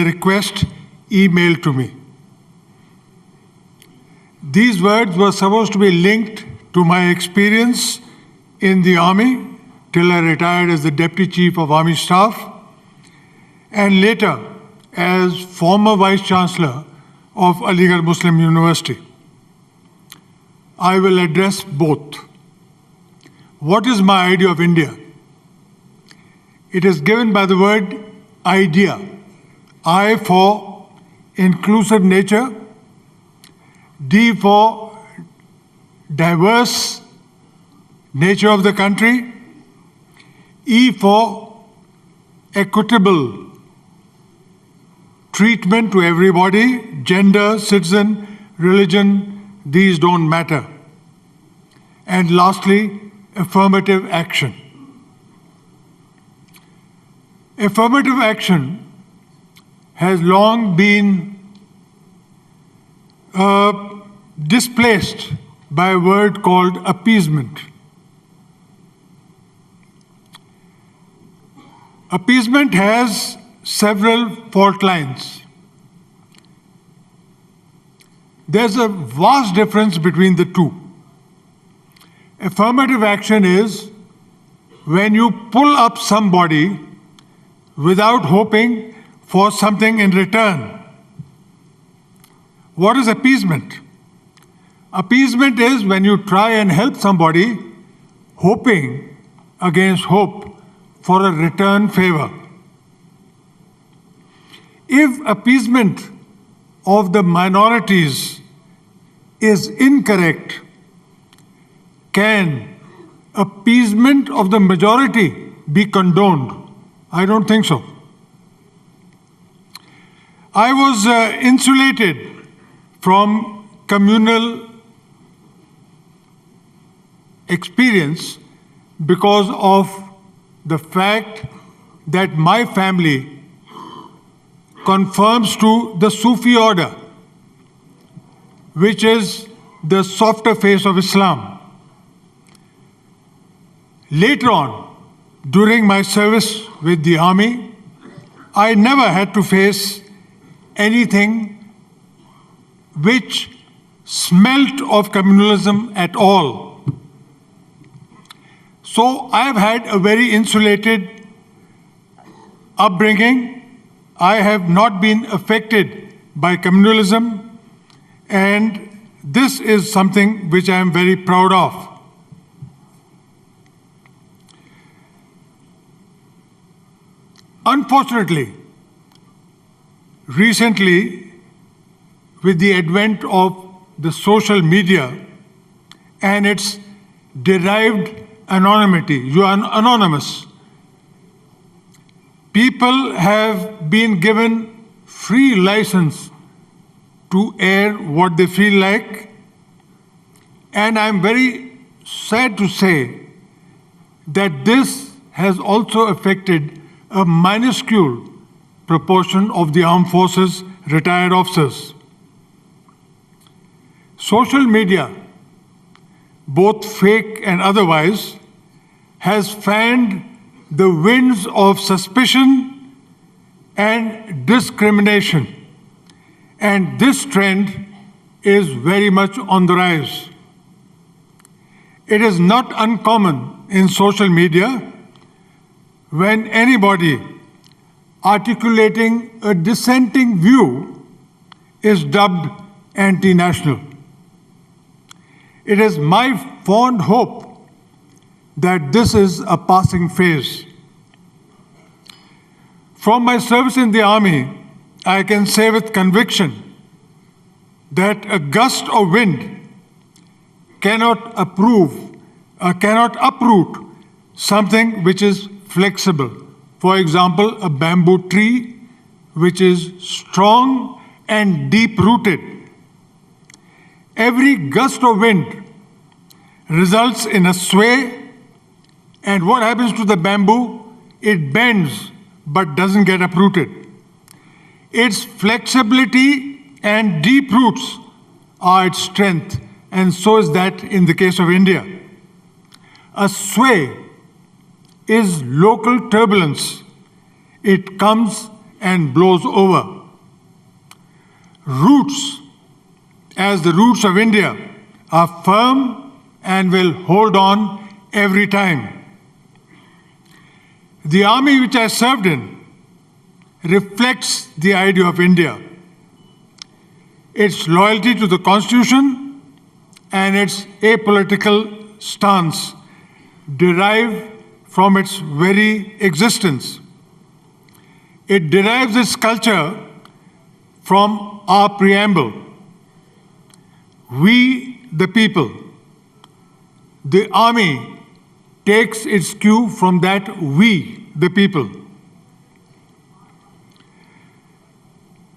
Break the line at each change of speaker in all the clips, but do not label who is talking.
the request emailed to me. These words were supposed to be linked to my experience in the army till I retired as the Deputy Chief of Army Staff, and later as former Vice Chancellor of Aligarh Muslim University. I will address both. What is my idea of India? It is given by the word idea. I for inclusive nature, D for diverse nature of the country, E for equitable treatment to everybody, gender, citizen, religion, these don't matter. And lastly, affirmative action. Affirmative action has long been displaced by a word called appeasement. Appeasement has several fault lines. There's a vast difference between the two. Affirmative action is when you pull up somebody without hoping for something in return. What is appeasement? Appeasement is when you try and help somebody hoping against hope for a return favor. If appeasement of the minorities is incorrect, can appeasement of the majority be condoned? I don't think so. I was insulated from communal experience because of the fact that my family conforms to the Sufi order, which is the softer face of Islam. Later on, during my service with the army, I never had to face anything which smelt of communalism at all. So I have had a very insulated upbringing. I have not been affected by communalism, and this is something which I am very proud of. Unfortunately, recently, with the advent of the social media and its derived anonymity, you are anonymous. People have been given free license to air what they feel like, and I'm very sad to say that this has also affected a minuscule proportion of the armed forces retired officers. Social media, both fake and otherwise, has fanned the winds of suspicion and discrimination. And this trend is very much on the rise. It is not uncommon in social media when anybody articulating a dissenting view is dubbed anti-national. It is my fond hope that this is a passing phase. From my service in the army, I can say with conviction that a gust of wind cannot uproot something which is flexible. For example, a bamboo tree which is strong and deep-rooted. Every gust of wind results in a sway, and what happens to the bamboo? It bends but doesn't get uprooted. Its flexibility and deep roots are its strength, and so is that in the case of India. A sway is local turbulence. It comes and blows over. Roots, as the roots of India, are firm and will hold on every time. The army which I served in reflects the idea of India, its loyalty to the Constitution and its apolitical stance derive from its very existence. It derives its culture from our preamble. We, the people. The army takes its cue from that we, the people.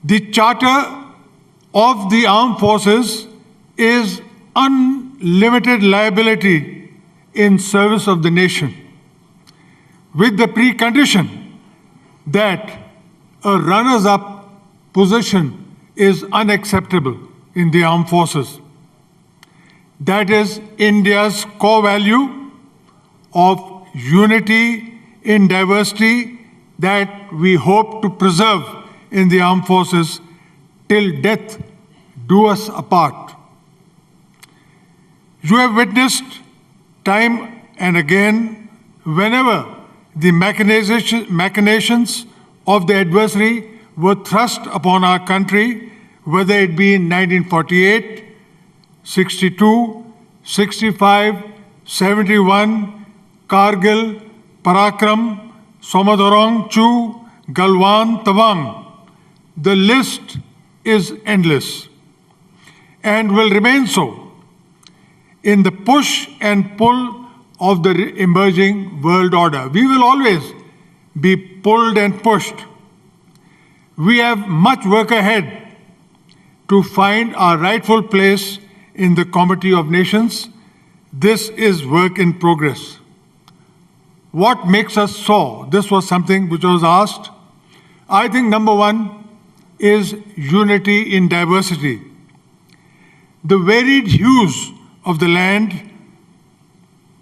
The charter of the armed forces is unlimited liability in service of the nation, with the precondition that a runners-up position is unacceptable in the armed forces. That is India's core value of unity in diversity that we hope to preserve in the armed forces till death do us apart. You have witnessed time and again, whenever the machinations of the adversary were thrust upon our country, whether it be in 1948, 62, 65, 71, Kargil, Parakram, Somadorong, Chu, Galwan, Tawang. The list is endless and will remain so in the push and pull of the emerging world order. We will always be pulled and pushed. We have much work ahead to find our rightful place in the comity of nations. This is work in progress. What makes us soar? This was something which was asked. I think number one is unity in diversity. The varied hues of the land,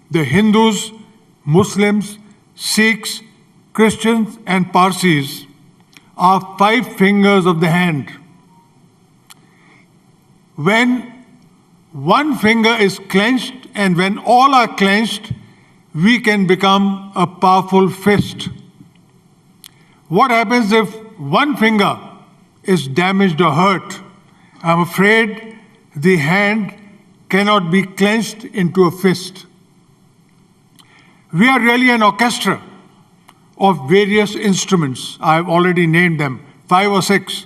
the Hindus, Muslims, Sikhs, Christians, and Parsis are 5 fingers of the hand. When one finger is clenched and when all are clenched, we can become a powerful fist. What happens if one finger is damaged or hurt? I'm afraid the hand cannot be clenched into a fist. We are really an orchestra of various instruments. I've already named them, 5 or 6,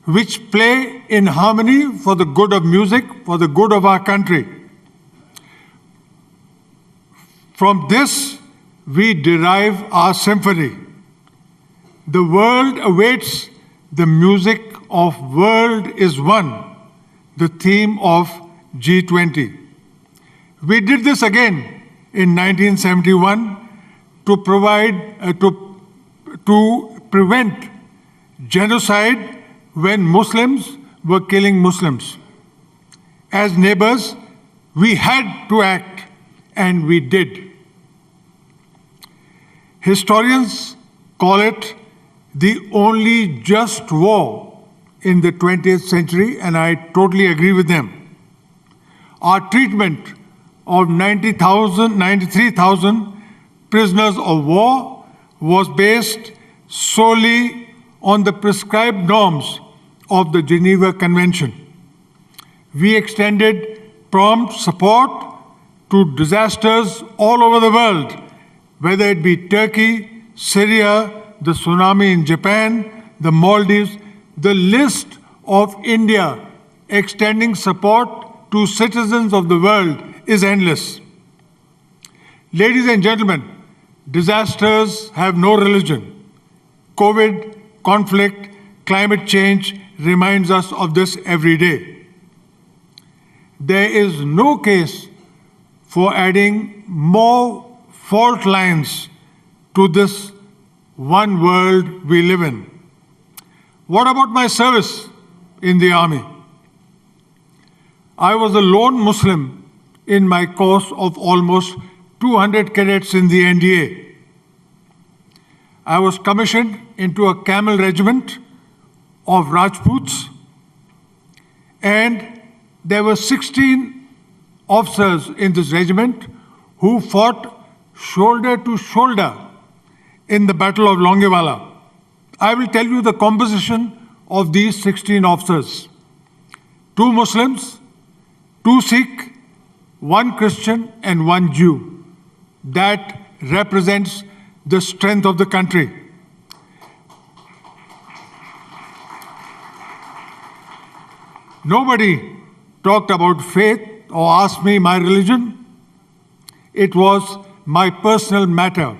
which play in harmony for the good of music, for the good of our country. From this, we derive our symphony. The world awaits the music of World is One, the theme of G20. We did this again in 1971 to prevent genocide when Muslims were killing Muslims. As neighbors, we had to act, and we did. Historians call it the only just war in the 20th century, and I totally agree with them. Our treatment of 93,000 prisoners of war was based solely on the prescribed norms of the Geneva Convention. We extended prompt support to disasters all over the world, whether it be Turkey, Syria, the tsunami in Japan, the Maldives. The list of India extending support to citizens of the world is endless. Ladies and gentlemen, disasters have no religion. COVID, conflict, climate change reminds us of this every day. There is no case for adding more fault lines to this one world we live in. What about my service in the army? I was a lone Muslim in my course of almost 200 cadets in the NDA. I was commissioned into a camel regiment of Rajputs, and there were 16 officers in this regiment who fought shoulder to shoulder in the Battle of Longewala. I will tell you the composition of these 16 officers. 2 Muslims, 2 Sikh, 1 Christian, and 1 Jew. That represents the strength of the country. Nobody talked about faith or asked me my religion. It was my personal matter.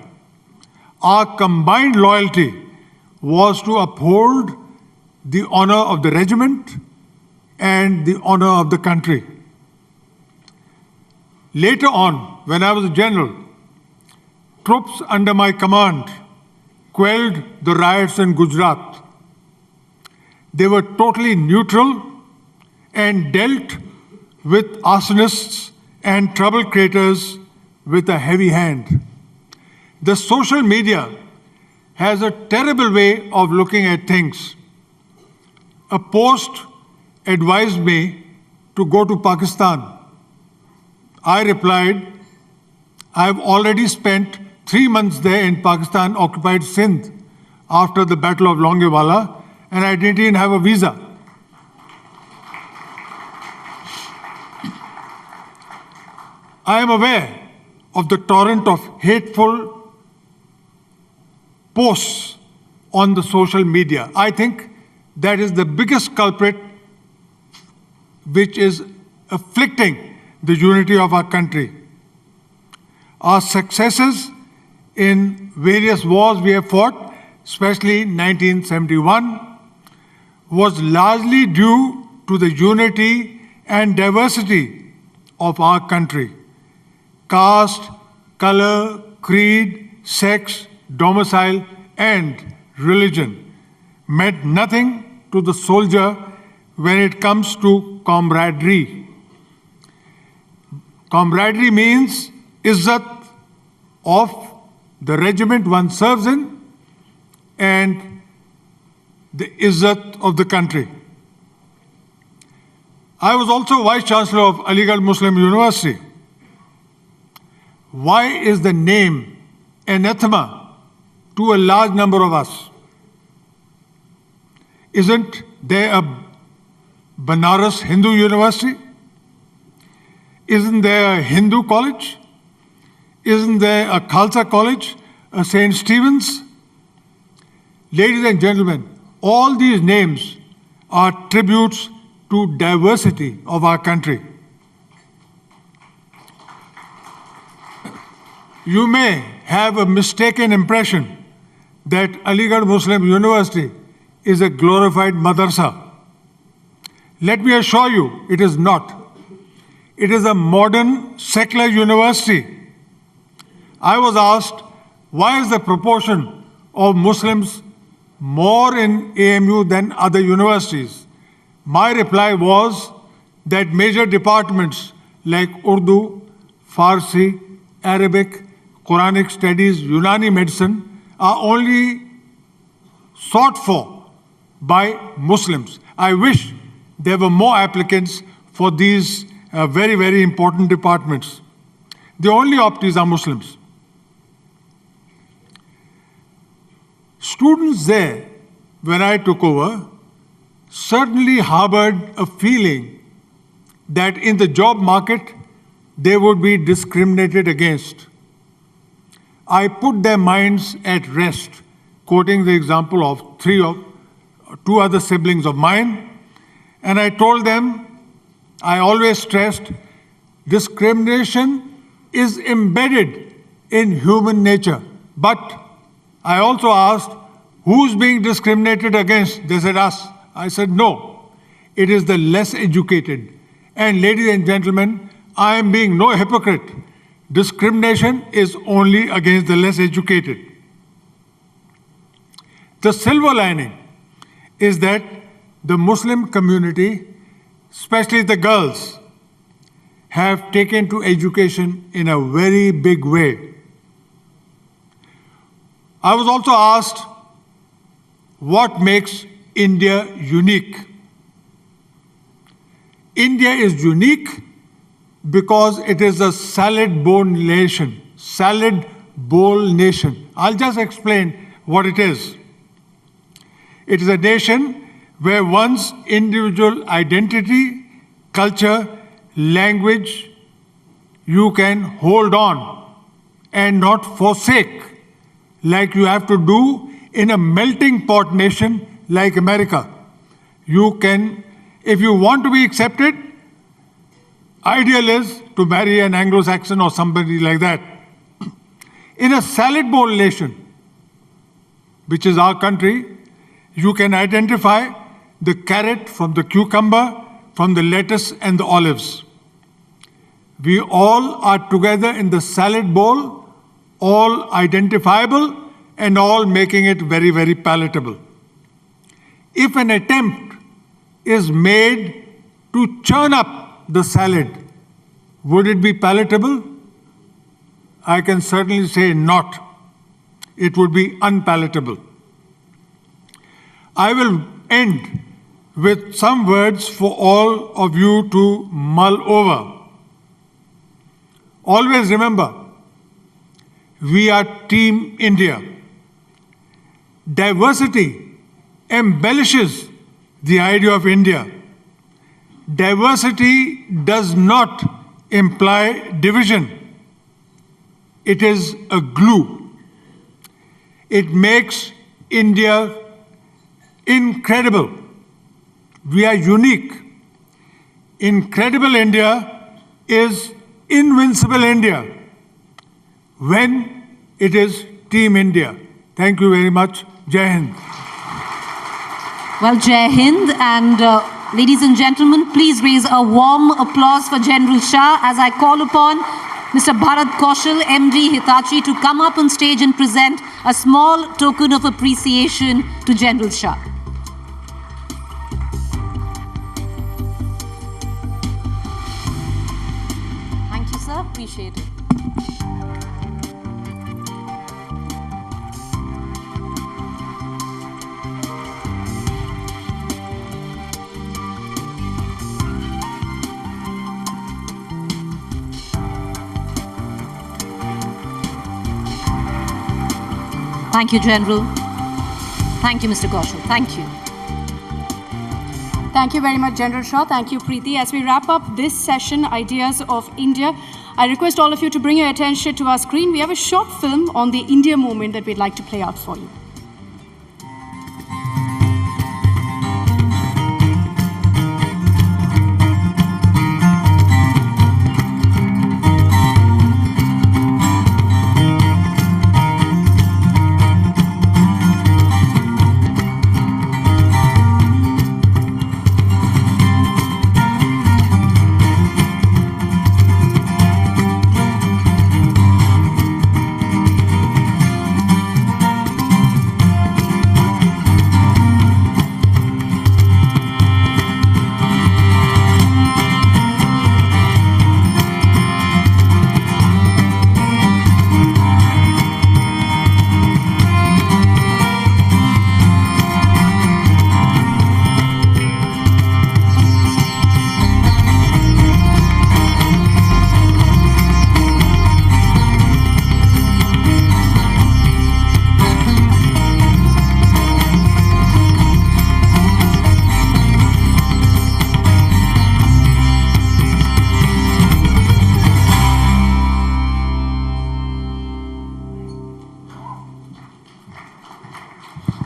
Our combined loyalty was to uphold the honor of the regiment and the honor of the country. Later on, when I was a general, troops under my command quelled the riots in Gujarat. They were totally neutral and dealt with arsonists and trouble creators with a heavy hand. The social media has a terrible way of looking at things. A post advised me to go to Pakistan. I replied, I have already spent 3 months there in Pakistan, occupied Sindh, after the Battle of Longewala, and I didn't even have a visa. I am aware of the torrent of hateful posts on the social media. I think that is the biggest culprit which is afflicting the unity of our country. Our successes in various wars we have fought, especially in 1971, was largely due to the unity and diversity of our country. Caste, color, creed, sex, domicile, and religion meant nothing to the soldier when it comes to camaraderie. Camaraderie means izzat of the regiment one serves in and the izzat of the country. I was also Vice Chancellor of Aligarh Muslim University. Why is the name anathema to a large number of us? Isn't there a Banaras Hindu University? Isn't there a Hindu college? Isn't there a Khalsa college, a St. Stephen's? Ladies and gentlemen, all these names are tributes to diversity of our country. You may have a mistaken impression that Aligarh Muslim University is a glorified madrasa. Let me assure you, it is not. It is a modern secular university. I was asked, why is the proportion of Muslims more in AMU than other universities? My reply was that major departments like Urdu, Farsi, Arabic, Quranic studies, Unani medicine are only sought for by Muslims. I wish there were more applicants for these very, very important departments. The only optees are Muslims. Students there, when I took over, certainly harbored a feeling that in the job market, they would be discriminated against. I put their minds at rest, quoting the example of 2 other siblings of mine, and I told them, I always stressed, discrimination is embedded in human nature. But I also asked, who's being discriminated against? They said, us. I said, no, it is the less educated. And ladies and gentlemen, I am being no hypocrite. Discrimination is only against the less educated. The silver lining is that the Muslim community, especially the girls, have taken to education in a very big way. I was also asked what makes India unique. India is unique because it is a salad bowl nation. Salad bowl nation. I'll just explain what it is. It is a nation where one's individual identity, culture, language, you can hold on and not forsake, like you have to do in a melting pot nation like America. You can, if you want to be accepted, ideal is to marry an Anglo-Saxon or somebody like that. In a salad bowl nation, which is our country, you can identify the carrot from the cucumber, from the lettuce and the olives. We all are together in the salad bowl, all identifiable and all making it very, very palatable. If an attempt is made to churn up the salad, would it be palatable? I can certainly say not. It would be unpalatable. I will end with some words for all of you to mull over. Always remember, we are Team India. Diversity embellishes the idea of India. Diversity does not imply division. It is a glue. It makes India incredible. We are unique. Incredible India is invincible India when it is Team India. Thank you very much. Jai Hind.
Well, Jai Hind, and ladies and gentlemen, please raise a warm applause for General Shah as I call upon Mr. Bharat Kaushal, MD Hitachi, to come up on stage and present a small token of appreciation to General Shah. Thank you, sir. Appreciate it. Thank you, General. Thank you, Mr. Kaushal. Thank you.
Thank you very much, General Shah. Thank you, Preeti. As we wrap up this session, Ideas of India, I request all of you to bring your attention to our screen. We have a short film on the India movement that we'd like to play out for you.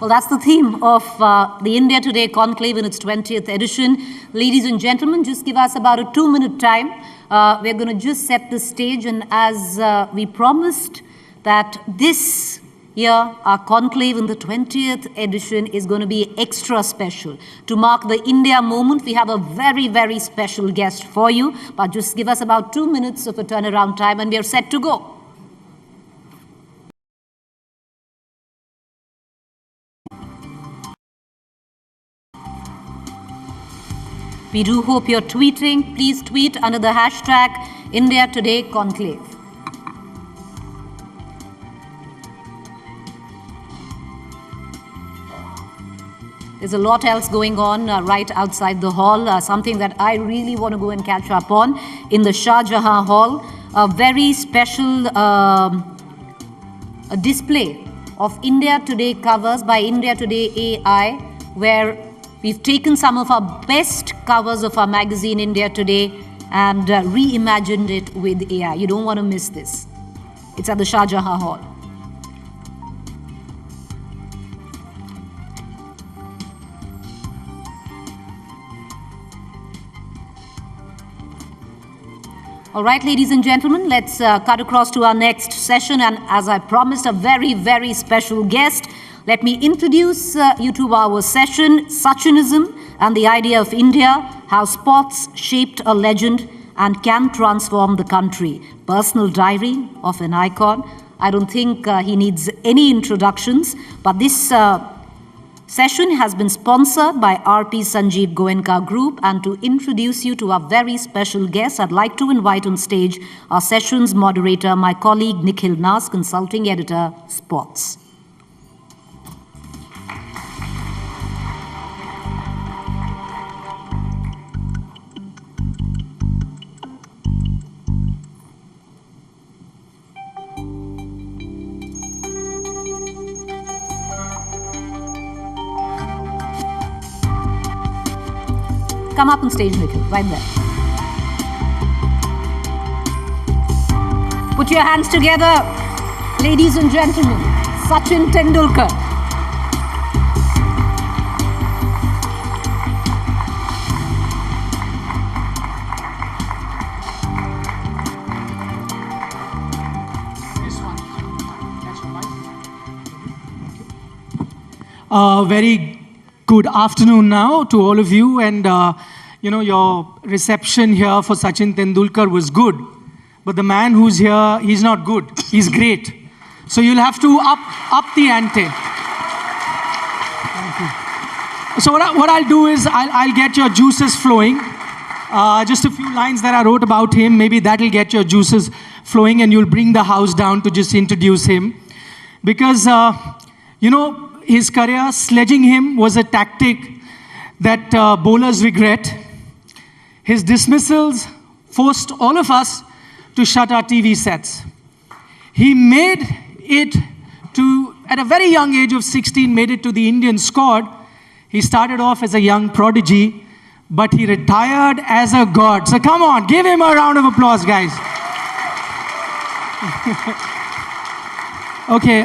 Well, that's the theme of the India Today Conclave in its 20th edition. Ladies and gentlemen, just give us about a 2-minute time. We're going to just set the stage, and as we promised that this year, our conclave in the 20th edition is going to be extra special. To mark the India moment, we have a very, very special guest for you, but just give us about 2 minutes of a turnaround time and we are set to go. We do hope you're tweeting. Please tweet under the hashtag India Today Conclave. There's a lot else going on right outside the hall, something that I really want to go and catch up on in the Shah Jahan Hall. A very special a display of India Today covers by India Today AI, where we've taken some of our best covers of our magazine India Today and reimagined it with AI. You don't want to miss this. It's at the Shah Jahan Hall. All right, ladies and gentlemen, let's cut across to our next session. And as I promised, a very, very special guest. Let me introduce you to our session, Sachinism and the Idea of India, How Sports Shaped a Legend and Can Transform the Country. Personal diary of an icon. I don't think he needs any introductions, but this session has been sponsored by RP Sanjeev Goenka Group, and to introduce you to our very special guest, I'd like to invite on stage our session's moderator, my colleague Nikhil Nas, consulting editor, Sports. Come up on stage, Nikhil, right there. Put your hands together, ladies and gentlemen. Sachin Tendulkar.
Very good afternoon now to all of you, and your reception here for Sachin Tendulkar was good, but the man who's here, he's not good, he's great. So you'll have to up the ante. Thank you. So what I'll do is I'll get your juices flowing. Just a few lines that I wrote about him, maybe that'll get your juices flowing and you'll bring the house down to just introduce him. Because, his career, sledging him was a tactic that bowlers regret. His dismissals forced all of us to shut our TV sets. He made it to, at a very young age of 16, made it to the Indian squad. He started off as a young prodigy, but he retired as a god. So come on, give him a round of applause, guys. Okay,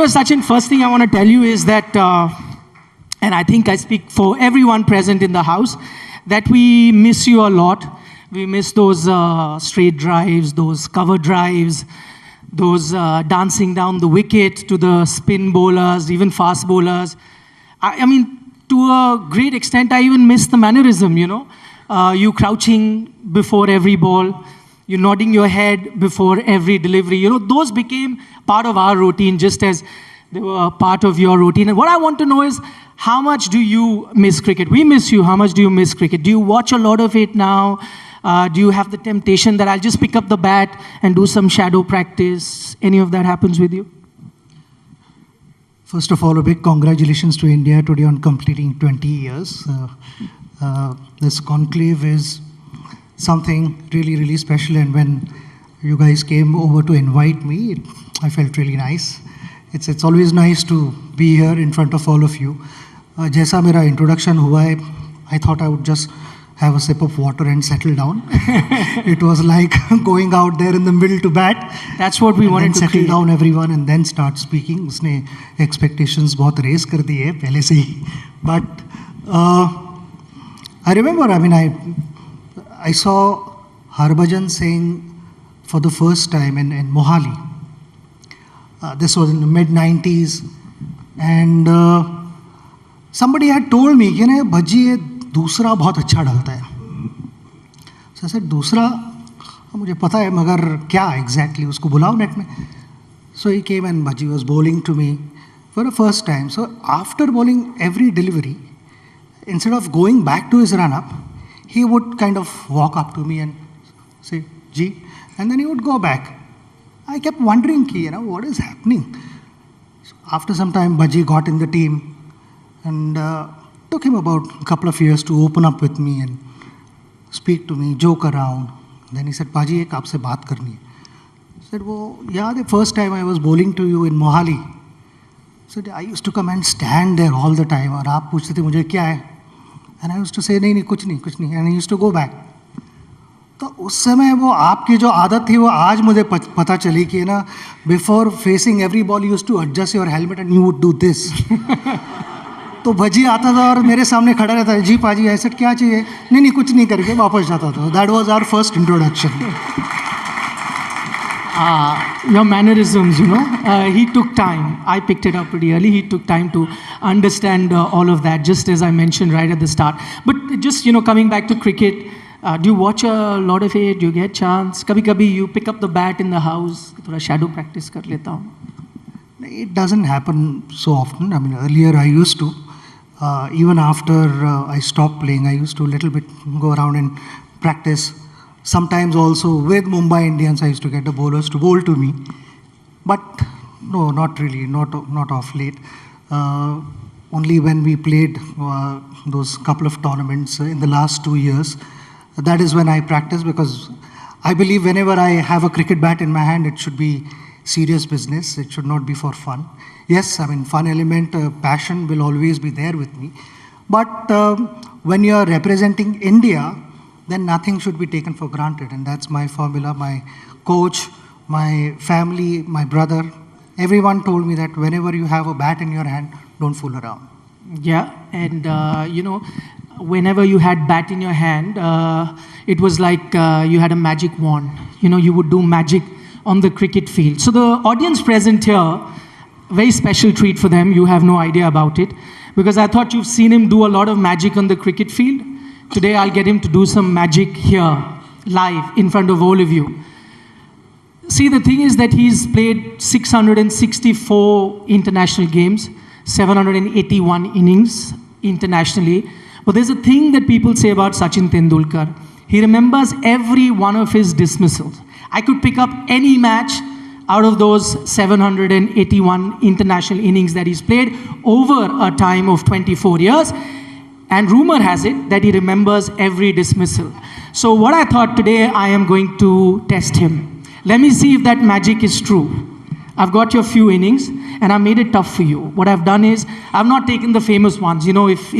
Sachin, first thing I want to tell you is that, and I think I speak for everyone present in the house, that we miss you a lot. We miss those straight drives, those cover drives, those dancing down the wicket to the spin bowlers, even fast bowlers. I mean, to a great extent, I even miss the mannerism, you crouching before every ball, you nodding your head before every delivery. Those became part of our routine, just as they were part of your routine. And what I want to know is, how much do you miss cricket? We miss you. How much do you miss cricket? Do you watch a lot of it now? Do you have the temptation that I'll just pick up the bat and do some shadow practice? Any of that happens with you?
First of all, a big congratulations to India today on completing 20 years. This conclave is something really, really special. And when you guys came over to invite me, I felt really nice. It's always nice to be here in front of all of you. Jaisa mera introduction hua hai, I thought I would just have a sip of water and settle down. It was like going out there in the middle to bat.
That's what we wanted to
settle down everyone and then start speaking. Usne expectations bahut raise kar diye pehle se hi. But I remember, I saw Harbhajan saying for the first time in Mohali. This was in the mid-90s. And somebody had told me, Bhaji, ye दूसरा बहुत अच्छा डालता है. So I said, दूसरा मुझे पता है मगर क्या exactly, उसको बुलाओ नेट में. So he came and Bhaji was bowling to me for the first time. So after bowling every delivery, instead of going back to his run-up, he would kind of walk up to me and say, Ji, and then he would go back. I kept wondering, what is happening? So after some time, Bhaji got in the team. And took him about a couple of years to open up with me and speak to me, joke around. Then he said, Paji, ek aapse baat karni hai. I said, well, yeah, the first time I was bowling to you in Mohali. I said, I used to come and stand there all the time. और आप पूछते थे मुझे क्या है? And I used to say, नहीं, कुछ नहीं. And I used to go back. तो उस समय वो आपकी जो आदत थी वो आज मुझे पता चली कि ना before facing every ball used to adjust your helmet and you would do this. तो भजी आता था और मेरे सामने खड़ा रहता है, जी पाजी ऐसा क्या चाहिए? नहीं कुछ नहीं करके वापस जाता था. That was our first introduction.
Your mannerisms, he took time. I picked it up pretty early. He took time to understand all of that, just as I mentioned right at the start. But just, coming back to cricket, do you watch a lot of it? Do you get chance? Kabhi you pick up the bat in the house, thoda shadow practice kar leta hu.
It doesn't happen so often. I mean, earlier I used to. Even after I stopped playing, I used to a little bit go around and practice. Sometimes also with Mumbai Indians, I used to get the bowlers to bowl to me. But no, not really, not of late. Only when we played those couple of tournaments in the last 2 years, that is when I practice, because I believe whenever I have a cricket bat in my hand, it should be serious business. It should not be for fun. Yes, I mean, fun element, passion will always be there with me. But when you are representing India, then nothing should be taken for granted. And that's my formula. My coach, my family, my brother, everyone told me that whenever you have a bat in your hand, don't fool around.
Yeah, and whenever you had bat in your hand, it was like you had a magic wand. You would do magic on the cricket field. So the audience present here, very special treat for them. You have no idea about it, because I thought you've seen him do a lot of magic on the cricket field. Today I'll get him to do some magic here, live, in front of all of you. See, the thing is that he's played 664 international games, 781 innings internationally. But there's a thing that people say about Sachin Tendulkar. He remembers every one of his dismissals. I could pick up any match out of those 781 international innings that he's played over a time of 24 years. And rumor has it that he remembers every dismissal. So what I thought today, I am going to test him. Let me see if that magic is true. I've got your few innings, and I made it tough for you. What I've done is, I've not taken the famous ones. If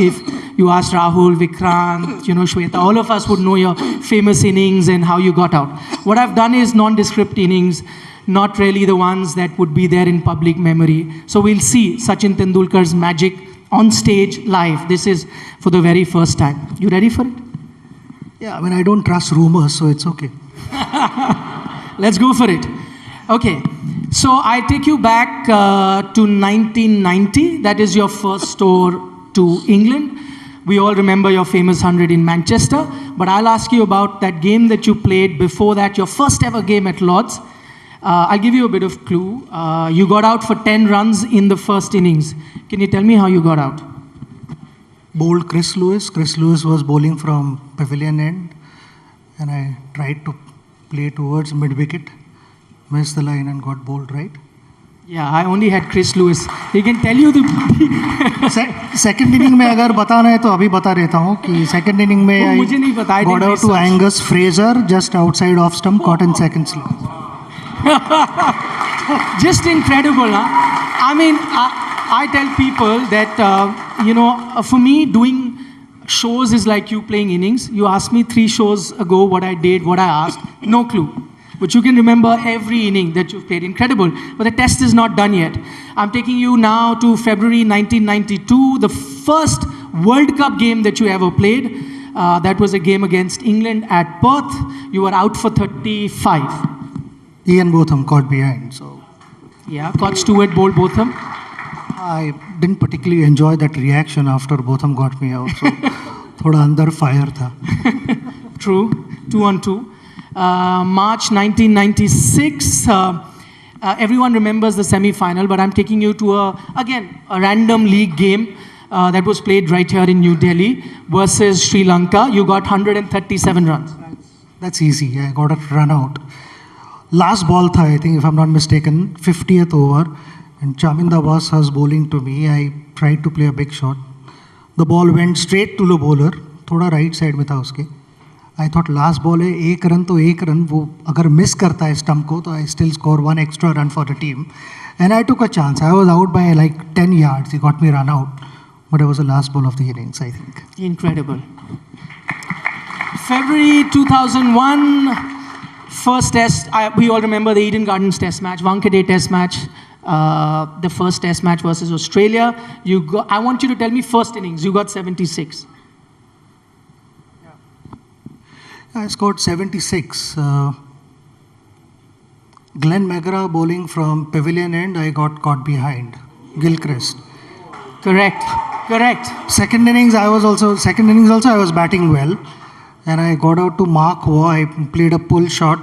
you ask Rahul, Vikrant, Shweta, all of us would know your famous innings and how you got out. What I've done is nondescript innings, not really the ones that would be there in public memory. So we'll see Sachin Tendulkar's magic on stage, live. This is for the very first time. You ready for it?
Yeah, I mean, I don't trust rumors, so it's okay.
Let's go for it. Okay, so I take you back to 1990. That is your first tour to England. We all remember your famous 100 in Manchester, but I'll ask you about that game that you played before that, your first ever game at Lord's. I'll give you a bit of clue. You got out for 10 runs in the first innings. Can you tell me how you got out?
Bowled Chris Lewis. Chris Lewis was bowling from pavilion end, and I tried to play towards mid-wicket, missed the line and got bowled right.
Yeah, I only had Chris Lewis. He can tell you the...
Second inning में अगर बताना है तो अभी बता रहता हूँ कि second inning में I
मुझे नहीं पता,
got out to Angus Fraser just outside off stump, caught in second slip.
Just incredible, huh? I mean, I tell people that, for me, doing shows is like you playing innings. You asked me 3 shows ago what I did, what I asked, no clue. But you can remember every inning that you've played. Incredible. But the test is not done yet. I'm taking you now to February 1992, the first World Cup game that you ever played. That was a game against England at Perth. You were out for 35.
Ian Botham caught behind, so...
Yeah, caught Stewart, bowled Botham.
I didn't particularly enjoy that reaction after Botham got me out, so thoda andar fire tha.
True, 2 on 2. March 1996, everyone remembers the semi-final, but I'm taking you to, again, a random league game that was played right here in New Delhi versus Sri Lanka. You got 137 runs.
That's easy. I got a run out. Last ball tha, I think, if I'm not mistaken, 50th over, and Chaminda was bowling to me. I tried to play a big shot, The ball went straight to the bowler, थोड़ा right side में था उसके. I thought last ball है, एक run तो एक run, वो अगर miss करता है stump को, तो I still score 1 extra run for the team. And I took a chance. I was out by like 10 yards. He got me run out. But it was the last ball of the innings, I think.
Incredible. February 2001, first test. We all remember the Eden Gardens test match, Wankhede test match. The first test match versus Australia. I want you to tell me first innings. You got 76.
I scored 76. Glenn McGrath bowling from pavilion end, I got caught behind. Gilchrist.
Correct.
Second innings also I was batting well. And I got out to Mark Waugh. I played a pull shot.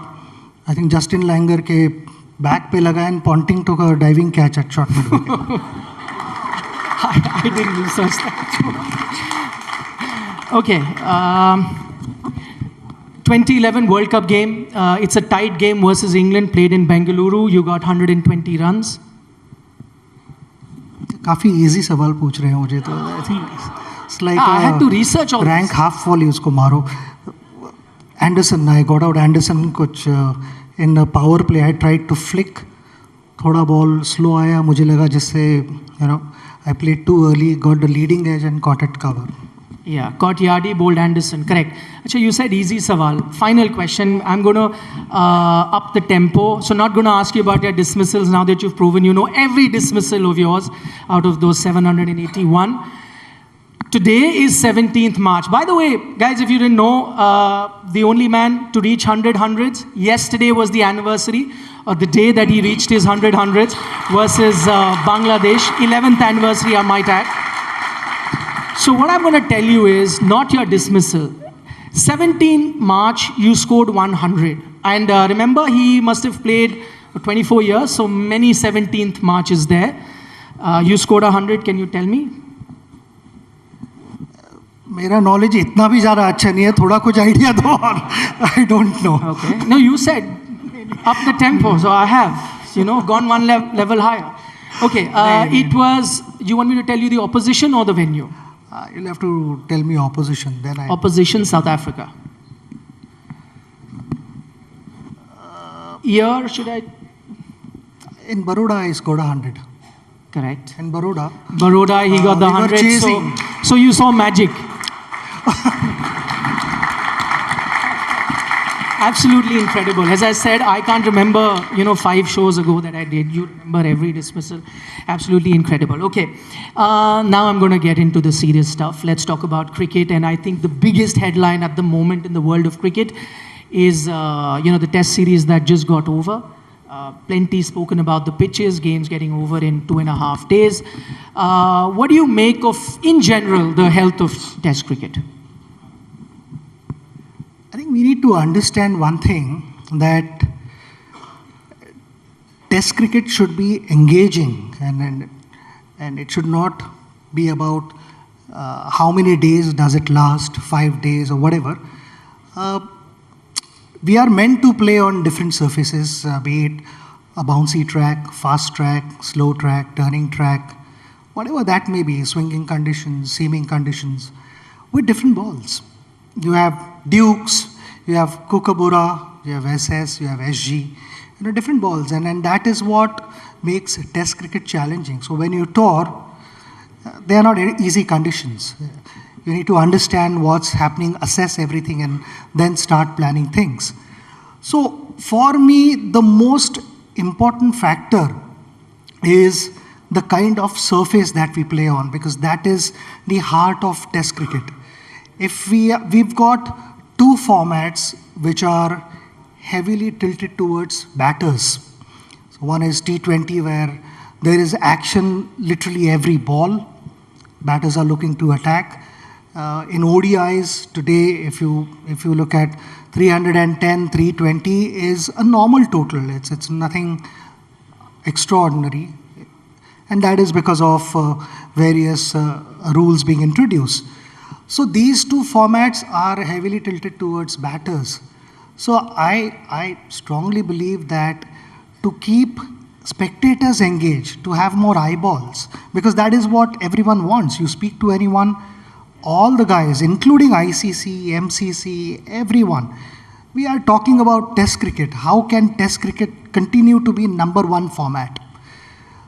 I think Justin Langer ke back pe laga and Ponting took a diving catch at short mid wicket.
I didn't research that. Okay. 2011 World Cup game. It's a tight game versus England, played in Bengaluru. You got 120 runs.
काफी easy सवाल पूछ रहे हैं मुझे तो. I think it's like
I had to research all
rank
this.
half volley उसको मारो. Anderson, I got out Anderson कुछ in a power play. I tried to flick. थोड़ा ball slow आया मुझे लगा जिससे I played too early, got the leading edge and caught it cover.
Yeah, caught Yardi, bowled Anderson. Correct. Achha, you said easy sawal. Final question. I'm going to up the tempo. So not going to ask you about your dismissals now that you've proven you know every dismissal of yours out of those 781. Today is 17th March. By the way, guys, if you didn't know, the only man to reach 100 hundreds, yesterday was the anniversary of the day that he reached his 100 hundreds versus Bangladesh. 11th anniversary, I might add. So what I'm going to tell you is not your dismissal. 17 March, you scored 100. And remember, he must have played 24 years, so many 17th Marches there. You scored 100, can you tell me?
मेरा knowledge इतना भी ज़्यादा अच्छा नहीं है, थोड़ा कुछ idea दो और I don't know.
Okay. No, you said up the tempo, so I have, gone one level higher. Okay, it was, you want me to tell you the opposition or the venue?
You'll have to tell me opposition. Then
Opposition, South Africa. Year, should I?
In Baroda, I scored 100.
Correct.
In Baroda.
Baroda, he got the
we were
100.
chasing.
So you saw magic. Absolutely incredible. As I said, I can't remember, 5 shows ago that I did. You remember every dismissal. Absolutely incredible. Okay. Now I'm going to get into the serious stuff. Let's talk about cricket. And I think the biggest headline at the moment in the world of cricket is, the test series that just got over. Plenty spoken about the pitches, games getting over in 2.5 days. What do you make of, in general, the health of test cricket?
I think we need to understand one thing, that test cricket should be engaging and it should not be about how many days does it last, 5 days or whatever. We are meant to play on different surfaces, be it a bouncy track, fast track, slow track, turning track, whatever that may be, swinging conditions, seaming conditions, with different balls. You have Dukes, you have Kookaburra, you have SS, you have SG, different balls. And that is what makes test cricket challenging. So when you tour, they are not easy conditions. You need to understand what's happening, assess everything, and then start planning things. So for me, the most important factor is the kind of surface that we play on, because that is the heart of test cricket. If we've got 2 formats which are heavily tilted towards batters. So one is T20, where there is action literally every ball. Batters are looking to attack. In ODIs today, if you look at 310, 320 is a normal total. It's nothing extraordinary. And that is because of various rules being introduced. So these 2 formats are heavily tilted towards batters. So I strongly believe that to keep spectators engaged, to have more eyeballs, because that is what everyone wants. You speak to anyone, all the guys, including ICC, MCC, everyone, we are talking about Test cricket. How can Test cricket continue to be #1 format?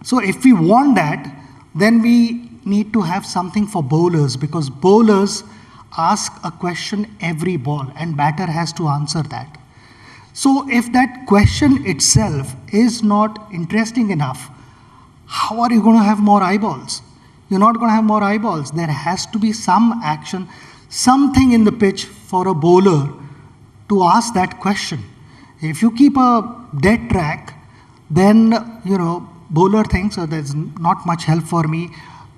So if we want that, then we need to have something for bowlers, because bowlers ask a question every ball and batter has to answer that. So if that question itself is not interesting enough, how are you going to have more eyeballs? You're not going to have more eyeballs. There has to be some action, something in the pitch for a bowler to ask that question. If you keep a dead track, then, bowler thinks, oh, there's not much help for me.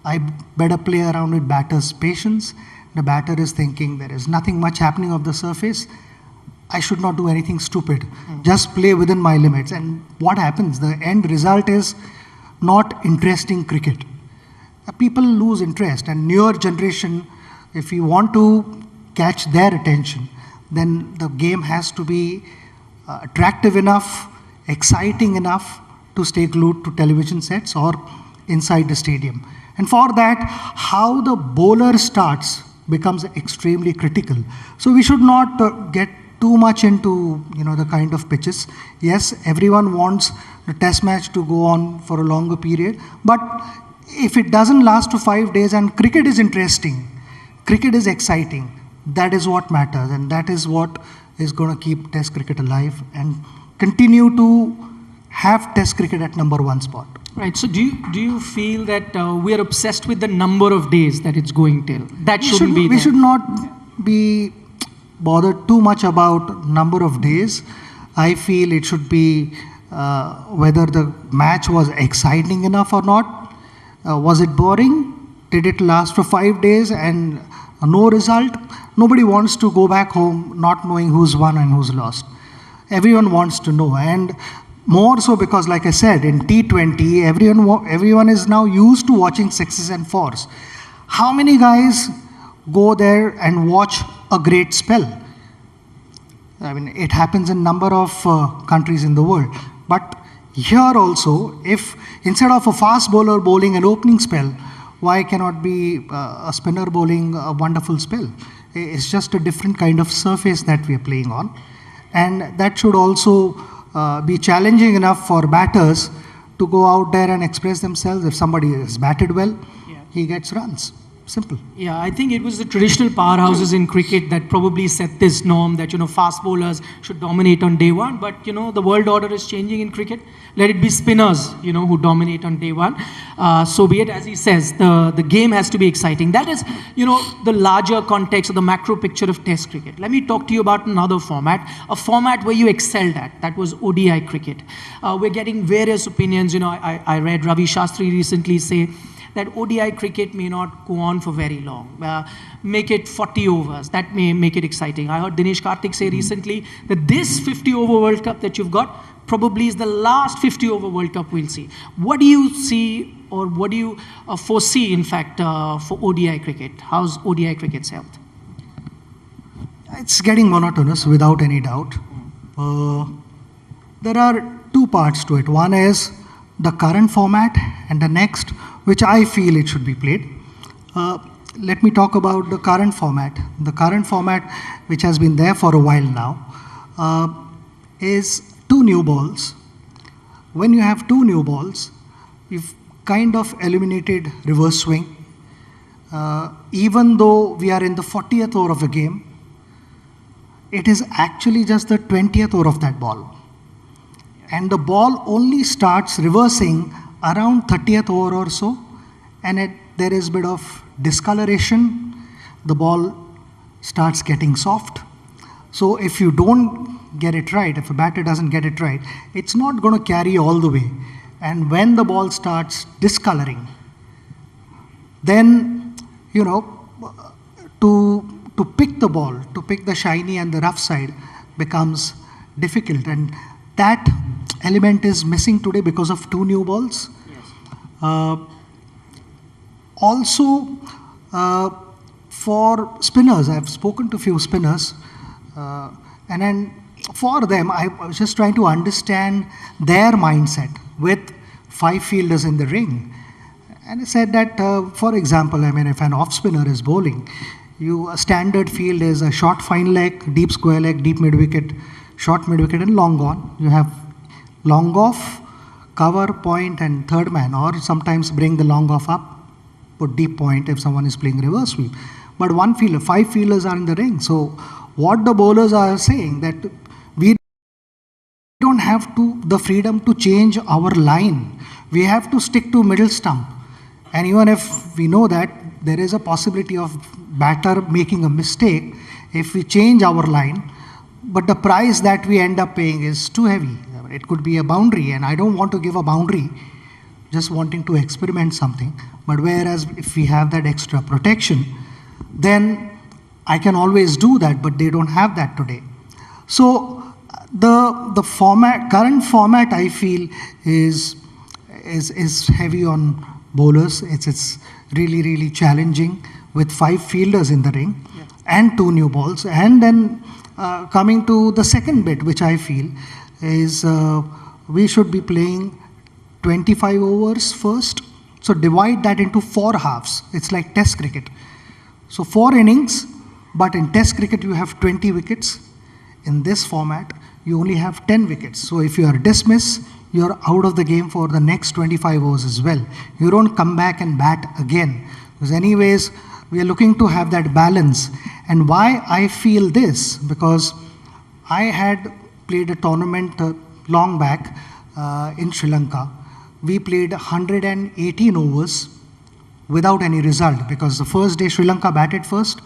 I better play around with batter's patience. The batter is thinking there is nothing much happening off the surface. I should not do anything stupid. Just play within my limits. And what happens? The end result is not interesting cricket. People lose interest, and newer generation, if you want to catch their attention, then the game has to be attractive enough, exciting enough to stay glued to television sets or inside the stadium. And for that, how the bowler starts becomes extremely critical. So we should not get too much into the kind of pitches. Yes, everyone wants the test match to go on for a longer period, but if it doesn't last for 5 days and cricket is interesting, cricket is exciting, that is what matters, and that is what is going to keep Test cricket alive and continue to have Test cricket at #1 spot.
Right. So do you feel that we are obsessed with the number of days that it's going till? That shouldn't be there.
We should not be bothered too much about number of days. I feel it should be whether the match was exciting enough or not. Was it boring? Did it last for 5 days and no result? Nobody wants to go back home not knowing who's won and who's lost. Everyone wants to know, and more so because, like I said, in T20, everyone is now used to watching 6s and 4s. How many guys go there and watch a great spell? I mean, it happens in number of countries in the world. But here also, if instead of a fast bowler bowling an opening spell, why cannot be a spinner bowling a wonderful spell? It's just a different kind of surface that we are playing on. And that should also be challenging enough for batters to go out there and express themselves. If somebody has batted well, he gets runs. Simple.
Yeah, I think it was the traditional powerhouses in cricket that probably set this norm that, fast bowlers should dominate on day one. But, the world order is changing in cricket. Let it be spinners, who dominate on day one. So be it, as he says, the game has to be exciting. That is, the larger context of the macro picture of Test cricket. Let me talk to you about another format, a format where you excelled at. That was ODI cricket. We're getting various opinions. I read Ravi Shastri recently say that ODI cricket may not go on for very long. Make it 40 overs. That may make it exciting. I heard Dinesh Karthik say recently that this 50-over World Cup that you've got probably is the last 50-over World Cup we'll see. What do you see, or what do you foresee, in fact, for ODI cricket? How's ODI cricket's health?
It's getting monotonous, without any doubt. There are two parts to it. One is the current format, and the next, which I feel it should be played. Let me talk about the current format. The current format, which has been there for a while now, is 2 new balls. When you have 2 new balls, you've kind of eliminated reverse swing. Even though we are in the 40th over of a game, it is actually just the 20th over of that ball. And the ball only starts reversing around 30th over or so, and there is a bit of discoloration. The ball starts getting soft. So if you don't get it right, if a batter doesn't get it right, it's not going to carry all the way. And when the ball starts discoloring, then, to pick the ball, to pick the shiny and the rough side becomes difficult. And that element is missing today because of 2 new balls. Yes. Also, for spinners, I've spoken to a few spinners, and then for them, I was just trying to understand their mindset with 5 fielders in the ring. And I said that, for example, I mean, if an off spinner is bowling, a standard field is a short fine leg, deep square leg, deep mid wicket, short mid wicket, and long on. You have long off, cover, point, and third man, or sometimes bring the long off up, put deep point if someone is playing reverse sweep. But one fielder, 5 fielders are in the ring. So what the bowlers are saying that we don't have the freedom to change our line. We have to stick to middle stump. And even if we know that there is a possibility of batter making a mistake if we change our line, but the price that we end up paying is too heavy. It could be a boundary, and I don't want to give a boundary, just wanting to experiment something. But whereas if we have that extra protection, then I can always do that, but they don't have that today. So the current format I feel is heavy on bowlers. It's really, really challenging with 5 fielders in the ring and 2 new balls. And then coming to the second bit, which I feel is we should be playing 25 overs first. So divide that into 4 halves. It's like test cricket. So 4 innings, but in test cricket you have 20 wickets. In this format, you only have 10 wickets. So if you are dismissed, you're out of the game for the next 25 overs as well. You don't come back and bat again. Because anyways, we are looking to have that balance. And why I feel this, because I had played a tournament long back in Sri Lanka. We played 118 overs without any result, because the first day Sri Lanka batted first.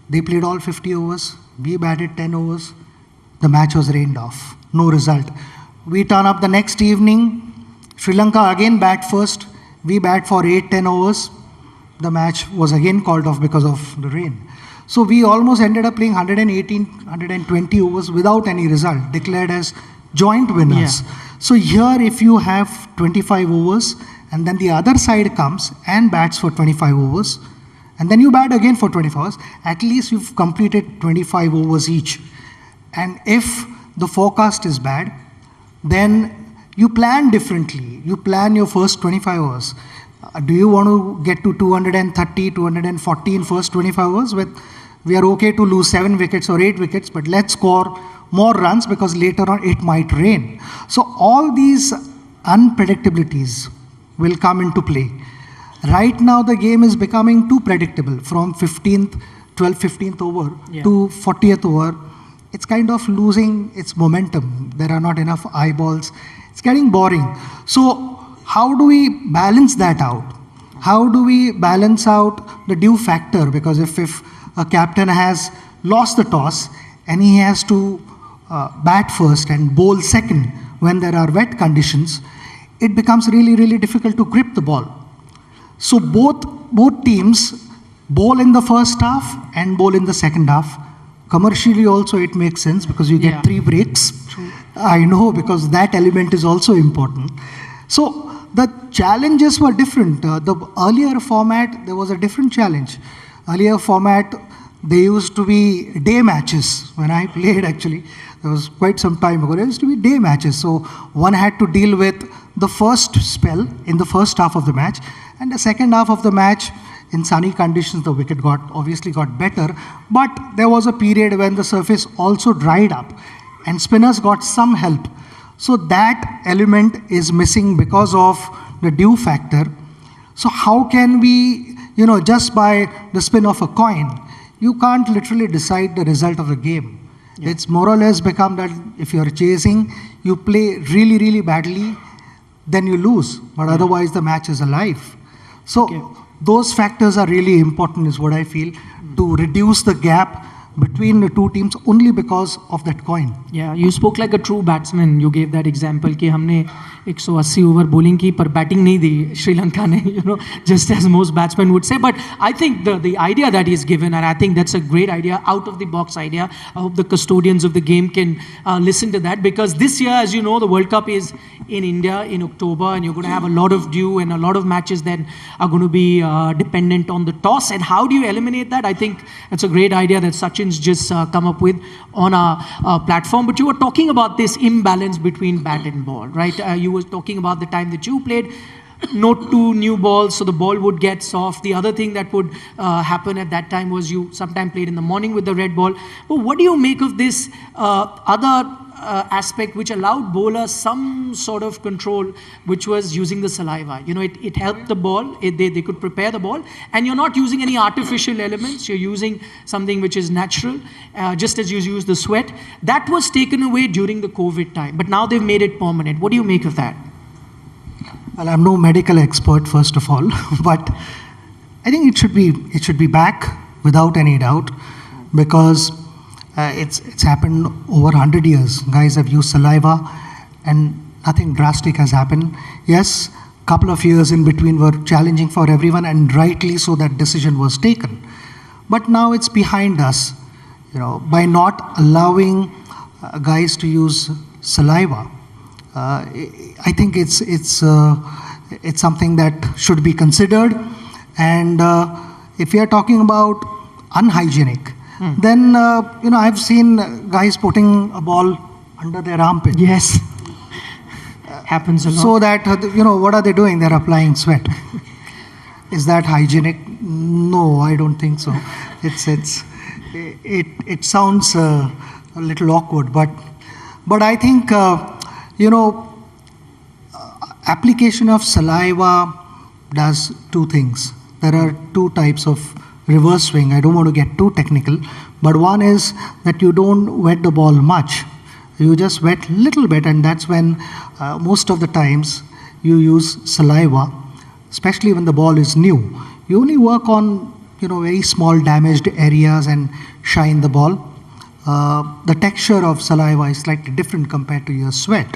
They played all 50 overs. We batted 10 overs. The match was rained off. No result. We turn up the next evening. Sri Lanka again bat first. We bat for 8-10 overs. The match was again called off because of the rain. So we almost ended up playing 118, 120 overs without any result, declared as joint winners. Yeah. So here, if you have 25 overs, and then the other side comes and bats for 25 overs, and then you bat again for 25 overs, at least you've completed 25 overs each. And if the forecast is bad, then you plan differently. You plan your first 25 overs. Do you want to get to 230, 240 in first 25 overs? We are okay to lose 7 wickets or 8 wickets, but let's score more runs because later on it might rain. So all these unpredictabilities will come into play. Right now the game is becoming too predictable. From 15th, 12th, 15th over to 40th over, it's kind of losing its momentum. There are not enough eyeballs. It's getting boring. So how do we balance that out? How do we balance out the due factor? Because if a captain has lost the toss and he has to bat first and bowl second when there are wet conditions, it becomes really, really difficult to grip the ball. So both teams bowl in the first half and bowl in the second half. Commercially also it makes sense because you get 3 breaks. True. I know, because that element is also important. So the challenges were different. The earlier format, there was a different challenge. Earlier format, they used to be day matches. When I played, actually, there was quite some time ago, there used to be day matches. So one had to deal with the first spell in the first half of the match, and the second half of the match, in sunny conditions, the wicket obviously got better, but there was a period when the surface also dried up and spinners got some help. So that element is missing because of the due factor. So how can we, just by the spin of a coin, you can't literally decide the result of the game. Yeah. It's more or less become that if you're chasing, you play really, really badly, then you lose. But otherwise, the match is alive. So those factors are really important, is what I feel, to reduce the gap between the two teams only because of that coin.
Yeah, you spoke like a true batsman. You gave that example कि हमने 180 over bowling की पर batting नहीं दी Sri Lanka ने, just as most batsmen would say. But I think the idea that he's given, and I think that's a great idea, out of the box idea. I hope the custodians of the game can listen to that, because this year, as you know, the World Cup is in India in October, and you're going to have a lot of dew and a lot of matches that are going to be dependent on the toss. And how do you eliminate that? I think that's a great idea that Sachin's just come up with on our platform. But you were talking about this imbalance between bat and ball, right? You were talking about the time that you played. no two new balls, so the ball would get soft. The other thing that would happen at that time was you sometimes played in the morning with the red ball. But what do you make of this other aspect which allowed bowlers some sort of control, which was using the saliva? You know, it helped the ball, they could prepare the ball, and you're not using any artificial elements, you're using something which is natural, just as you use the sweat. That was taken away during the COVID time, but now they've made it permanent. What do you make of that?
Well, I'm no medical expert, first of all, but I think it should be back without any doubt, because it's happened over 100 years. Guys have used saliva and nothing drastic has happened. Yes, couple of years in between were challenging for everyone, and rightly so that decision was taken. But now it's behind us, you know, by not allowing guys to use saliva. I think it's something that should be considered. And if we are talking about unhygienic, then you know, I've seen guys putting a ball under their armpit.
Yes, happens a lot.
So that you know, what are they doing? They're applying sweat. Is that hygienic? No, I don't think so. It sounds a little awkward, but I think you know, application of saliva does two things. There are two types of reverse swing. I don't want to get too technical, but one is that you don't wet the ball much. You just wet little bit, and that's when most of the times you use saliva, especially when the ball is new. You only work on, you know, very small damaged areas and shine the ball. The texture of saliva is slightly different compared to your sweat.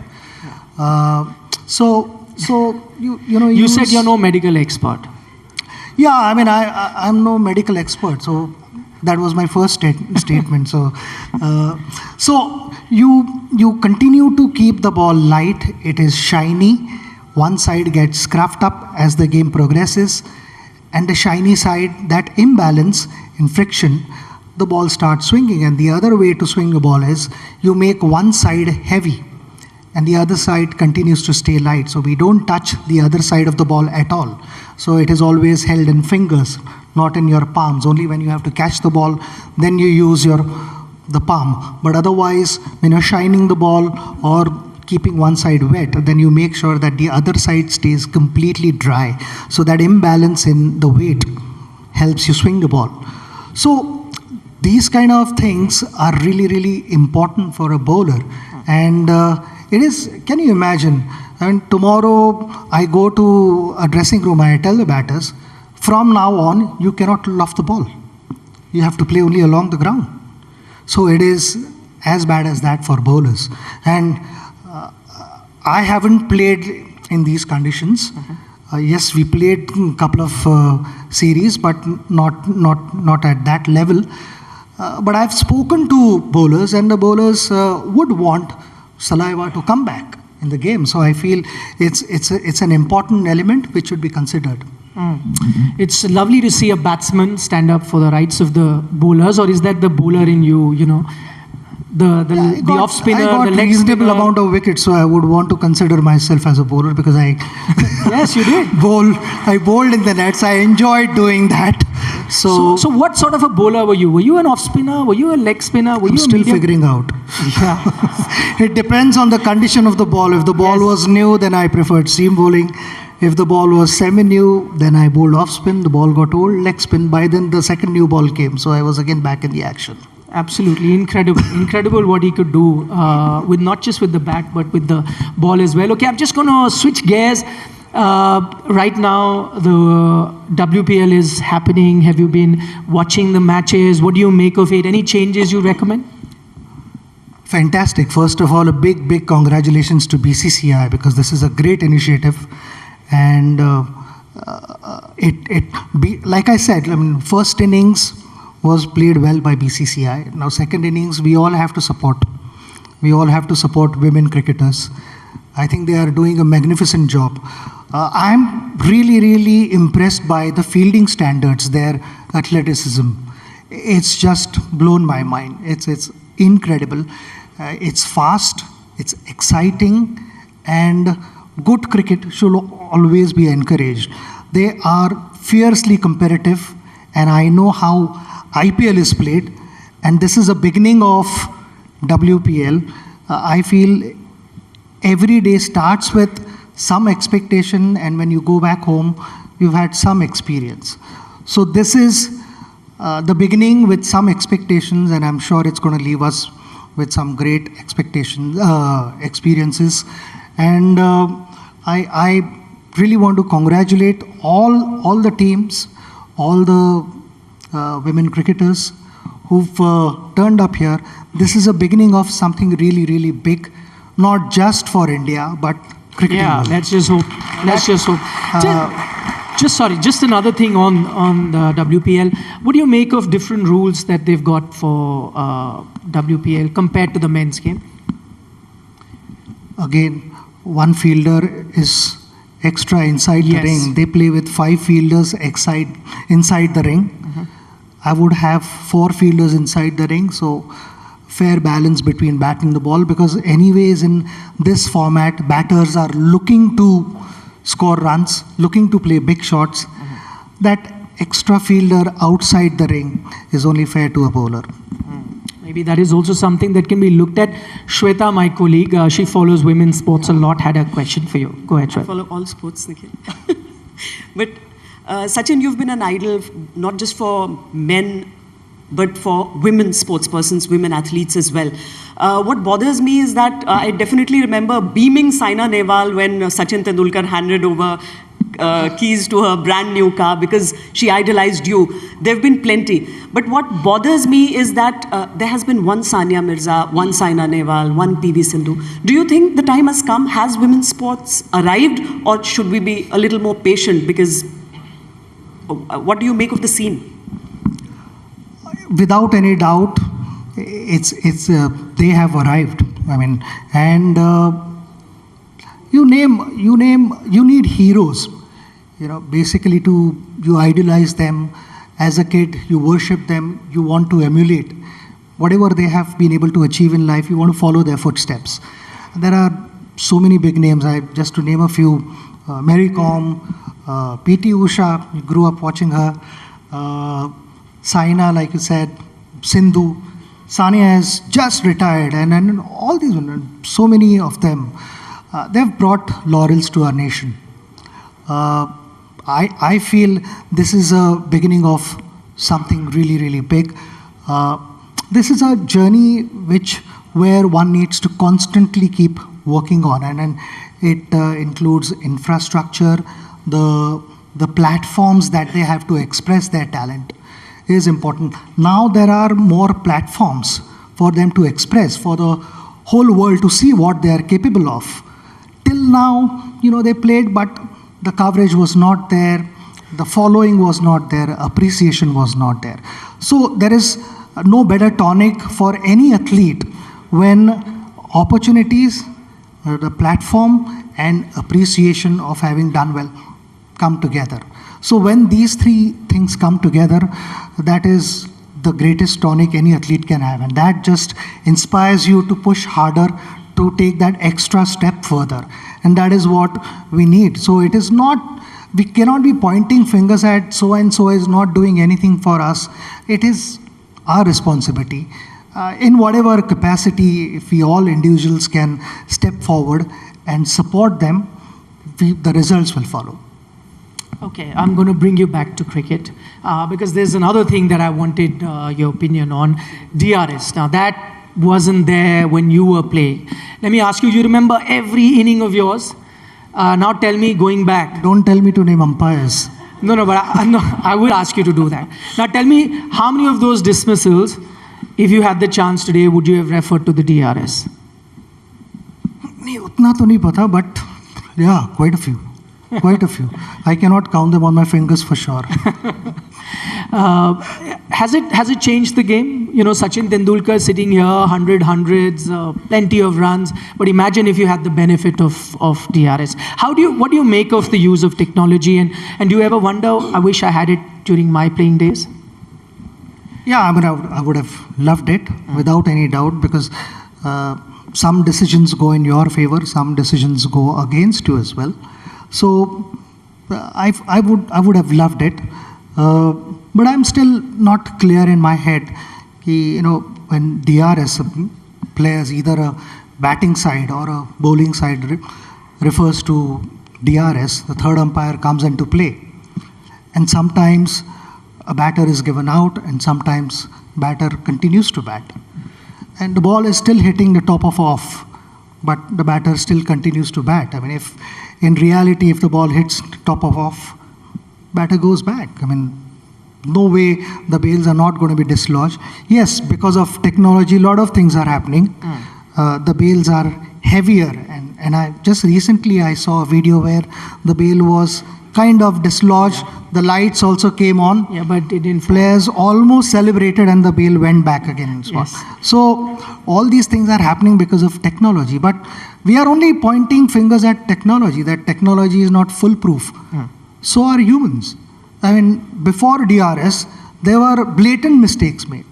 So you know,
you said you're no medical expert.
Yeah, I mean, I'm no medical expert, so that was my first statement. So you continue to keep the ball light. It is shiny. One side gets scruffed up as the game progresses, and the shiny side, that imbalance in friction, the ball starts swinging. And the other way to swing the ball is you make one side heavy, and the other side continues to stay light. So we don't touch the other side of the ball at all. So it is always held in fingers, not in your palms. Only when you have to catch the ball, then you use the palm. But otherwise, when you're shining the ball or keeping one side wet, then you make sure that the other side stays completely dry. So that imbalance in the weight helps you swing the ball. So these kind of things are really, really important for a bowler. And it is, can you imagine, and tomorrow I go to a dressing room and I tell the batters, from now on, you cannot loft the ball. You have to play only along the ground. So it is as bad as that for bowlers. And I haven't played in these conditions. Yes, we played a couple of series, but not at that level. But I've spoken to bowlers, and the bowlers would want saliva to come back in the game. So I feel it's an important element which should be considered.
It's lovely to see a batsman stand up for the rights of the bowlers, or is that the bowler in you, you know? The off spinner,
I got
the leg
reasonable
spinner.
amount of wickets, so I would want to consider myself as a bowler, because I
Yes, you did.
I bowled in the nets. I enjoyed doing that. So
what sort of a bowler were you? Were you an off spinner? Were you a leg spinner? Were
I'm
you a
still
medium?
figuring out.
Yeah.
It depends on the condition of the ball. If the ball was new, then I preferred seam bowling. If the ball was semi-new, then I bowled off spin. The ball got old, leg spin. By then, the second new ball came, so I was again back in the action.
Absolutely incredible what he could do with not just with the bat but with the ball as well. Okay, I'm just going to switch gears. Right now, the WPL is happening. Have you been watching the matches? What do you make of it? Any changes you recommend?
Fantastic. First of all, a big congratulations to BCCI, because this is a great initiative. And like I said, I mean, first innings was played well by BCCI. Now, second innings, we all have to support. We all have to support women cricketers. I think they are doing a magnificent job. I'm really impressed by the fielding standards, their athleticism. It's just blown my mind. It's incredible. It's fast, it's exciting, and good cricket should always be encouraged. They are fiercely competitive, and I know how IPL is played, and this is a beginning of WPL. I feel every day starts with some expectation, and when you go back home, you've had some experience. So this is the beginning with some expectations, and I'm sure it's going to leave us with some great expectations, experiences. And I really want to congratulate all the teams, all the women cricketers who've turned up here. This is a beginning of something really, really big, not just for India, but cricket.
Yeah, let's just hope. Let's just hope. Just another thing on the WPL. What do you make of different rules that they've got for WPL compared to the men's game?
Again, one fielder is extra inside the
Yes.
ring. They play with 5 fielders inside the ring. I would have 4 fielders inside the ring, so fair balance between batting the ball, because anyways in this format, batters are looking to score runs, looking to play big shots. That extra fielder outside the ring is only fair to a bowler.
Maybe that is also something that can be looked at. Shweta, my colleague, she follows women's sports a lot, had a question for you. Go ahead,
I
Shweta.
follow all sports, Nikhil. But Sachin, you've been an idol not just for men, but for women sports persons, women athletes as well. What bothers me is that I definitely remember beaming Saina Nehwal when Sachin Tendulkar handed over keys to her brand new car because she idolized you. There have been plenty. But what bothers me is that there has been one Sania Mirza, one Saina Nehwal, one PV Sindhu. Do you think the time has come? Has women's sports arrived, or should we be a little more patient? Because what do you make of the scene?
Without any doubt, they have arrived. I mean, and you need heroes. You know, basically you idolize them as a kid, you worship them, you want to emulate whatever they have been able to achieve in life. You want to follow their footsteps. There are so many big names. Just to name a few: Mary Kom, P.T. Usha. You grew up watching her. Saina, like you said, Sindhu. Sania has just retired, and all these women, so many of them, they've brought laurels to our nation. I feel this is a beginning of something really, really big. This is a journey where one needs to constantly keep working on, and it includes infrastructure, the platforms that they have to express their talent is important. Now there are more platforms for them to express, for the whole world to see what they are capable of. Till now, they played, but the coverage was not there, the following was not there, appreciation was not there. So there is no better tonic for any athlete when opportunities, the platform, and appreciation of having done well come together. So when these 3 things come together, that is the greatest tonic any athlete can have. And that just inspires you to push harder, to take that extra step further. And that is what we need. So it is not, we cannot be pointing fingers at so-and-so is not doing anything for us. It is our responsibility. In whatever capacity, if we all individuals can step forward and support them, the results will follow.
Okay, I'm going to bring you back to cricket because there's another thing that I wanted your opinion on, DRS. Now that wasn't there when you were playing. Let me ask you, do you remember every inning of yours? Now tell me, going back.
Don't tell me to name umpires.
No, but I will ask you to do that. Now tell me, how many of those dismissals, if you had the chance today, would you have referred to the DRS?
नहीं उतना तो नहीं पता, but yeah, quite a few. Quite a few. I cannot count them on my fingers for sure.
Has it changed the game? Sachin Tendulkar sitting here, hundreds, plenty of runs. But imagine if you had the benefit of DRS. What do you make of the use of technology? And do you ever wonder, I wish I had it during my playing days?
Yeah, I mean, I would have loved it without any doubt, because some decisions go in your favor, some decisions go against you as well. So I would have loved it, but I'm still not clear in my head. When DRS players, either a batting side or a bowling side refers to DRS, the third umpire comes into play, and sometimes a batter is given out, and sometimes batter continues to bat, and the ball is still hitting the top of off, but the batter still continues to bat. I mean, if in reality, if the ball hits top of off, batter goes back. I mean, no way the bails are not going to be dislodged. Yes, because of technology, a lot of things are happening. The bails are heavier, and I just recently I saw a video where the bail was kind of dislodged. The lights also came on.
Yeah, but it didn't.
Players almost celebrated, and the bail went back again.
Yes.
So all these things are happening because of technology. But we are only pointing fingers at technology. That technology is not foolproof. So are humans. I mean, before DRS, there were blatant mistakes made.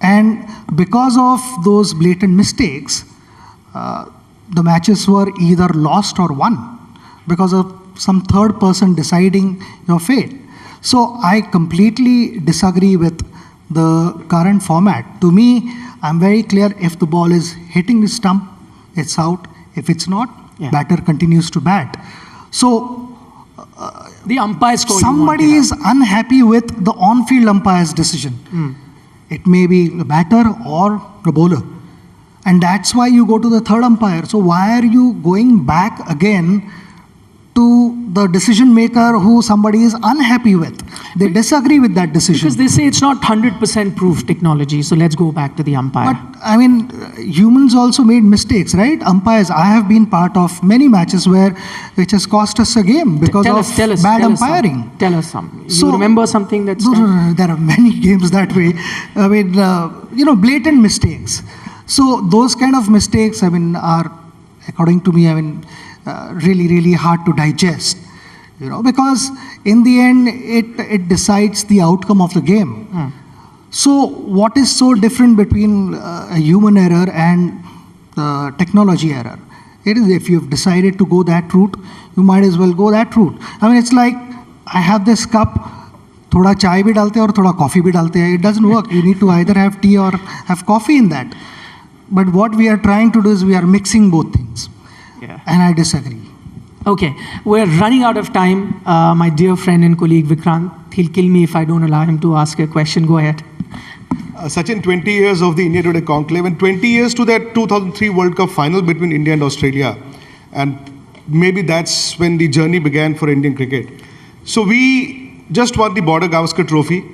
And because of those blatant mistakes, the matches were either lost or won because of some third person deciding your fate. So I completely disagree with the current format. To me, I'm very clear, if the ball is hitting the stump, it's out. If it's not, batter continues to bat. So
the umpires call
somebody is unhappy with the on-field umpire's decision. It may be the batter or the bowler. And that's why you go to the third umpire. So why are you going back again to the decision maker who somebody is unhappy with? They disagree with that decision.
Because they say it's not 100% proof technology, so let's go back to the umpire.
But I mean, humans also made mistakes, right? Umpires, I have been part of many matches which has cost us a game because of bad umpiring.
Tell us some. You remember something that's...
No, there are many games that way. I mean, blatant mistakes. So those kind of mistakes, I mean, are, according to me, I mean, really, really hard to digest, because in the end, it decides the outcome of the game. So what is so different between a human error and technology error? It is, if you've decided to go that route, you might as well go that route. I mean, it's like, I have this cup, thoda chai bhi dalte hai aur thoda coffee bhi dalte hai. It doesn't work. You need to either have tea or have coffee in that. But what we are trying to do is we are mixing both things. And I disagree.
Okay, we're running out of time. My dear friend and colleague Vikrant, he'll kill me if I don't allow him to ask a question. Go ahead.
Sachin, 20 years of the India Today Conclave and 20 years to that 2003 World Cup final between India and Australia. And maybe that's when the journey began for Indian cricket. So we just won the Border Gavaskar Trophy.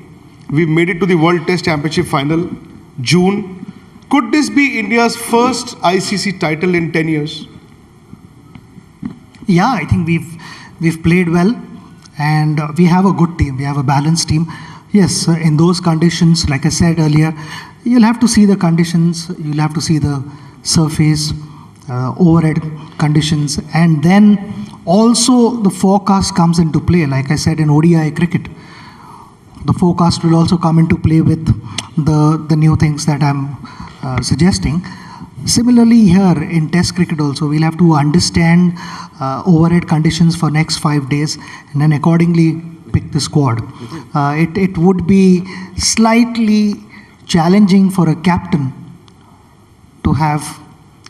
We made it to the World Test Championship final, June. Could this be India's first ICC title in 10 years?
Yeah, I think we've played well, and we have a good team. We have a balanced team. Yes, in those conditions, like I said earlier, you'll have to see the conditions, you'll have to see the surface, overhead conditions, and then also the forecast comes into play. Like I said, in ODI cricket, the forecast will also come into play with the new things that I'm suggesting. Similarly here in Test cricket also, we'll have to understand overhead conditions for next 5 days and then accordingly pick the squad. It would be slightly challenging for a captain to have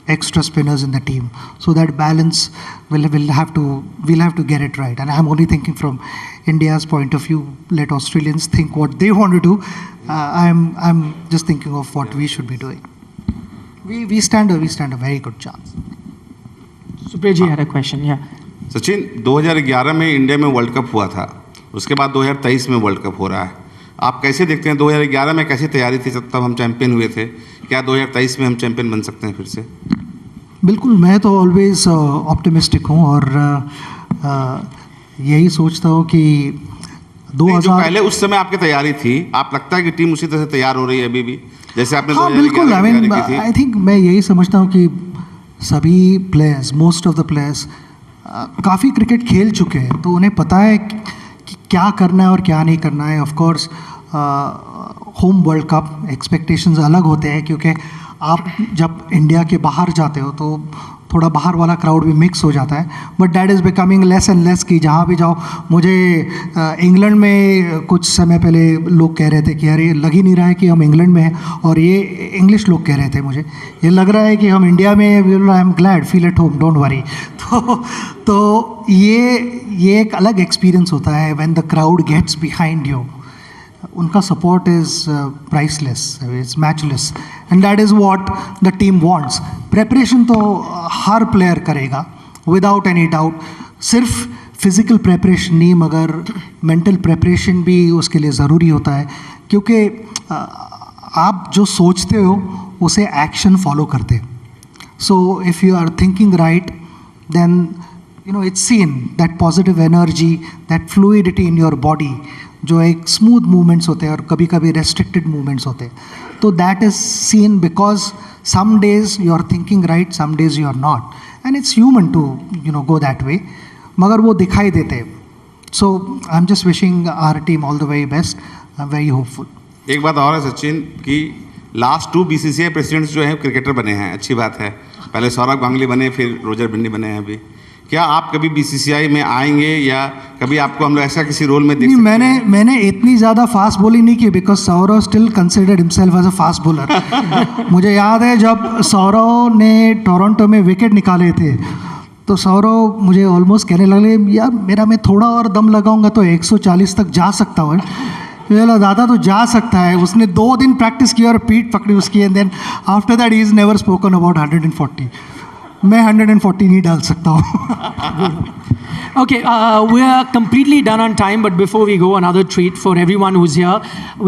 extra spinners in the team. So that balance we'll have to get it right. And I'm only thinking from India's point of view. Let Australians think what they want to do. I'm just thinking of what we should be doing. We stand a very good chance.
Supreji had a question, yeah.
Sachin, 2011 में India में world cup हुआ था, उसके बाद 2023 में world cup हो रहा है. आप कैसे देखते हैं 2011 में कैसी तैयारी थी, तब हम चैंपियन हुए थे, क्या 2023 में हम चैंपियन बन सकते हैं फिर से?
बिल्कुल, मैं तो ऑलवेज ऑप्टिमिस्टिक हूँ और यही सोचता हूँ कि 2000
जो पहले उस समय आपकी तैयारी थी, आप लगता है कि टीम उसी तरह से तैयार हो रही है अभी भी, जैसे आपने 2011 में तैयारी की थी?
आई थिंक मैं यही समझता हूँ कि सभी players, most of the players काफ़ी क्रिकेट खेल चुके हैं, तो उन्हें पता है कि क्या करना है और क्या नहीं करना है. Of course home world cup expectations अलग होते हैं क्योंकि आप जब इंडिया के बाहर जाते हो तो थोड़ा बाहर वाला क्राउड भी मिक्स हो जाता है, but that is becoming less and less कि जहाँ भी जाओ। मुझे इंग्लैंड में कुछ समय पहले लोग कह रहे थे कि अरे लग ही नहीं रहा है कि हम इंग्लैंड में हैं, और ये इंग्लिश लोग कह रहे थे मुझे ये लग रहा है कि हम इंडिया में, I am glad, feel at home, don't worry. तो ये एक अलग एक्सपीरियंस होता है when the crowd gets behind you. उनका support is priceless, is matchless, and that is what the team wants. Preparation तो हर प्लेयर करेगा विदाउट एनी डाउट, सिर्फ फिज़िकल प्रेपरेशन नहीं मगर मेंटल प्रेपरेशन भी उसके लिए ज़रूरी होता है, क्योंकि आप जो सोचते हो उसे एक्शन फॉलो करते हैं। So if you are thinking right then it's seen that positive energy, that fluidity in your body, जो एक स्मूथ मूवमेंट्स होते हैं और कभी कभी रेस्ट्रिक्टेड मूवमेंट्स होते हैं, तो that is seen because some days you are thinking right, some days you are not, and it's human to go that way, मगर वो दिखाई देते हैं। So I am just wishing our team all the very best, I am very hopeful.
एक बात और है सचिन कि लास्ट 2 BCCI प्रेसिडेंट्स जो हैं क्रिकेटर बने हैं, अच्छी बात है। पहले सौरव गांगुली बने, फिर रोजर बिन्नी बने हैं अभी। क्या आप कभी BCCI में आएंगे या कभी आपको हम लोग ऐसा किसी रोल में देख सकते हैं?
मैंने इतनी ज़्यादा फास्ट बॉलिंग नहीं की, because Saurav still considered himself as a fast bowler. मुझे याद है जब सौरव ने टोरंटो में विकेट निकाले थे तो सौरव मुझे ऑलमोस्ट कहने लगे यार मेरा मैं थोड़ा और दम लगाऊंगा तो 140 तक जा सकता हूँ। बोला दादा तो जा सकता है। उसने 2 दिन प्रैक्टिस की और पीठ पकड़ी उसकी, and then after that he is never spoken about 140। मैं 140 नहीं डाल सकता हूँ।
Okay, we are completely done on time, but before we go, another treat for everyone who's here.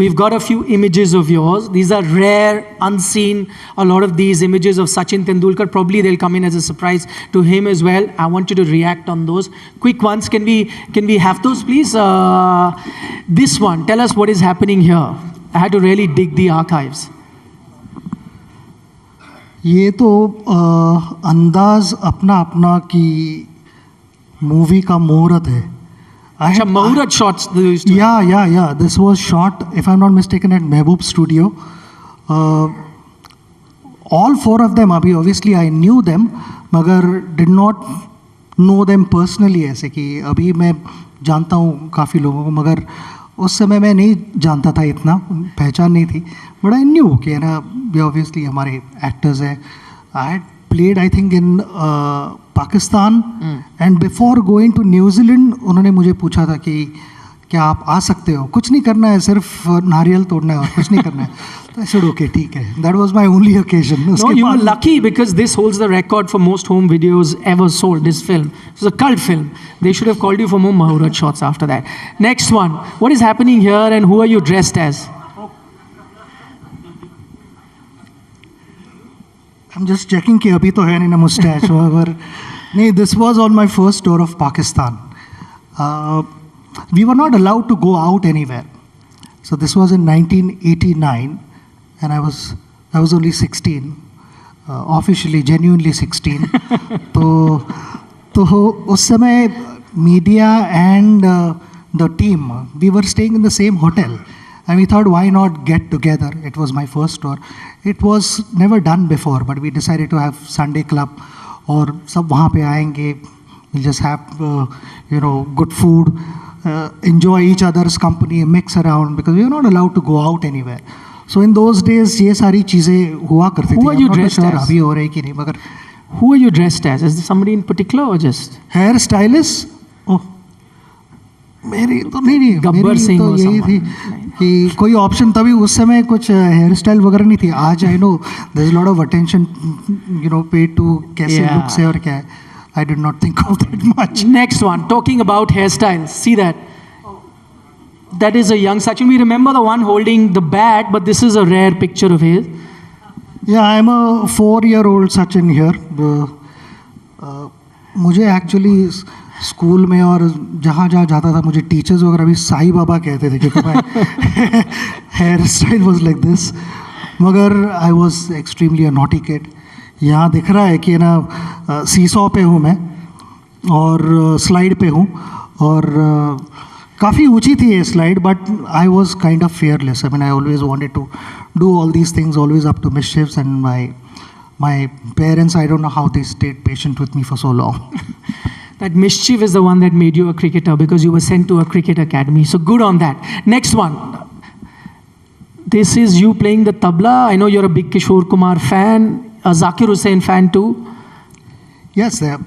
We've got a few images of yours. These are rare, unseen. A lot of these images of Sachin Tendulkar, probably they'll come in as a surprise to him as well. I want you to react on those. Quick ones, can we have those, please? This one, tell us what is happening here. I had to really dig the archives.
ये तो अंदाज अपना अपना की movie का मुहूर्त है।
अच्छा, मुहूर्त शॉट्स।
या this was shot if I am not mistaken at Mehboob studio. All 4 of them, अभी ऑब्वियसली आई न्यू देम मगर did not know them personally, ऐसे कि अभी मैं जानता हूँ काफ़ी लोगों को मगर उस समय मैं नहीं जानता था, इतना पहचान नहीं थी, बट आई न्यू कि ना ऑब्वियसली हमारे एक्टर्स हैं। I had played I think in Pakistan, and before going to New Zealand उन्होंने मुझे पूछा था कि क्या आप आ सकते हो, कुछ नहीं करना है, सिर्फ नारियल तोड़ना है और कुछ नहीं करना है। तो आई सेड ओके ठीक है, that was my only occasion.
No, you were lucky because this holds the record for most home videos ever sold, this film. It was a cult film. They should have called you for more Mahurat shots after that. Next one, what is happening here and who are you dressed as?
I'm just checking कि अभी तो है नहीं ना moustache मगर नहीं, this was on my first tour of Pakistan. We were not allowed to go out anywhere. So this was in 1989 and I was only 16, officially, genuinely 16. तो उस समय media and the team, we were staying in the same hotel. And we thought, why not get together? It was my first tour. It was never done before, but we decided to have Sunday club. और सब वहाँ पे आएंगे, we'll just have good food, enjoy each other's company, mix around because we were not allowed to go out anywhere. So in those days ये सारी चीज़ें हुआ करती थी।
Who are you dressed as?
अभी हो रही कि नहीं मगर।
Who are you dressed as? Is there somebody in particular or just?
Hair stylist? Oh, मेरी तो नहीं
गब्बर सिंह
तो यही थी कि कोई ऑप्शन, तभी उस समय कुछ हेयर स्टाइल वगैरह नहीं थी। आज I know there is lot of attention paid to कैसे लुक से और क्या है। I did not think of that much.
Next one, talking about hair style, see that is a young Sachin. We remember the one holding the bat, but this is a rare picture of his.
Yeah, I am a 4-year-old Sachin here. मुझे actually school में और जहाँ जाता था मुझे teachers वगैरह भी साई बाबा कहते थे क्योंकि my hair style was like this, मगर I was extremely a naughty kid. यहाँ दिख रहा है कि ना सीसॉ पे हूँ मैं और स्लाइड पे हूँ और काफ़ी ऊंची थी ये slide, but I was kind of fearless. I mean, I always wanted to do all these things, always up to mischiefs, and my parents, I don't know how they stayed patient with me for so long.
That mischief is the one that made you a cricketer because you were sent to a cricket academy. So good on that. Next one. This is you playing the tabla. I know you're a big Kishore Kumar fan, a Zakir Hussain fan too.
Yes, they're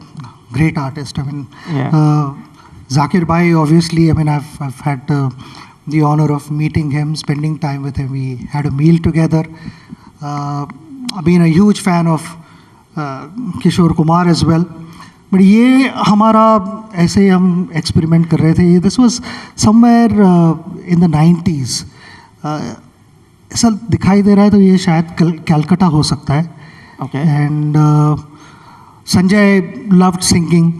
great artist. I mean,
Yeah.
Zakir Bhai, obviously, I mean, I've had the honor of meeting him, spending time with him. We had a meal together. I've been a huge fan of Kishore Kumar as well. But ये हमारा ऐसे ही हम experiment कर रहे थे. This was somewhere in the 90s. ऐसा दिखाई दे रहा है तो ये शायद कलकत्ता हो सकता है.
Okay.
And Sanjay loved singing.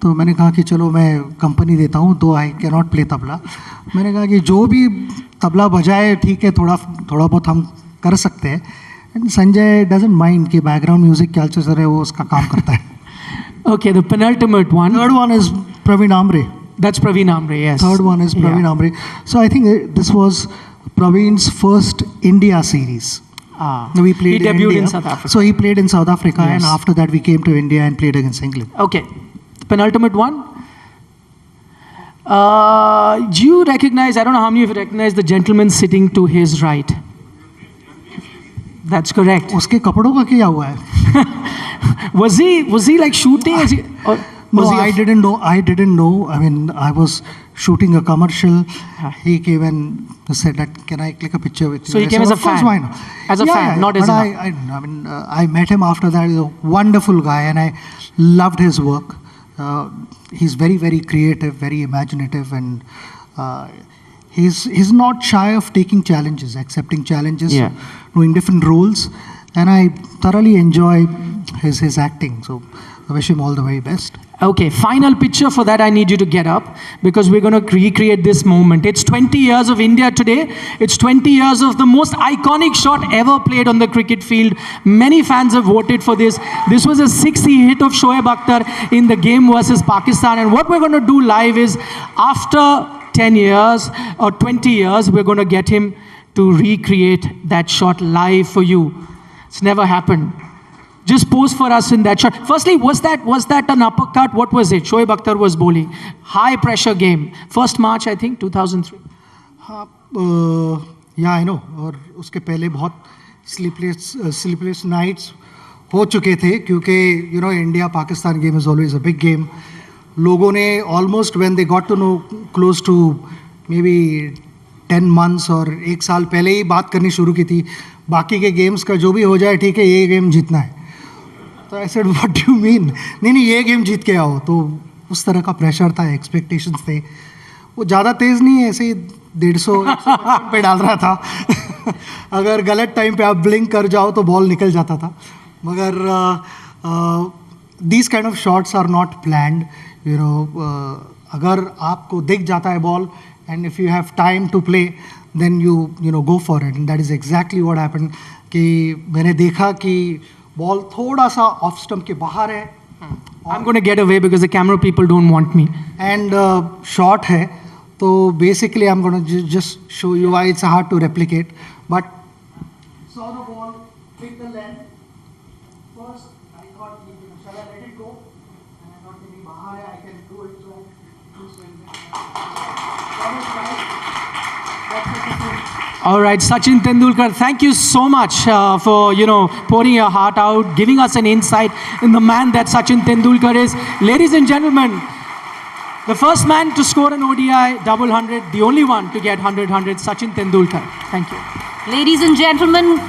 तो मैंने कहा कि चलो मैं कंपनी देता हूँ, दो I can not play tabla. मैंने कहा कि जो भी तबला बजाए ठीक है, थोड़ा बहुत हम कर सकते हैं. एंड संजय डजंट माइंड कि बैकग्राउंड म्यूजिक क्या चल रहा है, वो उसका काम करता है.
Okay, the penultimate one.
Third one is Praveen Amre.
That's Praveen Amre, yes.
Third one is Praveen Amre. So I think this was Praveen's first India series. We played
He debuted
India.
in South Africa.
So he played in South Africa,
Yes.
and after that we came to India and played against England.
Okay, the penultimate one. Do you recognize, I don't know how many of you recognize the gentleman sitting to his right? That's correct.
उसके कपड़ों का क्या हुआ है?
Was he like shooting? Or
No,
was he
I didn't know. I mean, I was shooting a commercial. He came and said that, can I click a picture with you?
So he
I
came
said,
as a
of course,
fan.
why not?
As a fan, not as
but
an-
I met him after that. He's a wonderful guy, and I loved his work. He's very, very creative, very imaginative, and he's not shy of taking challenges, accepting challenges,
Yeah.
doing different roles, and I thoroughly enjoy his acting. So I wish him all the very best.
Okay, final picture. For that I need you to get up because we're going to recreate this moment. It's 20 years of India today. It's 20 years of the most iconic shot ever played on the cricket field. Many fans have voted for this. This was a 60 hit of Shoaib Akhtar in the game versus Pakistan. And what we're going to do live is after 10 years or 20 years, we're going to get him to recreate that shot live for you. It's never happened. Just pose for us in that shot. Firstly, was that an uppercut? What was it? Shoaib Akhtar was bowling. High pressure game. 1st March, I think, 2003.
Yeah, I know. और उसके पहले बहुत sleepless nights हो चुके थे क्योंकि India-Pakistan game is always a big game. लोगों ने almost when they got to know close to maybe 10 months और 1 साल पहले ही बात करनी शुरू की थी. बाकी के गेम्स का जो भी हो जाए ठीक है, ये गेम जीतना है. तो I said, what do you mean? नहीं ये गेम जीत के आओ. तो उस तरह का प्रेशर था, एक्सपेक्टेशंस थे. वो ज़्यादा तेज़ नहीं है, ऐसे ही 150 पे डाल रहा था. अगर गलत टाइम पे आप ब्लिंक कर जाओ तो बॉल निकल जाता था. मगर these kind of shots are not planned. अगर आपको दिख जाता है ball and if you have time to play, then you go for it. And that is exactly what happened. कि मैंने देखा कि बॉल थोड़ा सा ऑफ स्टंप के बाहर है.
I'm going to get away because the camera people don't want me.
And short है. तो basically I'm going to just show you why it's hard to replicate. But saw the ball, picked the length. First I thought, shall I let it go? And I thought maybe बाहर है, I can do it. So two swings.
All right, Sachin Tendulkar, thank you so much for, pouring your heart out, giving us an insight in the man that Sachin Tendulkar is. Ladies and gentlemen, the first man to score an ODI double 100, the only one to get 100, Sachin Tendulkar. Thank you.
Ladies and gentlemen,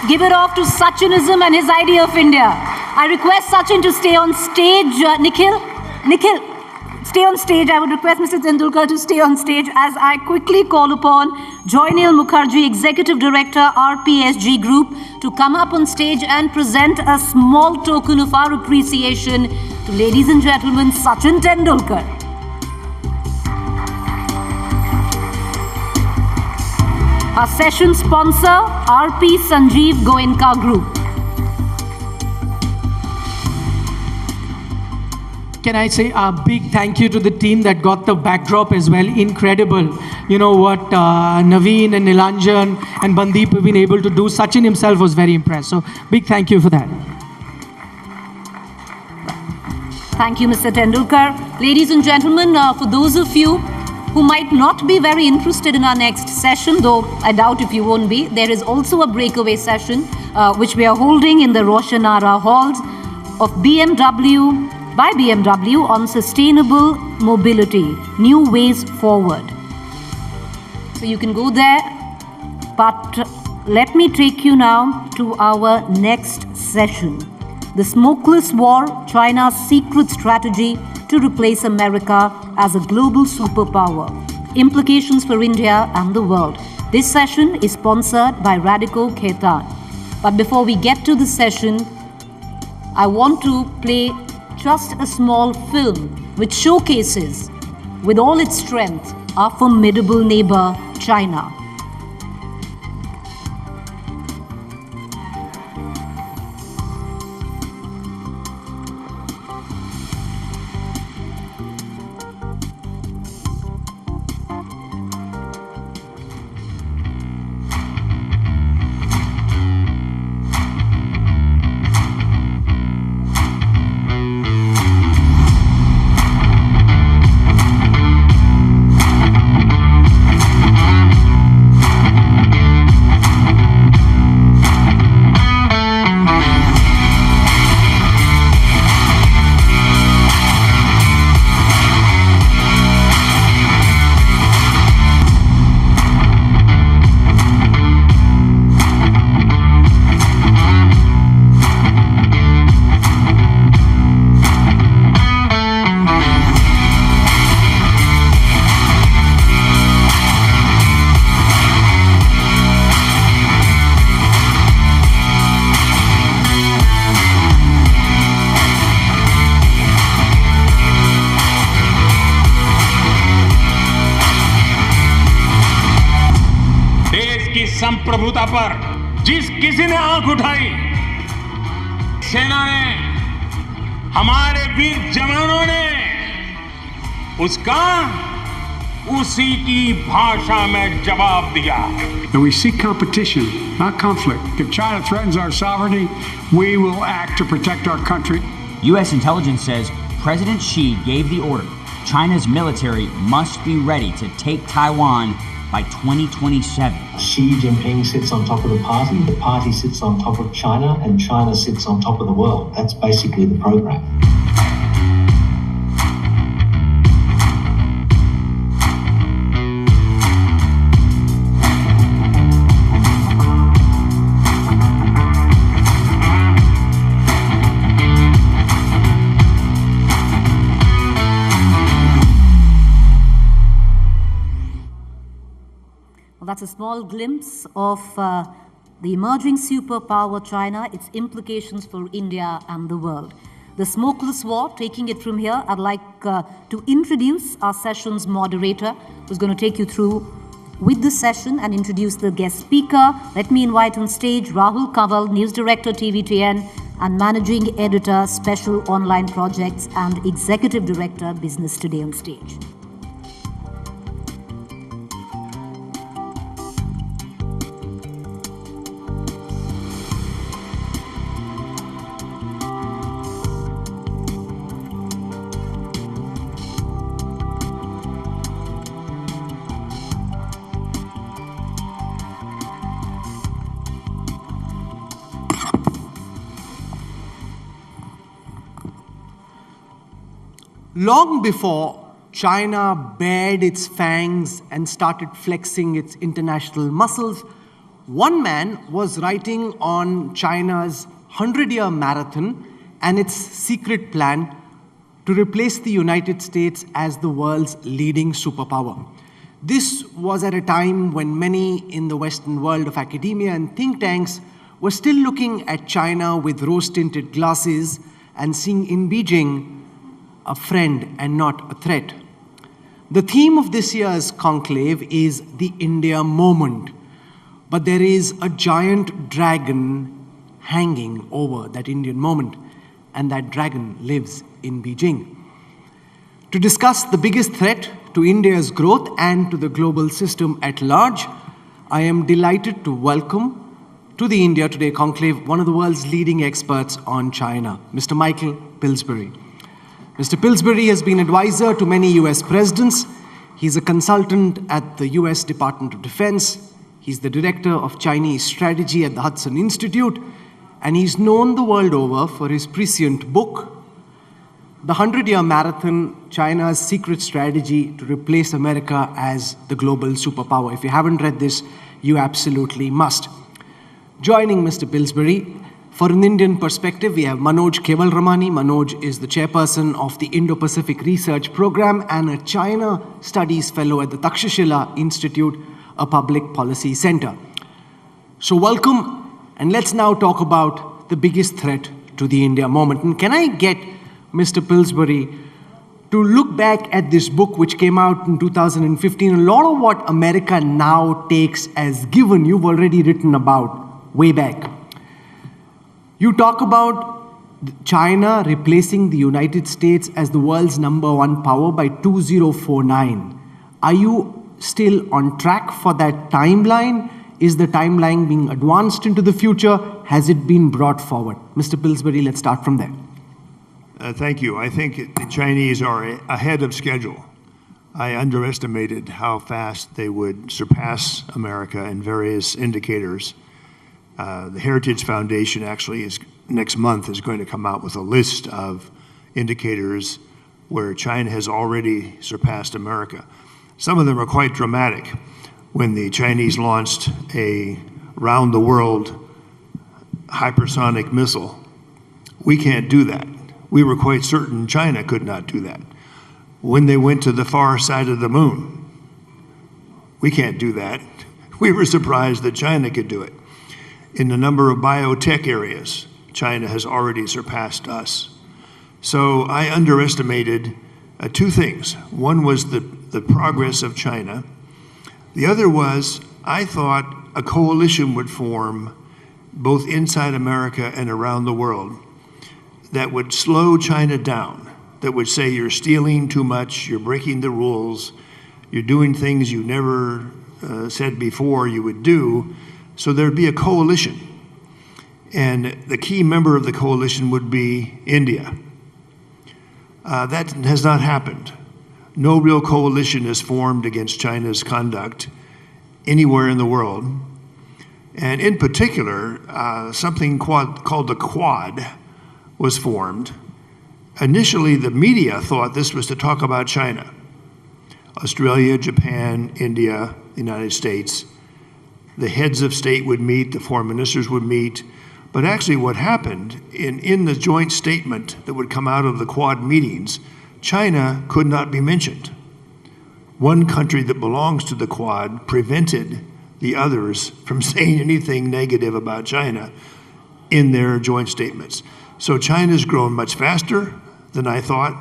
give it off to Sachinism and his idea of India. I request Sachin to stay on stage. Nikhil, stay on stage. I would request Mr. Tendulkar to stay on stage as I quickly call upon Joynil Mukherjee, Executive Director, RPSG Group, to come up on stage and present a small token of our appreciation to, ladies and gentlemen, Sachin Tendulkar. Our session sponsor, RP Sanjeev Goenka Group.
can I say a big thank you to the team that got the backdrop as well. Incredible. You know what Naveen and Nilanjan and Bandeep have been able to do. Sachin himself was very impressed. So big thank you for that.
Thank you, Mr. Tendulkar. Ladies and gentlemen, for those of you who might not be very interested in our next session, though I doubt if you won't be, there is also a breakaway session which we are holding in the Roshanara halls of by BMW on sustainable mobility, new ways forward. So you can go there, but let me take you now to our next session. The Smokeless War, China's secret strategy to replace America as a global superpower. Implications for India and the world. This session is sponsored by Radico Khaitan. But before we get to the session, I want to play just a small film which showcases, with all its strength, our formidable neighbor, China.
संप्रभुता पर जिस किसी ने आंख उठाई, सेना ने, हमारे वीर जवानों ने उसका उसी की भाषा में जवाब दिया.
And we seek competition, not conflict. If China threatens our sovereignty, we will act to protect our country.
U.S. intelligence says President Xi gave the order China's military must be ready to take Taiwan by 2027.
Xi Jinping sits on top of the party sits on top of China, and China sits on top of the world. That's basically the program.
That's a small glimpse of the emerging superpower China, its implications for India and the world. The Smokeless War, taking it from here, I'd like to introduce our session's moderator, who's going to take you through with the session and introduce the guest speaker. Let me invite on stage Rahul Kanwal, News Director, TVTN, and Managing Editor, Special Online Projects, and Executive Director, Business Today on stage.
Long before China bared its fangs and started flexing its international muscles, one man was writing on China's 100-year marathon and its secret plan to replace the United States as the world's leading superpower. This was at a time when many in the Western world of academia and think tanks were still looking at China with rose-tinted glasses and seeing in Beijing a friend and not a threat. The theme of this year's conclave is the India moment, but there is a giant dragon hanging over that Indian moment, and that dragon lives in Beijing. To discuss the biggest threat to India's growth and to the global system at large, I am delighted to welcome to the India Today Conclave one of the world's leading experts on China, Mr. Michael Pillsbury. Mr. Pillsbury has been advisor to many US presidents. He's a consultant at the US Department of Defense. He's the director of Chinese strategy at the Hudson Institute, and he's known the world over for his prescient book, The 100-Year Marathon, China's Secret Strategy to Replace America as the Global Superpower. If you haven't read this, you absolutely must. Joining Mr. Pillsbury, for an Indian perspective, we have Manoj Kevalramani. Manoj is the chairperson of the Indo-Pacific Research Program and a China Studies Fellow at the Takshashila Institute, a public policy center. So welcome, and let's now talk about the biggest threat to the India moment. And can I get Mr. Pillsbury to look back at this book which came out in 2015? A lot of what America now takes as given, you've already written about way back. You talk about China replacing the United States as the world's #1 power by 2049. Are you still on track for that timeline? Is the timeline being advanced into the future? Has it been brought forward? Mr. Pillsbury, let's start from there.
Thank you. I think the Chinese are ahead of schedule. I underestimated how fast they would surpass America in various indicators. The Heritage Foundation actually next month is going to come out with a list of indicators where China has already surpassed America. Some of them are quite dramatic. When the Chinese launched a round-the-world hypersonic missile, we can't do that. We were quite certain China could not do that. When they went to the far side of the moon, we can't do that. We were surprised that China could do it. In the number of biotech areas, China has already surpassed us. So I underestimated two things. One was the progress of China. The other was I thought a coalition would form both inside America and around the world that would slow China down, that would say you're stealing too much, you're breaking the rules, you're doing things you never said before you would do. So there'd be a coalition. And the key member of the coalition would be India. That has not happened. No real coalition is formed against China's conduct anywhere in the world. And in particular, something called the Quad was formed. Initially, the media thought this was to talk about China. Australia, Japan, India, the United States. The heads of state would meet, the foreign ministers would meet. But actually what happened, in the joint statement that would come out of the Quad meetings, China could not be mentioned. One country that belongs to the Quad prevented the others from saying anything negative about China in their joint statements. So China's grown much faster than I thought,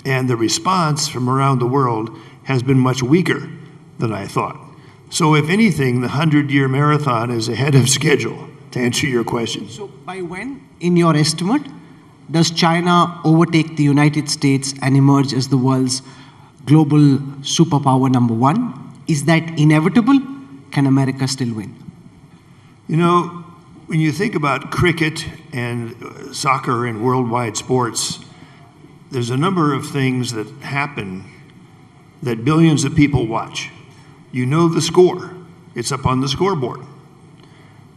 and the response from around the world has been much weaker than I thought. So if anything, the 100-year marathon is ahead of schedule, to answer your question.
So by when, in your estimate, does China overtake the United States and emerge as the world's global superpower #1? Is that inevitable? Can America still win?
You know, when you think about cricket and soccer and worldwide sports, there's a number of things that happen that billions of people watch. You know the score. It's up on the scoreboard.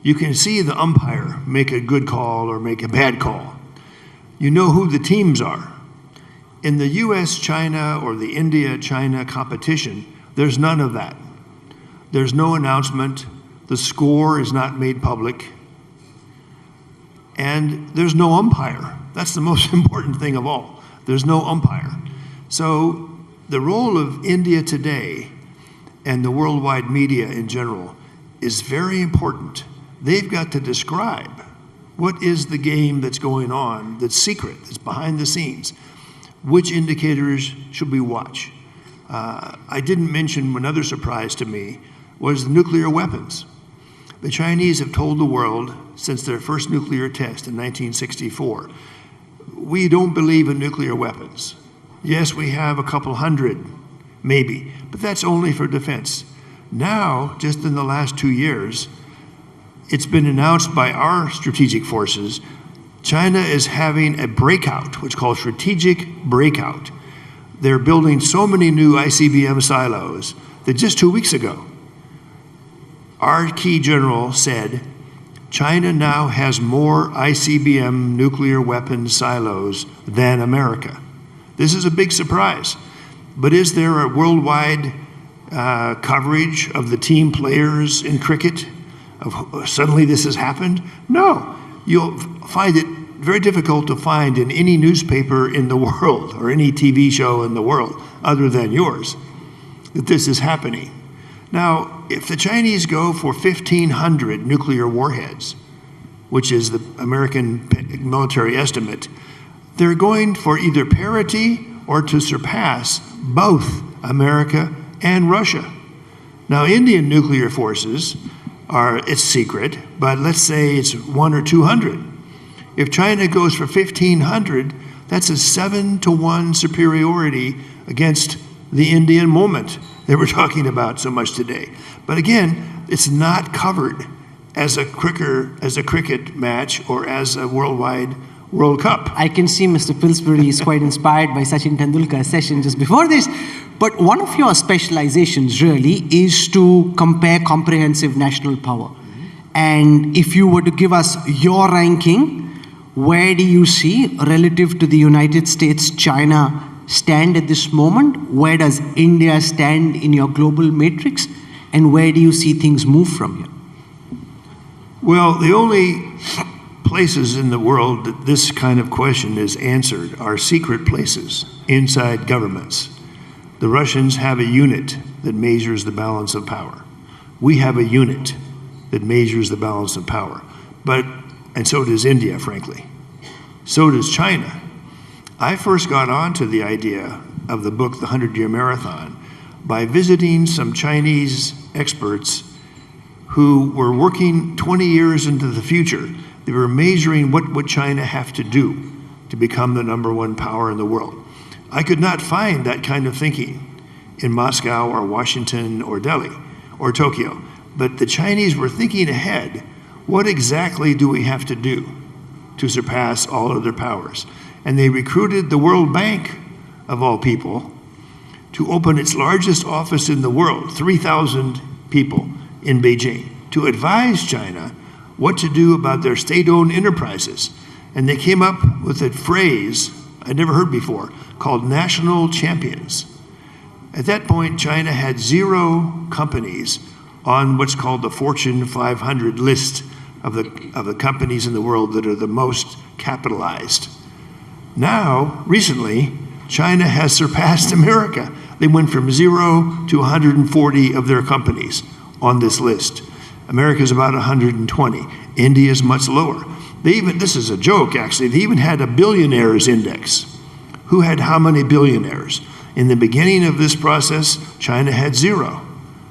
You can see the umpire make a good call or make a bad call. You know who the teams are. In the US-China or the India-China competition, there's none of that. There's no announcement. The score is not made public. And there's no umpire. That's the most important thing of all. There's no umpire. So the role of India today and the worldwide media in general is very important. They've got to describe what is the game that's going on, that's secret, that's behind the scenes. Which indicators should we watch? I didn't mention another surprise to me was the nuclear weapons. The Chinese have told the world since their first nuclear test in 1964, we don't believe in nuclear weapons. Yes, we have a couple hundred, maybe, but that's only for defense. Now, just in the last 2 years, it's been announced by our strategic forces, China is having a breakout, what's called strategic breakout. They're building so many new ICBM silos that just 2 weeks ago, our key general said, China now has more ICBM nuclear weapons silos than America. This is a big surprise. But is there a worldwide coverage of the team players in cricket? Suddenly this has happened? No. You'll find it very difficult to find in any newspaper in the world or any TV show in the world other than yours that this is happening. Now, if the Chinese go for 1,500 nuclear warheads, which is the American military estimate, they're going for either parity or to surpass both America and Russia. Now, Indian nuclear forces it's secret, but let's say it's 100 or 200. If China goes for 1,500, that's a 7-to-1 superiority against the Indian moment that we're talking about so much today. But again, it's not covered as a cricket match or as a worldwide World Cup.
I can see Mr. Pillsbury is quite inspired by Sachin Tendulkar's session just before this. But one of your specializations really is to compare comprehensive national power. And if you were to give us your ranking, where do you see, relative to the United States, China stand at this moment? Where does India stand in your global matrix? And where do you see things move from here?
Well, the only places in the world that this kind of question is answered are secret places inside governments. The Russians have a unit that measures the balance of power. We have a unit that measures the balance of power. And so does India, frankly. So does China. I first got onto the idea of the book, The 100-Year Marathon, by visiting some Chinese experts who were working 20 years into the future. They were measuring what would China have to do to become the #1 power in the world. I could not find that kind of thinking in Moscow or Washington or Delhi or Tokyo. But the Chinese were thinking ahead. What exactly do we have to do to surpass all other powers? And they recruited the World Bank, of all people, to open its largest office in the world, 3,000 people in Beijing, to advise China what to do about their state-owned enterprises. And they came up with a phrase I'd never heard before called national champions. At that point, China had 0 companies on what's called the Fortune 500 list of the companies in the world that are the most capitalized. Now, recently, China has surpassed America. They went from 0 to 140 of their companies on this list. America's about 120. India is much lower. This is a joke, actually, they even had a billionaires index. Who had how many billionaires? In the beginning of this process, China had 0.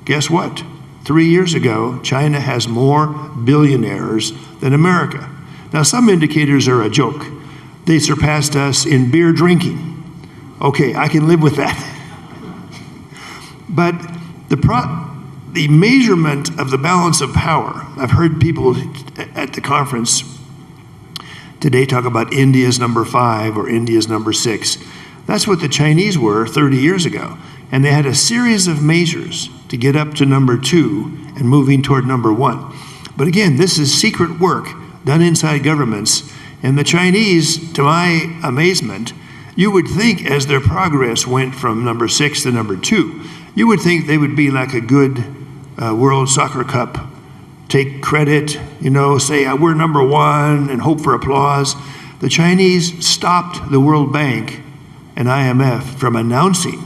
Guess what? 3 years ago, China has more billionaires than America. Now, some indicators are a joke. They surpassed us in beer drinking. Okay, I can live with that. But the measurement of the balance of power, I've heard people at the conference today talk about India's #5 or India's #6. That's what the Chinese were 30 years ago. And they had a series of measures to get up to #2 and moving toward #1. But again, this is secret work done inside governments. And the Chinese, to my amazement, you would think as their progress went from #6 to #2, you would think they would be like a good World Soccer Cup, take credit, say we're #1 and hope for applause. The Chinese stopped the World Bank and IMF from announcing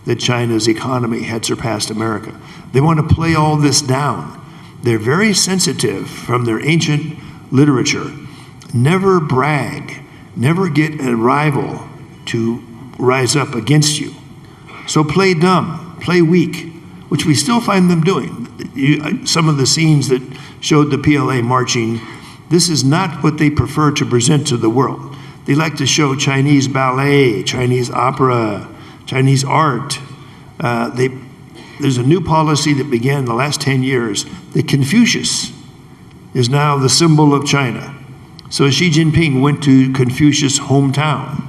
that China's economy had surpassed America. They want to play all this down. They're very sensitive from their ancient literature. Never brag, never get a rival to rise up against you. So play dumb, play weak, which we still find them doing. Some of the scenes that showed the PLA marching, this is not what they prefer to present to the world. They like to show Chinese ballet, Chinese opera, Chinese art. There's a new policy that began in the last 10 years that Confucius is now the symbol of China. So Xi Jinping went to Confucius' hometown,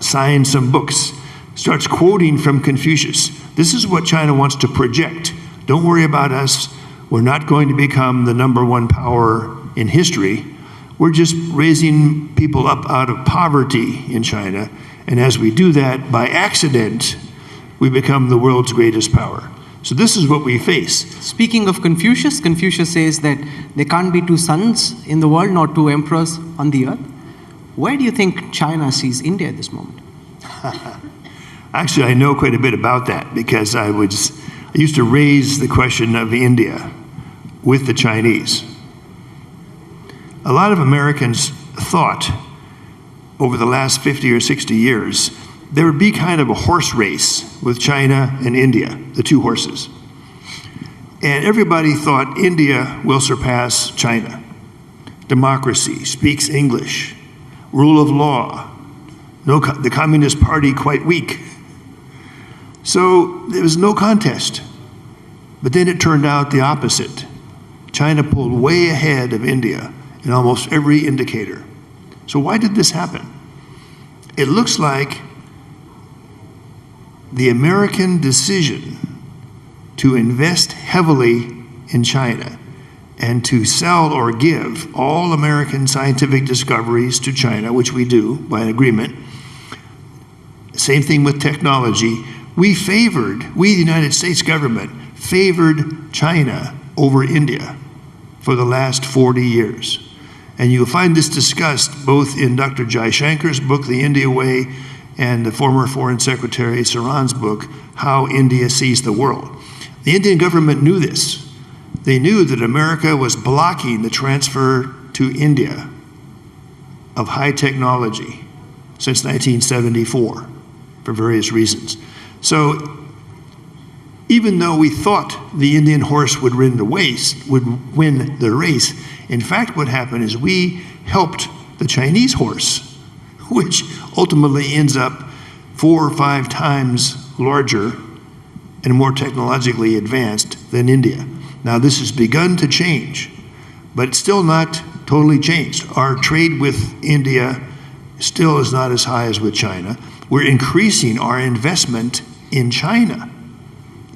signed some books, starts quoting from Confucius. This is what China wants to project. Don't worry about us. We're not going to become the #1 power in history. We're just raising people up out of poverty in China. And as we do that, by accident, we become the world's greatest power. So this is what we face.
Speaking of Confucius, Confucius says that there can't be two suns in the world, nor two emperors on the earth. Where do you think China sees India at this moment?
Actually, I know quite a bit about that because I used to raise the question of India with the Chinese. A lot of Americans thought over the last 50 or 60 years there would be kind of a horse race with China and India, the two horses. And everybody thought India will surpass China. Democracy, speaks English, rule of law, the Communist Party quite weak. So there was no contest. But then it turned out the opposite. China pulled way ahead of India in almost every indicator. So why did this happen? It looks like the American decision to invest heavily in China and to sell or give all American scientific discoveries to China, which we do by an agreement. Same thing with technology. We, the United States government, favored China over India for the last 40 years. And you'll find this discussed both in Dr. Jaishankar's book, The India Way, and the former Foreign Secretary Saran's book, How India Sees the World. The Indian government knew this. They knew that America was blocking the transfer to India of high technology since 1974 for various reasons. So even though we thought the Indian horse would win the race, in fact what happened is we helped the Chinese horse, which ultimately ends up 4 or 5 times larger and more technologically advanced than India. Now this has begun to change, but it's still not totally changed. Our trade with India still is not as high as with China. We're increasing our investment in China.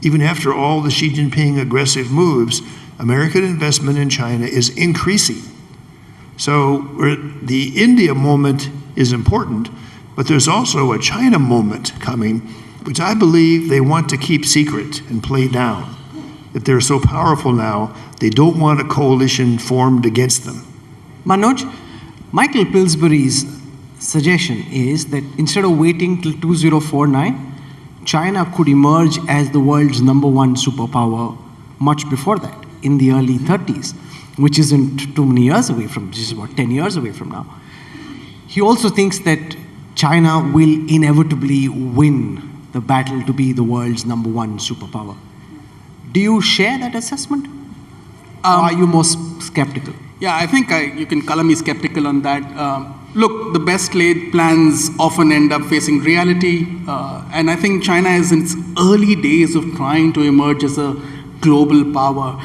Even after all the Xi Jinping aggressive moves, American investment in China is increasing. So the India moment is important, but there's also a China moment coming, which I believe they want to keep secret and play down. That they're so powerful now, they don't want a coalition formed against them.
Manoj, Michael Pillsbury's suggestion is that instead of waiting till 2049, China could emerge as the world's #1 superpower much before that, in the early 30s, which isn't too many years away from, this is about 10 years away from now. He also thinks that China will inevitably win the battle to be the world's #1 superpower. Do you share that assessment? Or are you more skeptical?
Yeah, I think you can color me skeptical on that. Look, the best laid plans often end up facing reality, and I think China is in its early days of trying to emerge as a global power.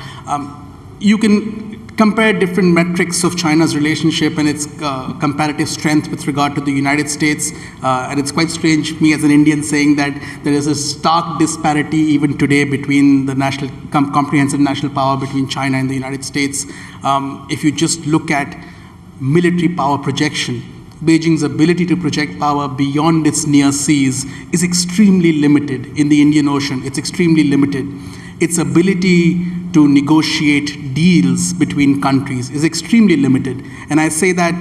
You can compare different metrics of China's relationship and its comparative strength with regard to the United States, and it's quite strange, me as an Indian saying that there is a stark disparity even today between the national comprehensive national power between China and the United States. If you just look at military power projection, Beijing's ability to project power beyond its near seas is extremely limited. In the Indian Ocean, it's extremely limited. Its ability to negotiate deals between countries is extremely limited. And I say that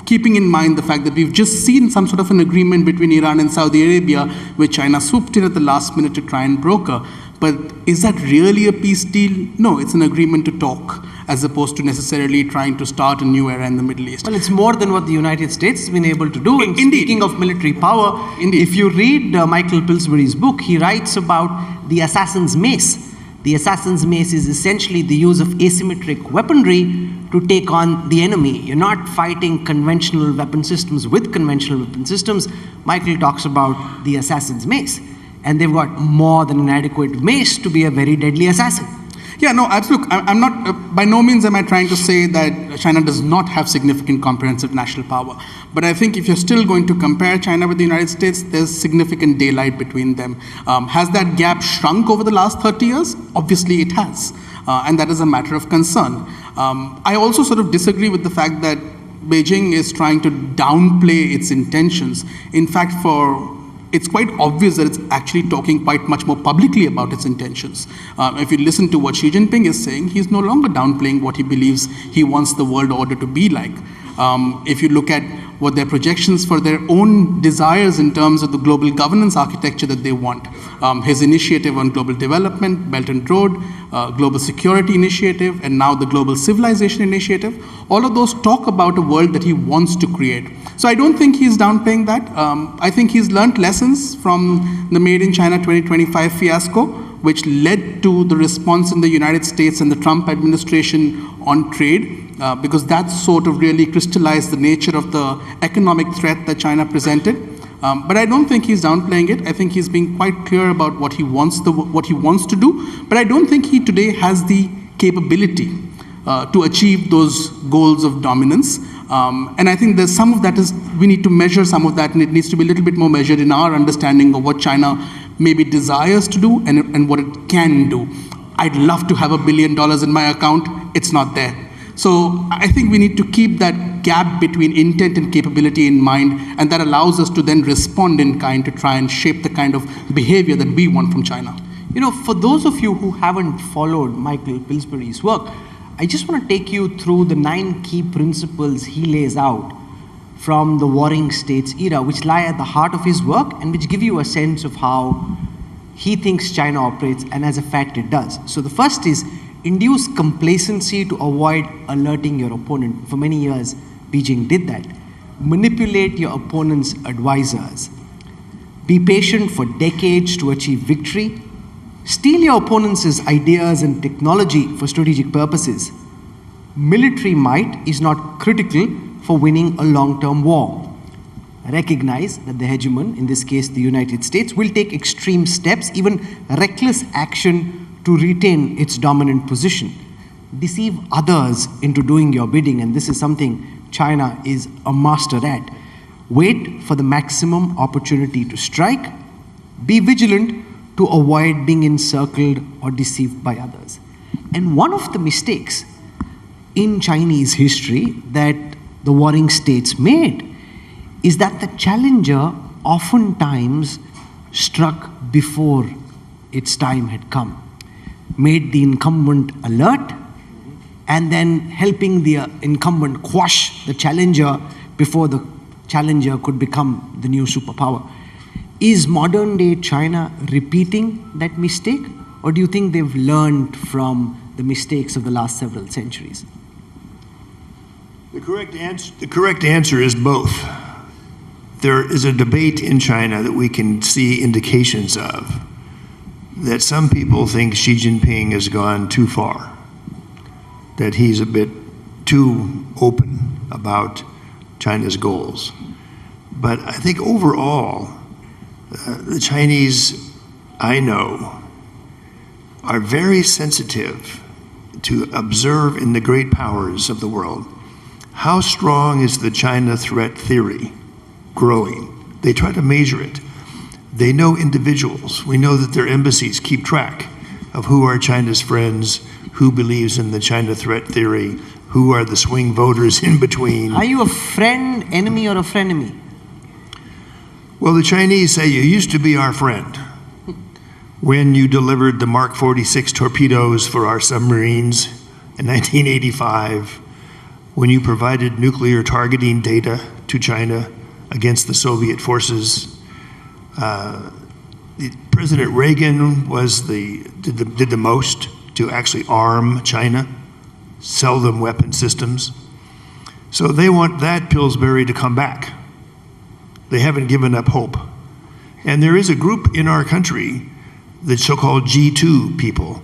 keeping in mind the fact that we've just seen some sort of an agreement between Iran and Saudi Arabia, which China swooped in at the last minute to try and broker. But is that really a peace deal? No, it's an agreement to talk, as opposed to necessarily trying to start a new era in the Middle East.
Well, it's more than what the United States has been able to do. And
Indeed.
Speaking of military power,
Indeed.
If you read Michael Pillsbury's book, he writes about the assassin's mace. The assassin's mace is essentially the use of asymmetric weaponry to take on the enemy. You're not fighting conventional weapon systems with conventional weapon systems. Michael talks about the assassin's mace, and they've got more than an adequate mace to be a very deadly assassin.
Yeah, no, absolutely. I'm not, by no means am I trying to say that China does not have significant comprehensive national power. But I think if you're still going to compare China with the United States, there's significant daylight between them. Has that gap shrunk over the last 30 years? Obviously it has. And that is a matter of concern. I also sort of disagree with the fact that Beijing is trying to downplay its intentions. In fact, it's quite obvious that it's actually talking quite much more publicly about its intentions. If you listen to what Xi Jinping is saying, he's no longer downplaying what he believes he wants the world order to be like. If you look at what their projections for their own desires in terms of the global governance architecture that they want, his initiative on global development, Belt and Road, Global Security Initiative, and now the Global Civilization Initiative, all of those talk about a world that he wants to create. So I don't think he's downplaying that. I think he's learned lessons from the Made in China 2025 fiasco, which led to the response in the United States and the Trump administration on trade, because that sort of really crystallized the nature of the economic threat that China presented. But I don't think he's downplaying it. I think he's being quite clear about what he wants to do. But I don't think he today has the capability to achieve those goals of dominance. And I think there's some of that we need to measure some of that, and it needs to be a little bit more measured in our understanding of what China maybe desires to do and what it can do. I'd love to have $1 billion in my account. It's not there. So I think we need to keep that gap between intent and capability in mind, and that allows us to then respond in kind to try and shape the kind of behavior that we want from China.
You know, for those of you who haven't followed Michael Pillsbury's work, I just want to take you through the 9 key principles he lays out from the warring states era, which lie at the heart of his work and which give you a sense of how he thinks China operates, and as a fact it does. So the first is induce complacency to avoid alerting your opponent. For many years, Beijing did that. Manipulate your opponent's advisors. Be patient for decades to achieve victory. Steal your opponent's ideas and technology for strategic purposes. Military might is not critical for winning a long-term war. Recognize that the hegemon, in this case the United States, will take extreme steps, even reckless action, to retain its dominant position. Deceive others into doing your bidding, and this is something China is a master at. Wait for the maximum opportunity to strike. Be vigilant to avoid being encircled or deceived by others. And one of the mistakes in Chinese history that the warring states made is that the challenger oftentimes struck before its time had come, made the incumbent alert, and then helping the incumbent quash the challenger before the challenger could become the new superpower. Is modern day China repeating that mistake, or do you think they've learned from the mistakes of the last several centuries?
The correct answer is both. There is a debate in China that we can see indications of, that some people think Xi Jinping has gone too far, that he's a bit too open about China's goals. But I think overall, the Chinese, I know, are very sensitive to observe in the great powers of the world how strong is the China threat theory growing. They try to measure it. They know individuals. We know that their embassies keep track of who are China's friends, who believes in the China threat theory, who are the swing voters in between.
Are you a friend, enemy, or a frenemy?
Well, the Chinese say you used to be our friend when you delivered the Mark 46 torpedoes for our submarines in 1985, when you provided nuclear targeting data to China against the Soviet forces. President Reagan did the most to actually arm China, sell them weapon systems. So they want that Pillsbury to come back. They haven't given up hope. And there is a group in our country, the so-called G2 people,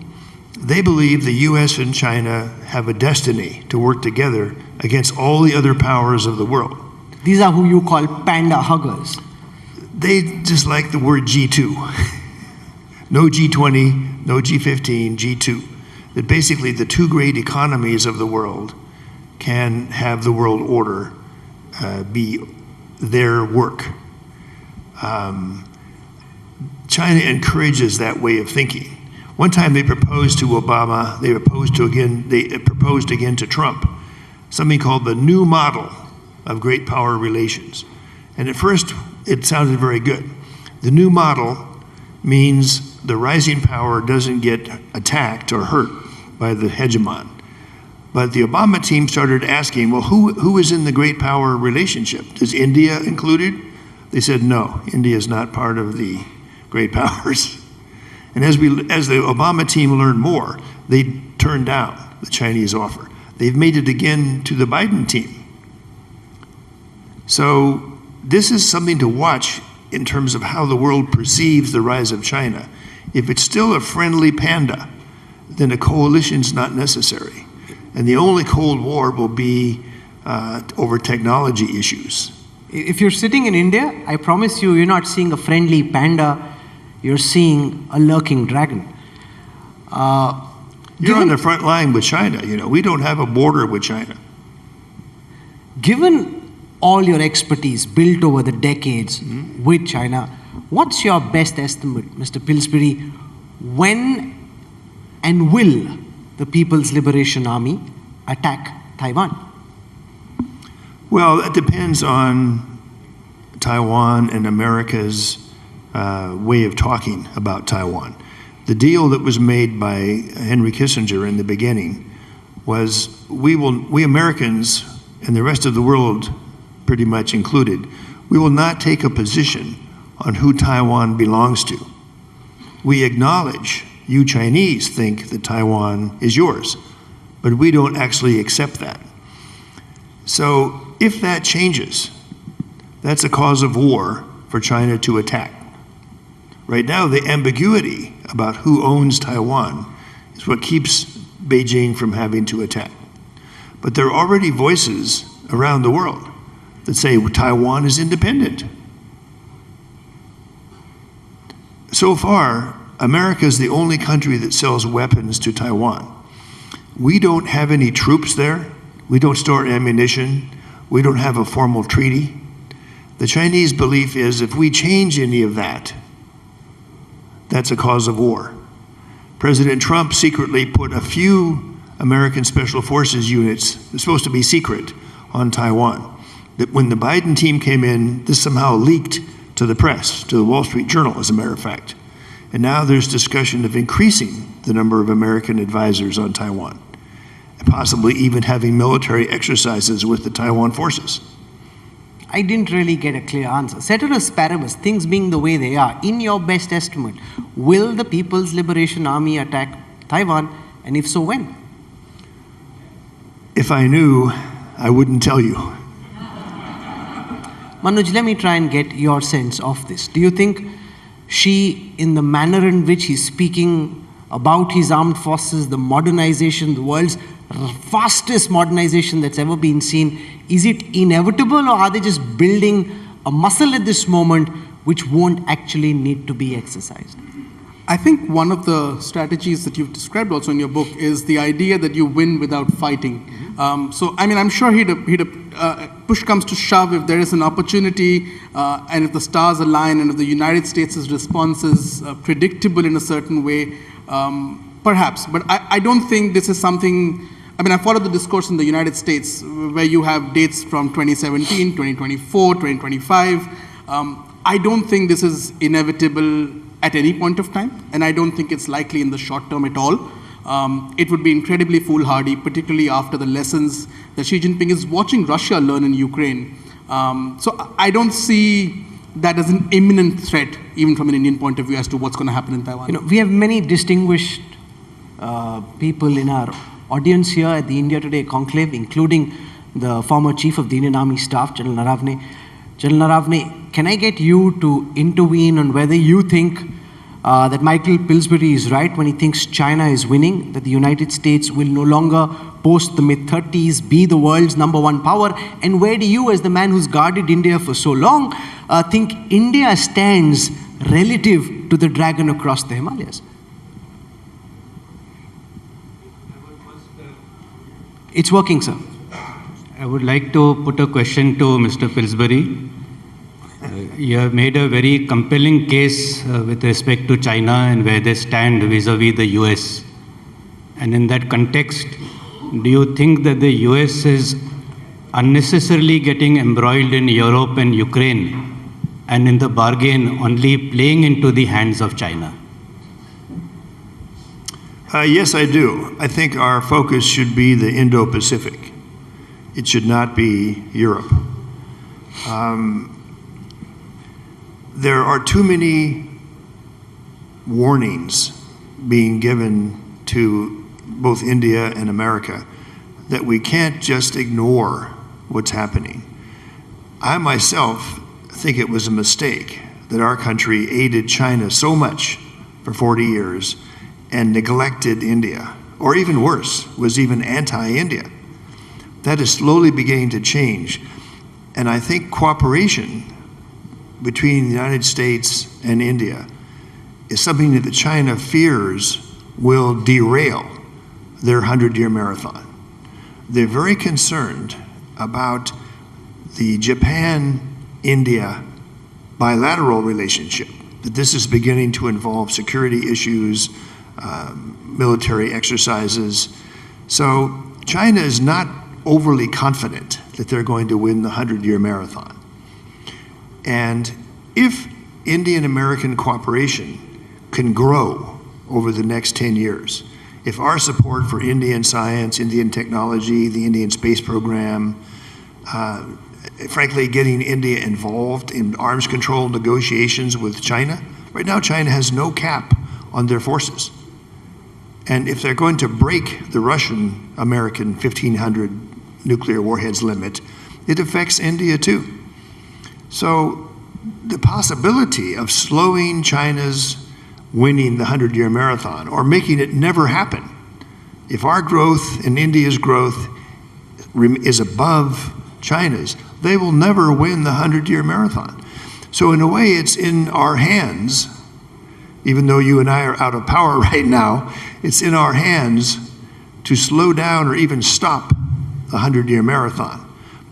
They believe the US and China have a destiny to work together against all the other powers of the world.
These are who you call panda huggers.
They just like the word G2. No G20, no G15, G2. That basically the two great economies of the world can have the world order be their work. China encourages that way of thinking. One time they proposed to Obama, they proposed again to Trump, something called the new model of great power relations. And at first it sounded very good. The new model means the rising power doesn't get attacked or hurt by the hegemon. But the Obama team started asking, well, who is in the great power relationship? Is India included? They said, no, India is not part of the great powers. And as the Obama team learned more, they turned down the Chinese offer. They've made it again to the Biden team. So this is something to watch in terms of how the world perceives the rise of China. If it's still a friendly panda, then a coalition's not necessary. And the only Cold War will be over technology issues.
If you're sitting in India, I promise you, you're not seeing a friendly panda, you're seeing a lurking dragon.
You're on the front line with China. You know, we don't have a border with China.
Given all your expertise built over the decades with China, what's your best estimate, Mr. Pillsbury? When and will the People's Liberation Army attack Taiwan?
Well, it depends on Taiwan and America's way of talking about Taiwan. The deal that was made by Henry Kissinger in the beginning was we Americans and the rest of the world pretty much included, we will not take a position on who Taiwan belongs to. We acknowledge you Chinese think that Taiwan is yours, but we don't actually accept that. So if that changes, that's a cause of war for China to attack. Right now, the ambiguity about who owns Taiwan is what keeps Beijing from having to attack. But there are already voices around the world that say Taiwan is independent. So far, America is the only country that sells weapons to Taiwan. We don't have any troops there. We don't store ammunition. We don't have a formal treaty. The Chinese belief is if we change any of that, that's a cause of war. President Trump secretly put a few American Special Forces units, they're supposed to be secret, on Taiwan. That when the Biden team came in, this somehow leaked to the press, to the Wall Street Journal, as a matter of fact. And now there's discussion of increasing the number of American advisors on Taiwan, and possibly even having military exercises with the Taiwan forces.
I didn't really get a clear answer. Ceteris paribus, things being the way they are, in your best estimate, will the People's Liberation Army attack Taiwan, and if so, when?
If I knew, I wouldn't tell you.
Manoj, let me try and get your sense of this. Do you think Xi, in the manner in which he's speaking about his armed forces, the modernization, the world's fastest modernization that's ever been seen, is it inevitable, or are they just building a muscle at this moment which won't actually need to be exercised?
I think one of the strategies that you've described also in your book is the idea that you win without fighting. So, I mean, I'm sure push comes to shove, if there is an opportunity and if the stars align and if the United States' response is predictable in a certain way, perhaps. But I don't think this is something, I mean, I followed the discourse in the United States where you have dates from 2017, 2024, 2025. I don't think this is inevitable at any point of time, and I don't think it's likely in the short term at all. It would be incredibly foolhardy, particularly after the lessons that Xi Jinping is watching Russia learn in Ukraine. So I don't see that as an imminent threat, even from an Indian point of view, as to what's going to happen in Taiwan.
You know, we have many distinguished people in our audience here at the India Today Conclave, including the former Chief of the Indian Army Staff, General Naravne. General Naravne, can I get you to intervene on whether you think that Michael Pillsbury is right when he thinks China is winning, that the United States will no longer post the mid-30s be the world's #1 power? And where do you, as the man who's guarded India for so long, think India stands relative to the dragon across the Himalayas? It's working, sir.
I would like to put a question to Mr. Pillsbury. You have made a very compelling case with respect to China and where they stand vis-a-vis the US. And in that context, do you think that the US is unnecessarily getting embroiled in Europe and Ukraine, and in the bargain only playing into the hands of China?
Yes, I do. I think our focus should be the Indo-Pacific. It should not be Europe. There are too many warnings being given to both India and America that we can't just ignore what's happening. I myself think it was a mistake that our country aided China so much for 40 years and neglected India, or even worse, was even anti-India. That is slowly beginning to change. And I think cooperation between the United States and India is something that China fears will derail their 100-year marathon. They're very concerned about the Japan-India bilateral relationship, that this is beginning to involve security issues, military exercises. So China is not overly confident that they're going to win the 100-year marathon. And if Indian-American cooperation can grow over the next 10 years, if our support for Indian science, Indian technology, the Indian space program, frankly, getting India involved in arms control negotiations with China, right now China has no cap on their forces. And if they're going to break the Russian-American 1,500 nuclear warheads limit, it affects India too. So the possibility of slowing China's winning the 100-year marathon or making it never happen, if our growth and India's growth is above China's, they will never win the 100-year marathon. So in a way, it's in our hands, even though you and I are out of power right now, it's in our hands to slow down or even stop the 100-year marathon.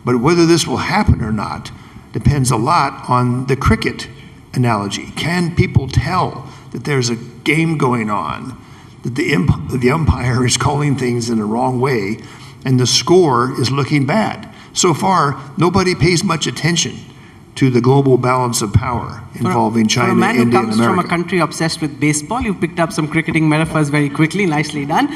But whether this will happen or not depends a lot on the cricket analogy. Can people tell that there's a game going on, that the umpire is calling things in the wrong way, and the score is looking bad? So far, nobody pays much attention to the global balance of power involving China, India, and America.
For a man who comes from a country obsessed with baseball, you picked up some cricketing metaphors very quickly, nicely done.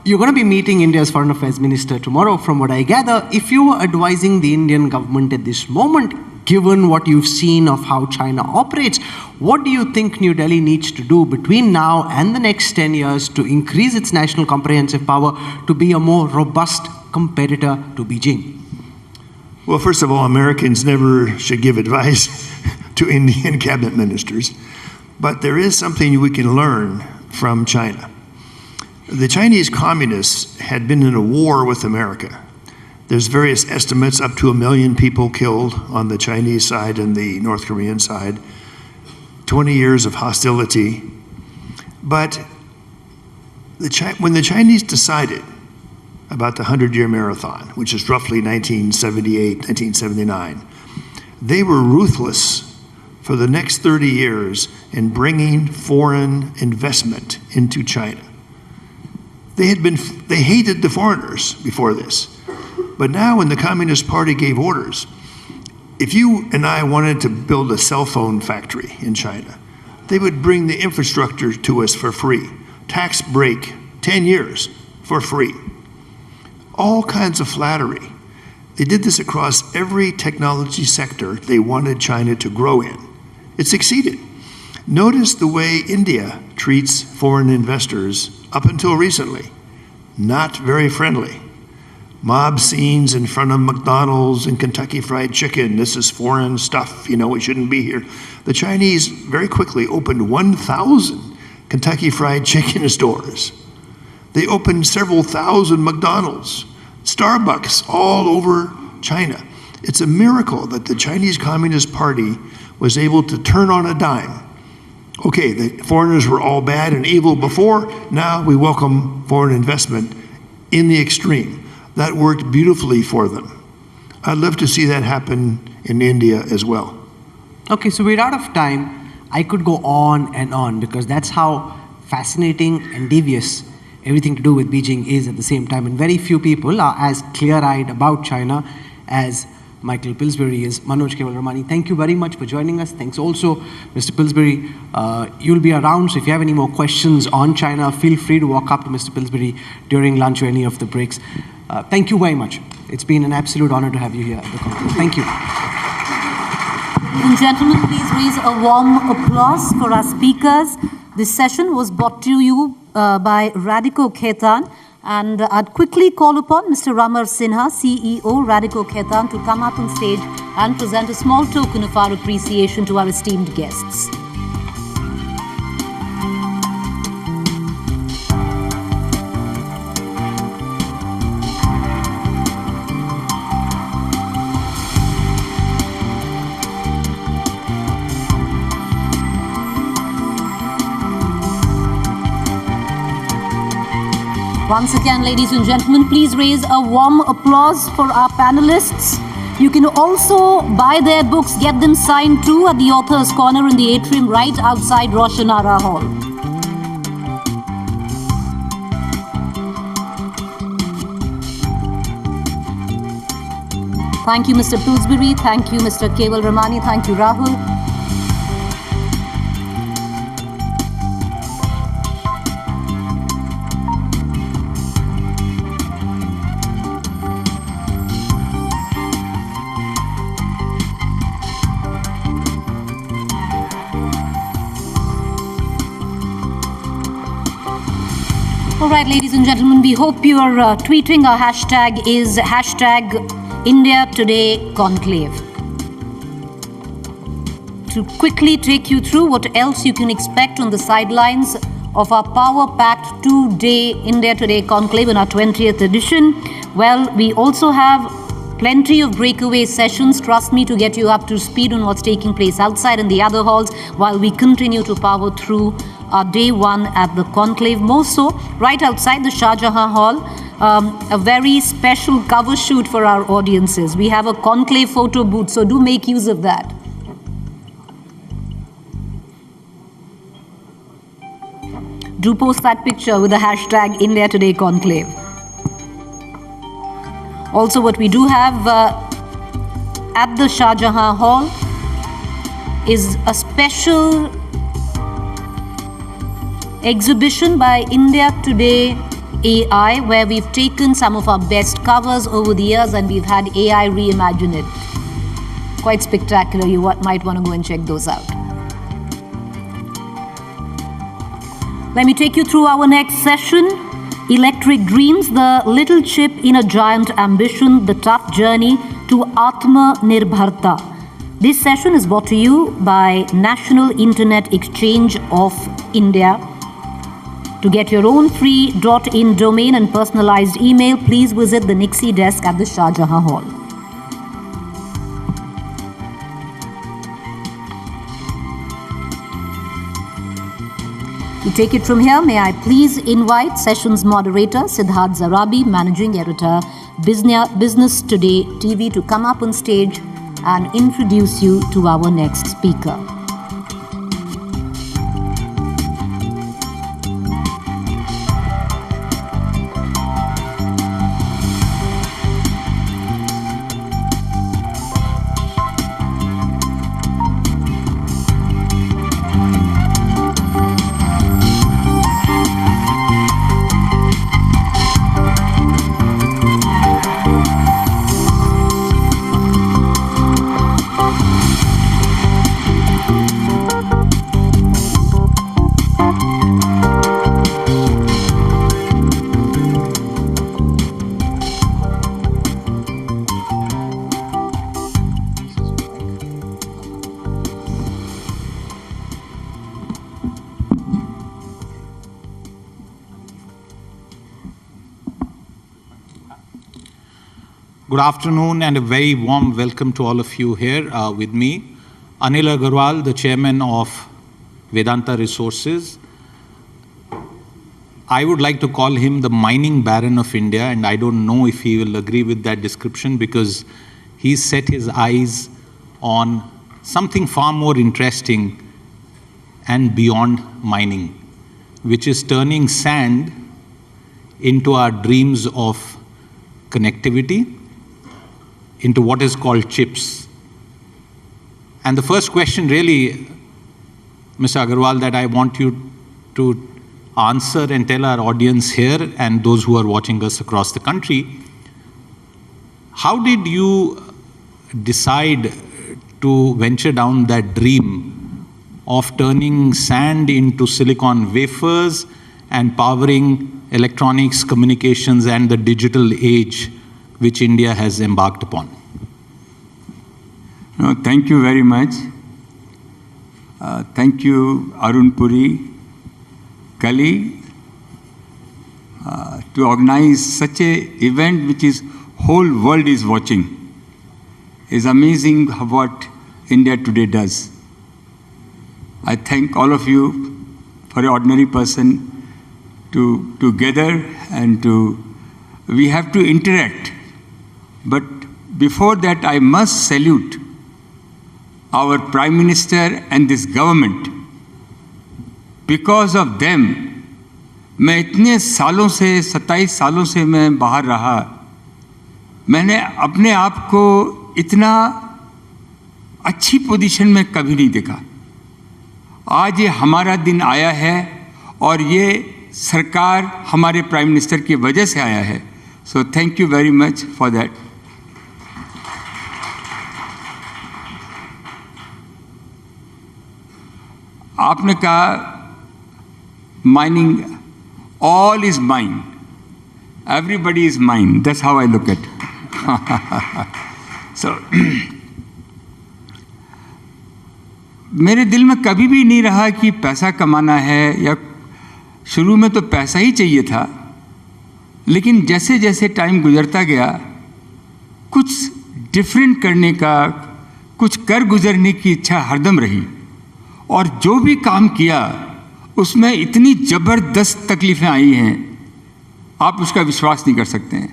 You're going to be meeting India's Foreign Affairs Minister tomorrow, from what I gather. If you were advising the Indian government at this moment, given what you've seen of how China operates, what do you think New Delhi needs to do between now and the next 10 years to increase its national comprehensive power to be a more robust competitor to Beijing?
Well, first of all, Americans never should give advice to Indian cabinet ministers, but there is something we can learn from China. The Chinese communists had been in a war with America. There's various estimates, up to 1 million people killed on the Chinese side and the North Korean side, 20 years of hostility. But when the Chinese decided about the 100-year marathon, which is roughly 1978, 1979, they were ruthless for the next 30 years in bringing foreign investment into China. They hated the foreigners before this. But now when the Communist Party gave orders, if you and I wanted to build a cell phone factory in China, they would bring the infrastructure to us for free. Tax break, 10 years for free. All kinds of flattery. They did this across every technology sector they wanted China to grow in. It succeeded. Notice the way India treats foreign investors up until recently. Not very friendly. mob scenes in front of McDonald's and Kentucky Fried Chicken. This is foreign stuff, you know, it shouldn't be here. The Chinese very quickly opened 1,000 Kentucky Fried Chicken stores. They opened several thousand McDonald's, Starbucks all over China. It's a miracle that the Chinese Communist Party was able to turn on a dime. Okay, the foreigners were all bad and evil before, now we welcome foreign investment in the extreme. That worked beautifully for them. I'd love to see that happen in India as well.
Okay, so we're out of time. I could go on and on because that's how fascinating and devious everything to do with Beijing is at the same time. And very few people are as clear-eyed about China as Michael Pillsbury is. Manoj Kevalramani, thank you very much for joining us. Thanks also, Mr. Pillsbury. You'll be around, so if you have any more questions on China, feel free to walk up to Mr. Pillsbury during lunch or any of the breaks. Thank you very much. It's been an absolute honor to have you here at the conference. Thank you.
Ladies and gentlemen, please raise a warm applause for our speakers. This session was brought to you by Radhiko Khaitan, and I'd quickly call upon Mr. Ramar Sinha, CEO, Radhiko Khaitan, to come up on stage and present a small token of our appreciation to our esteemed guests. Once again, ladies and gentlemen, please raise a warm applause for our panelists. You can also buy their books, get them signed too at the Author's Corner in the atrium right outside Roshanara Hall. Thank you, Mr. Pillsbury. Thank you, Mr. Kevalramani. Thank you, Rahul. All right, ladies and gentlemen, we hope you are tweeting. Our hashtag is hashtag India Today Conclave. To quickly take you through what else you can expect on the sidelines of our power-packed two-day India Today Conclave in our 20th edition, well, we also have plenty of breakaway sessions, trust me, to get you up to speed on what's taking place outside in the other halls while we continue to power through our day one at the conclave. More so, right outside the Shah Jahan Hall, a very special cover shoot for our audiences. We have a conclave photo booth, so do make use of that. Do post that picture with the hashtag India Today Conclave. Also, what we do have at the Shah Jahan Hall is a special exhibition by India Today AI, where we've taken some of our best covers over the years and we've had AI reimagine it. Quite spectacular. You might want to go and check those out. Let me take you through our next session. Electric Dreams, the little chip in a giant ambition, the tough journey to Atma Nirbharta. This session is brought to you by National Internet Exchange of India. To get your own free .in domain and personalized email, please visit the Nixie desk at the Shah Jahan Hall. We take it from here. May I please invite sessions moderator Siddharth Zarabi, managing editor, Business Today TV, to come up on stage and introduce you to our next speaker.
Good afternoon and a very warm welcome to all of you here with me. Anil Agarwal, the chairman of Vedanta Resources. I would like to call him the mining baron of India, and I don't know if he will agree with that description because he set his eyes on something far more interesting and beyond mining, which is turning sand into our dreams of connectivity, into what is called chips. And the first question really, Mr. Agarwal, that I want you to answer and tell our audience here and those who are watching us across the country, how did you decide to venture down that dream of turning sand into silicon wafers and powering electronics, communications, and the digital age which India has embarked upon?
No, thank you very much. Thank you, Arun Puri, Kali, to organize such a event which is whole world is watching. It's amazing what India Today does. I thank all of you for an ordinary person to gather and we have to interact. But before that, I must salute our Prime Minister and this government. Because of them, मैं इतने सालों से 27 सालों से मैं बाहर रहा, मैंने अपने आप को इतना अच्छी पोजीशन में कभी नहीं देखा। आज ये हमारा दिन आया है और ये सरकार हमारे प्राइम मिनिस्टर की वजह से आया है। So thank you very much for that. आपने कहा mining, all is mine. Everybody is mine. That's how I look at it. So, मेरे दिल में कभी भी नहीं रहा कि पैसा कमाना है, या शुरू में तो पैसा ही चाहिए था, लेकिन जैसे जैसे टाइम गुजरता गया, कुछ डिफरेंट करने का, कुछ कर गुजरने की इच्छा हरदम रही। और जो भी काम किया उसमें इतनी ज़बरदस्त तकलीफ़ें आई हैं, आप उसका विश्वास नहीं कर सकते हैं।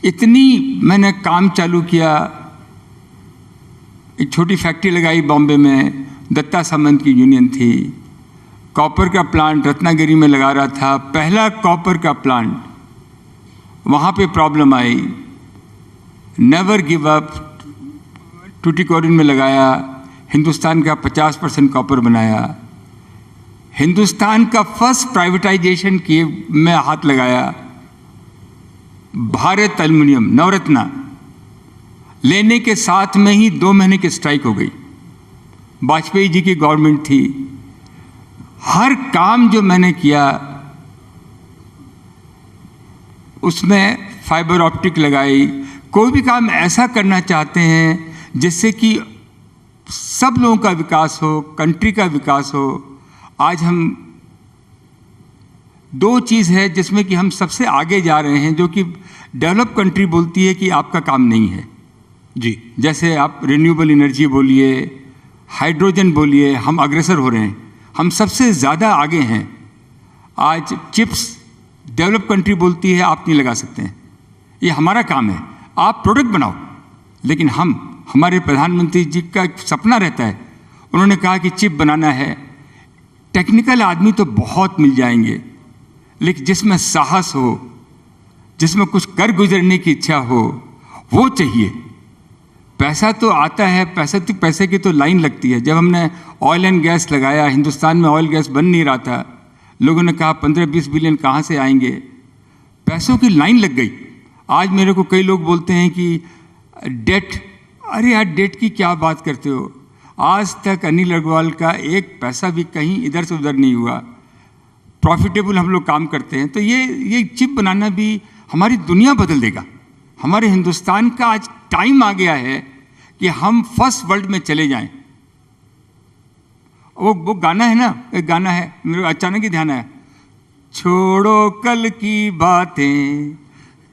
इतनी मैंने काम चालू किया, एक छोटी फैक्ट्री लगाई बॉम्बे में, दत्ता सामंत की यूनियन थी, कॉपर का प्लांट रत्नागिरी में लगा रहा था, पहला कॉपर का प्लांट, वहाँ पे प्रॉब्लम आई, नेवर गिव अप, टूटीकोरिन में लगाया, हिंदुस्तान का 50% कॉपर बनाया, हिंदुस्तान का फर्स्ट प्राइवेटाइजेशन किए में हाथ लगाया, भारत एल्युमिनियम नवरत्ना लेने के साथ में ही 2 महीने की स्ट्राइक हो गई। वाजपेयी जी की गवर्नमेंट थी। हर काम जो मैंने किया उसमें फाइबर ऑप्टिक लगाई। कोई भी काम ऐसा करना चाहते हैं जिससे कि सब लोगों का विकास हो, कंट्री का विकास हो। आज हम 2 चीज़ है जिसमें कि हम सबसे आगे जा रहे हैं, जो कि डेवलप कंट्री बोलती है कि आपका काम नहीं है जी। जैसे आप रिन्यूएबल एनर्जी बोलिए, हाइड्रोजन बोलिए, हम अग्रसर हो रहे हैं, हम सबसे ज़्यादा आगे हैं। आज चिप्स डेवलप कंट्री बोलती है आप नहीं लगा सकते हैं, ये हमारा काम है, आप प्रोडक्ट बनाओ। लेकिन हमारे प्रधानमंत्री जी का एक सपना रहता है, उन्होंने कहा कि चिप बनाना है। टेक्निकल आदमी तो बहुत मिल जाएंगे, लेकिन जिसमें साहस हो, जिसमें कुछ कर गुजरने की इच्छा हो, वो चाहिए। पैसा तो आता है, पैसे की तो लाइन लगती है। जब हमने ऑयल एंड गैस लगाया, हिंदुस्तान में ऑयल गैस बन नहीं रहा था, लोगों ने कहा 15-20 बिलियन कहाँ से आएंगे, पैसों की लाइन लग गई। आज मेरे को कई लोग बोलते हैं कि डेट, अरे यार डेट की क्या बात करते हो। आज तक अनिल अग्रवाल का एक पैसा भी कहीं इधर से उधर नहीं हुआ, प्रॉफिटेबल हम लोग काम करते हैं। तो ये चिप बनाना भी हमारी दुनिया बदल देगा। हमारे हिंदुस्तान का आज टाइम आ गया है कि हम फर्स्ट वर्ल्ड में चले जाएं। वो गाना है ना, एक गाना है, मेरे अचानक ही ध्यान आया, छोड़ो कल की बातें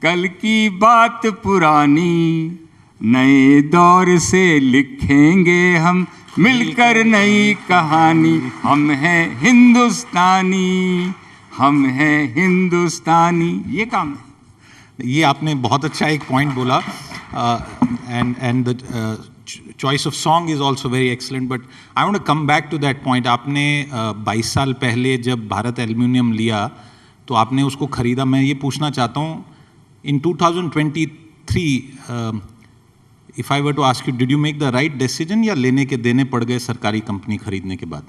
कल की बात पुरानी, नए दौर से लिखेंगे हम मिलकर नई कहानी। हम हैं हिंदुस्तानी, हम हैं हिंदुस्तानी, ये काम है।
ये आपने बहुत अच्छा एक पॉइंट बोला, and the choice of song is also very excellent, but I want to come back to that point. आपने 22 साल पहले जब भारत एल्युमिनियम लिया तो आपने उसको खरीदा। मैं ये पूछना चाहता हूँ, in 2023 if I were to ask you, did you make the right decision या लेने के देने पड़ गए सरकारी कंपनी खरीदने के बाद?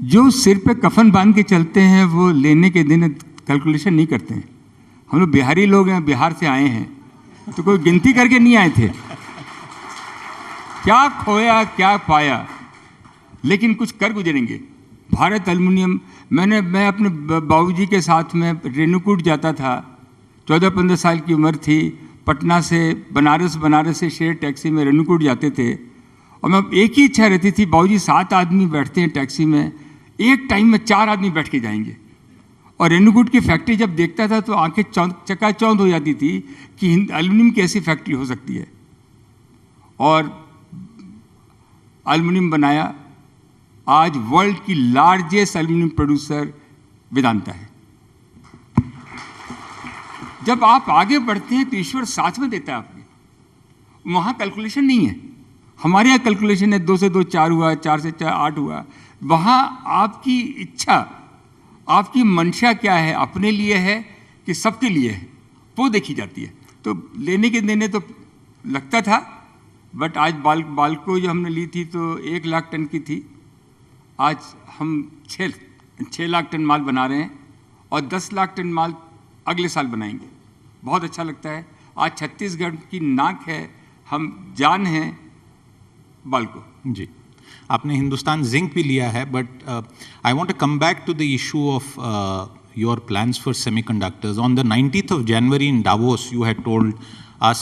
जो सिर पे कफन बांध के चलते हैं वो लेने के देने कैलकुलेशन नहीं करते हैं। हम लोग बिहारी लोग हैं, बिहार से आए हैं, तो कोई गिनती करके नहीं आए थे क्या खोया क्या पाया, लेकिन कुछ कर गुजरेंगे। भारत एल्युमिनियम, मैं अपने बाबूजी के साथ में रेणुकूट जाता था, 14-15 साल की उम्र थी, पटना से बनारस, बनारस से शेयर टैक्सी में रेणुकूट जाते थे, और मैं एक ही इच्छा रहती थी, बाबूजी 7 आदमी बैठते हैं टैक्सी में, एक टाइम में 4 आदमी बैठ के जाएंगे। और रेणुकूट की फैक्ट्री जब देखता था तो आंखें चकाचौंध हो जाती थी कि एल्युमिनियम की ऐसी फैक्ट्री हो सकती है। और एल्युमिनियम बनाया। आज वर्ल्ड की लार्जेस्ट एल्युमिनियम प्रोड्यूसर वेदांता है। जब आप आगे बढ़ते हैं तो ईश्वर साथ में देता है आपके। वहाँ कैलकुलेशन नहीं है, हमारे यहाँ कैलकुलेशन है 2 से 2 4 हुआ, 4 से 4 8 हुआ। वहाँ आपकी इच्छा, आपकी मंशा क्या है, अपने लिए है कि सबके लिए है, वो देखी जाती है। तो लेने के देने तो लगता था, बट आज बाल्को जो हमने ली थी तो 1 लाख टन की थी, आज हम 6 लाख टन माल बना रहे हैं और 10 लाख टन माल अगले साल बनाएंगे। बहुत अच्छा लगता है। आज छत्तीसगढ़ की नाक है, हम जान हैं बाल्को।
जी, आपने हिंदुस्तान जिंक भी लिया है, but I want to come back to the issue of your plans for semiconductors. On the 19th of January in Davos, you had told us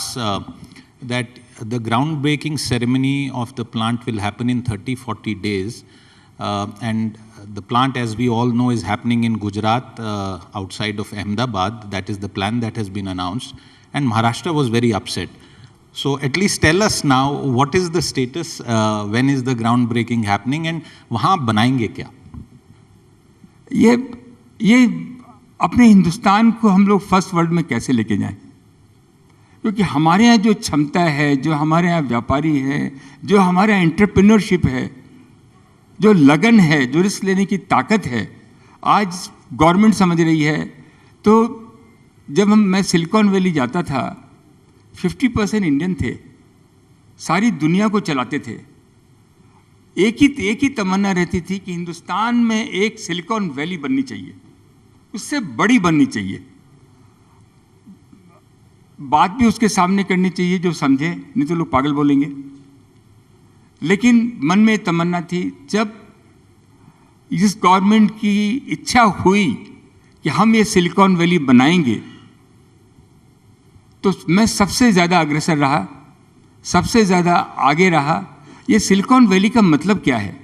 that the groundbreaking ceremony of the plant will happen in 30-40 days. And the plant, as we all know, is happening in Gujarat, outside of Ahmedabad. That is the plan that has been announced. And Maharashtra was very upset. So at least tell us now, what is the status, when is the groundbreaking happening, and वहाँ बनाएंगे क्या?
ये अपने हिंदुस्तान को हम लोग first world में कैसे लेके जाएं? क्योंकि हमारे यहाँ जो क्षमता है, जो हमारे यहाँ व्यापारी है, जो हमारे यहाँ एंटरप्रेन्योरशिप है, जो लगन है, जो रिस्क लेने की ताकत है, आज गवर्नमेंट समझ रही है। तो जब मैं सिलिकॉन वैली जाता था, 50% इंडियन थे, सारी दुनिया को चलाते थे। एक ही तमन्ना रहती थी कि हिंदुस्तान में एक सिलिकॉन वैली बननी चाहिए, उससे बड़ी बननी चाहिए। बात भी उसके सामने करनी चाहिए जो समझे, नहीं तो लोग पागल बोलेंगे। लेकिन मन में तमन्ना थी। जब इस गवर्नमेंट की इच्छा हुई कि हम ये सिलिकॉन वैली बनाएंगे, तो मैं सबसे ज़्यादा अग्रसर रहा, सबसे ज़्यादा आगे रहा। ये सिलिकॉन वैली का मतलब क्या है?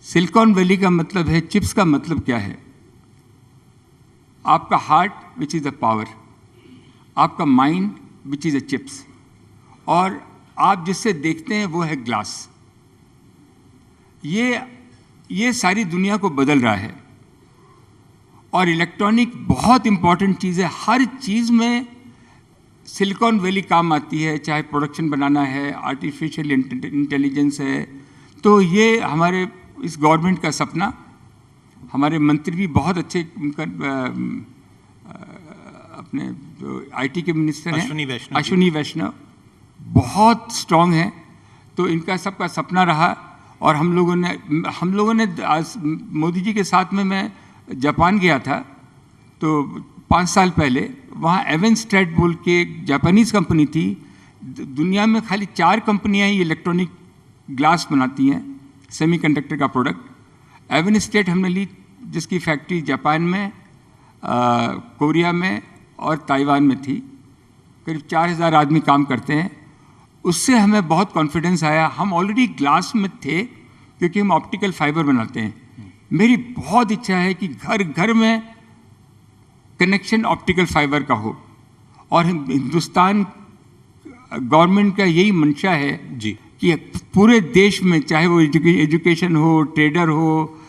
सिलिकॉन वैली का मतलब है, चिप्स का मतलब क्या है? आपका heart which is the power, आपका mind which is a chips, और आप जिससे देखते हैं वो है ग्लास। ये सारी दुनिया को बदल रहा है। और इलेक्ट्रॉनिक बहुत इंपॉर्टेंट चीज़ है। हर चीज़ में सिलिकॉन वैली काम आती है, चाहे प्रोडक्शन बनाना है, आर्टिफिशियल इंटेलिजेंस है। तो ये हमारे इस गवर्नमेंट का सपना, हमारे मंत्री भी बहुत अच्छे, अपने जो आईटी के मिनिस्टर हैं अश्विनी वैष्णव, बहुत स्ट्रांग हैं। तो इनका सबका सपना रहा। और हम लोगों ने मोदी जी के साथ में मैं जापान गया था, तो 5 साल पहले वहाँ एवेंस्ट्रेट बोल के एक जापानीज़ कंपनी थी। दुनिया में खाली 4 कंपनियाँ ही इलेक्ट्रॉनिक ग्लास बनाती हैं, सेमीकंडक्टर का प्रोडक्ट। एवेंस्ट्रेट हमने ली, जिसकी फैक्ट्री जापान में, कोरिया में और ताइवान में थी। करीब 4000 आदमी काम करते हैं। उससे हमें बहुत कॉन्फिडेंस आया। हम ऑलरेडी ग्लास में थे क्योंकि हम ऑप्टिकल फाइबर बनाते हैं। मेरी बहुत इच्छा है कि घर घर में कनेक्शन ऑप्टिकल फाइबर का हो। और हिंदुस्तान गवर्नमेंट का यही मंशा है
जी
कि पूरे देश में, चाहे वो एजुकेशन हो, ट्रेडर हो,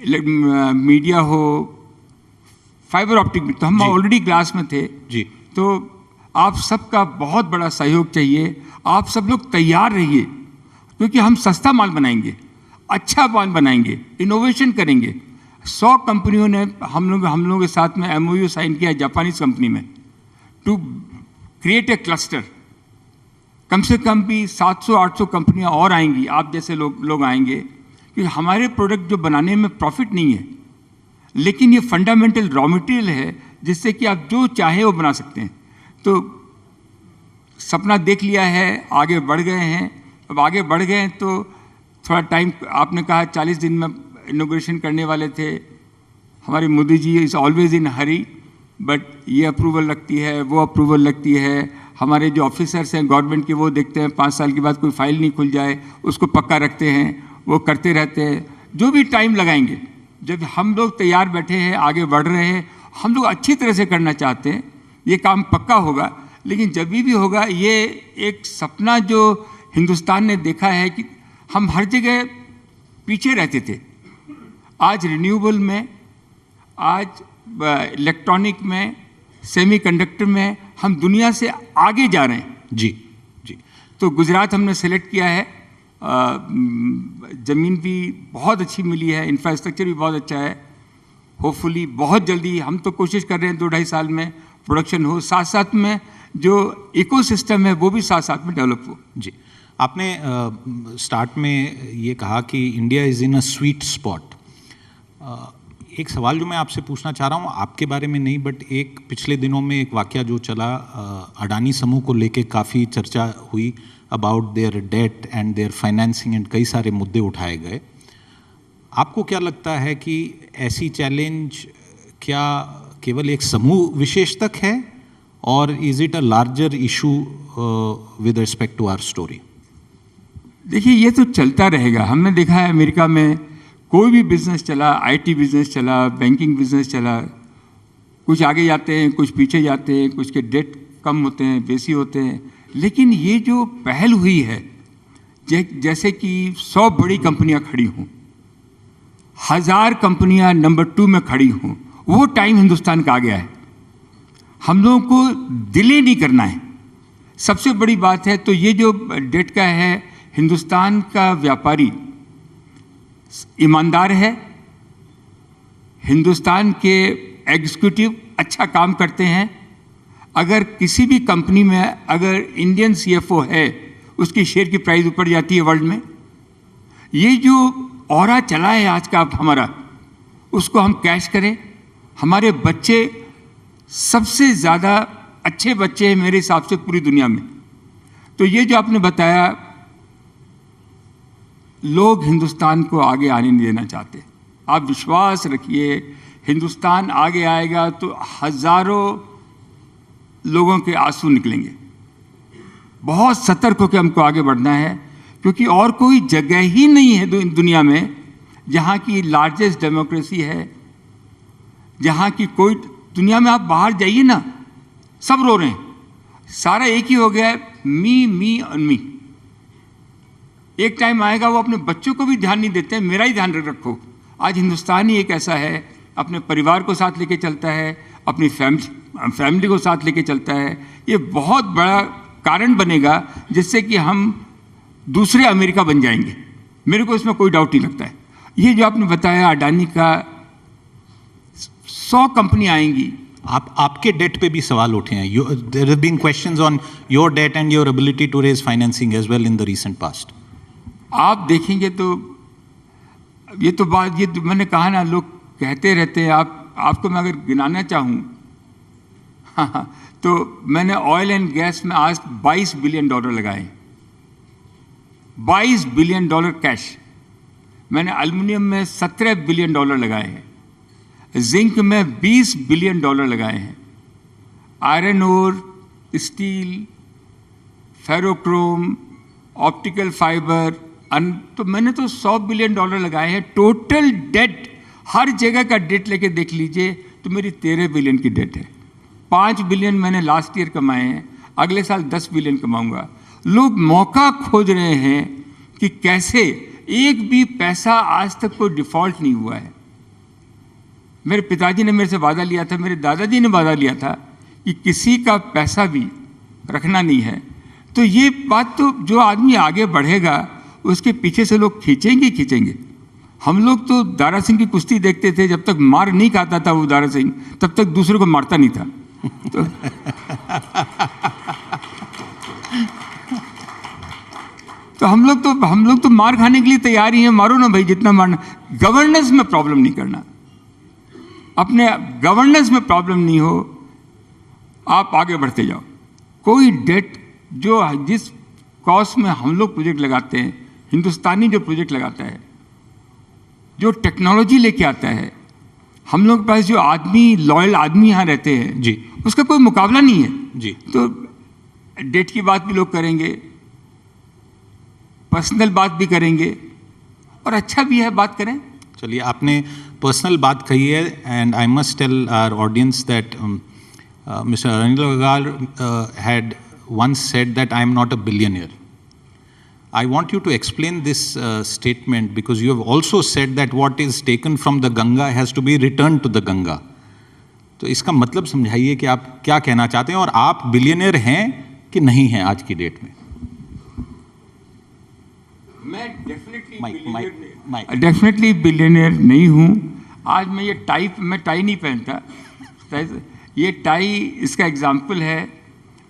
मीडिया हो, फाइबर ऑप्टिक में, तो हम ऑलरेडी ग्लास में थे
जी।
तो आप सबका बहुत बड़ा सहयोग चाहिए। आप सब लोग तैयार रहिए, क्योंकि हम सस्ता माल बनाएंगे, अच्छा माल बनाएंगे, इनोवेशन करेंगे। 100 कंपनियों ने हम लोगों के साथ में MOU साइन किया जापानीज कंपनी में टू क्रिएट ए क्लस्टर। कम से कम भी 700-800 कंपनियां और आएंगी, आप जैसे लोग आएंगे, क्योंकि हमारे प्रोडक्ट जो बनाने में प्रॉफिट नहीं है, लेकिन ये फंडामेंटल रॉ मटेरियल है जिससे कि आप जो चाहे वो बना सकते हैं। तो सपना देख लिया है, आगे बढ़ गए हैं। अब आगे बढ़ गए हैं तो थोड़ा टाइम, आपने कहा 40 दिन में इनॉग्रेशन करने वाले थे। हमारे Modi ji is always in hurry, but ये अप्रूवल लगती है, वो अप्रूवल लगती है। हमारे जो ऑफिसर्स हैं गवर्नमेंट के, वो देखते हैं 5 साल के बाद कोई फाइल नहीं खुल जाए, उसको पक्का रखते हैं, वो करते रहते हैं। जो भी टाइम लगाएंगे, जब हम लोग तैयार बैठे हैं, आगे बढ़ रहे हैं, हम लोग अच्छी तरह से करना चाहते हैं, ये काम पक्का होगा। लेकिन जब भी होगा, ये एक सपना जो हिंदुस्तान ने देखा है कि हम हर जगह पीछे रहते थे, आज रिन्यूएबल में, आज इलेक्ट्रॉनिक में, सेमीकंडक्टर में हम दुनिया से आगे जा रहे हैं।
जी जी।
तो गुजरात हमने सेलेक्ट किया है, ज़मीन भी बहुत अच्छी मिली है, इंफ्रास्ट्रक्चर भी बहुत अच्छा है। होपफुली बहुत जल्दी, हम तो कोशिश कर रहे हैं 2-2.5 साल में प्रोडक्शन हो, साथ साथ में जो इकोसिस्टम है वो भी साथ साथ में डेवलप हो।
जी। आपने स्टार्ट में ये कहा कि India is in a sweet spot. एक सवाल जो मैं आपसे पूछना चाह रहा हूँ, आपके बारे में नहीं, बट एक पिछले दिनों में एक वाकया जो चला, अडानी समूह को लेके काफ़ी चर्चा हुई about their debt and their financing and कई सारे मुद्दे उठाए गए। आपको क्या लगता है कि ऐसी चैलेंज क्या केवल एक समूह विशेष तक है, और is it a larger issue with respect to our story?
देखिए, ये तो चलता रहेगा। हमने देखा है अमेरिका में कोई भी बिजनेस चला, IT बिजनेस चला, बैंकिंग बिजनेस चला, कुछ आगे जाते हैं, कुछ पीछे जाते हैं, कुछ के डेट कम होते हैं, बेसी होते हैं। लेकिन ये जो पहल हुई है, जैसे कि 100 बड़ी कंपनियां खड़ी हों, 1000 कंपनियां नंबर 2 में खड़ी हों, वो टाइम हिंदुस्तान का आ गया है। हम लोगों को डिले नहीं करना है, सबसे बड़ी बात है। तो ये जो डेट का है, हिंदुस्तान का व्यापारी ईमानदार है, हिंदुस्तान के एग्जीक्यूटिव अच्छा काम करते हैं। अगर किसी भी कंपनी में अगर इंडियन CFO है, उसकी शेयर की प्राइस ऊपर जाती है वर्ल्ड में। ये जो ऑरा चला है आज का हमारा, उसको हम कैश करें। हमारे बच्चे सबसे ज़्यादा अच्छे बच्चे हैं मेरे हिसाब से पूरी दुनिया में। तो ये जो आपने बताया, लोग हिंदुस्तान को आगे आने नहीं देना चाहते। आप विश्वास रखिए, हिंदुस्तान आगे आएगा तो हज़ारों लोगों के आंसू निकलेंगे। बहुत सतर्क होकर हमको आगे बढ़ना है, क्योंकि और कोई जगह ही नहीं है दुनिया में जहाँ की लार्जेस्ट डेमोक्रेसी है, जहाँ की कोई, दुनिया में आप बाहर जाइए ना, सब रो रहे हैं, सारा एक ही हो गया है, मी और मी। एक टाइम आएगा वो अपने बच्चों को भी ध्यान नहीं देते हैं, मेरा ही ध्यान रखो। आज हिंदुस्तान ही एक ऐसा है, अपने परिवार को साथ लेके चलता है, अपनी फैमिली को साथ लेके चलता है। ये बहुत बड़ा कारण बनेगा जिससे कि हम दूसरे अमेरिका बन जाएंगे, मेरे को इसमें कोई डाउट नहीं लगता है। ये जो आपने बताया अडानी का 100 कंपनी आएंगी।
आपके डेट पे भी सवाल उठे हैं। There have been questions on your debt and your ability to raise financing as well in the recent past.
आप देखेंगे तो ये तो बात, ये तो मैंने कहा ना, लोग कहते रहते हैं। आपको मैं अगर गिनाना चाहूँ तो मैंने ऑयल एंड गैस में आज $22 बिलियन लगाए, $22 बिलियन कैश। मैंने एल्युमिनियम में $17 बिलियन लगाए हैं, जिंक में $20 बिलियन लगाए हैं, iron ore, steel, ferrochrome, optical fibre, तो मैंने तो $100 बिलियन लगाए हैं। टोटल डेट, हर जगह का डेट लेके देख लीजिए, तो मेरी 13 बिलियन की डेट है। 5 बिलियन मैंने लास्ट ईयर कमाए हैं, अगले साल 10 बिलियन कमाऊंगा। लोग मौका खोज रहे हैं कि कैसे, एक भी पैसा आज तक कोई डिफॉल्ट नहीं हुआ है। मेरे पिताजी ने मेरे से वादा लिया था, मेरे दादाजी ने वादा लिया था कि किसी का पैसा भी रखना नहीं है। तो ये बात तो जो आदमी आगे बढ़ेगा उसके पीछे से लोग खींचेंगे खींचेंगे। हम लोग तो दारा सिंह की कुश्ती देखते थे, जब तक मार नहीं खाता था वो दारा सिंह, तब तक दूसरे को मारता नहीं था। तो हम लोग तो मार खाने के लिए तैयार ही हैं। मारो ना भाई, जितना मारना। गवर्नेंस में प्रॉब्लम नहीं करना, अपने गवर्नेंस में प्रॉब्लम नहीं हो, आप आगे बढ़ते जाओ। कोई डेट जो जिस कॉस्ट में हम लोग प्रोजेक्ट लगाते हैं, हिंदुस्तानी जो प्रोजेक्ट लगाता है, जो टेक्नोलॉजी लेके आता है, हम लोग के पास जो आदमी, लॉयल आदमी यहाँ रहते हैं जी, उसका कोई मुकाबला नहीं है जी। तो डेट की बात भी लोग करेंगे, पर्सनल बात भी करेंगे, और अच्छा भी है बात करें।
चलिए, आपने पर्सनल बात कही है, and I must tell our audience that mister Narendra Agarwal had once said that I am not a billionaire. I want you to explain this statement, because you have also said that what is taken from the Ganga has to be returned to the Ganga. तो इसका मतलब समझाइए कि आप क्या कहना चाहते हैं, और आप बिलियनियर हैं कि नहीं हैं आज की डेट में?
मैं डेफिनेटली बिलियनियर नहीं हूँ। आज मैं ये मैं टाई नहीं पहनता। ये टाई इसका एग्जाम्पल है।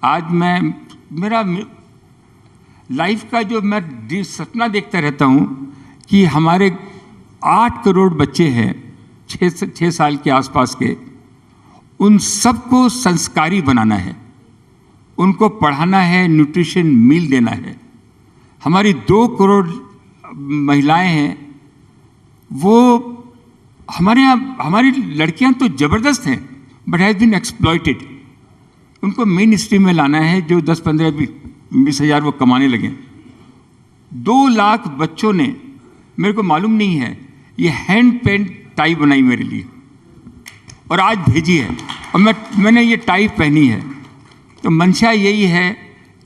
आज मेरा लाइफ का जो मैं सपना देखता रहता हूँ कि हमारे 8 करोड़ बच्चे हैं 6 साल के आसपास के, उन सबको संस्कारी बनाना है, उनको पढ़ाना है, न्यूट्रिशन मील देना है। हमारी 2 करोड़ महिलाएं हैं, वो हमारे यहाँ, हमारी लड़कियां तो ज़बरदस्त हैं, बट हैज़ बीन एक्सप्लॉइटेड। उनको मेन स्ट्रीम में लाना है, जो 10, 15, 20 हज़ार वो कमाने लगे। 2 लाख बच्चों ने, मेरे को मालूम नहीं है, ये हैंड पेंट टाई बनाई मेरे लिए और आज भेजी है, और मैंने ये टाई पहनी है। तो मंशा यही है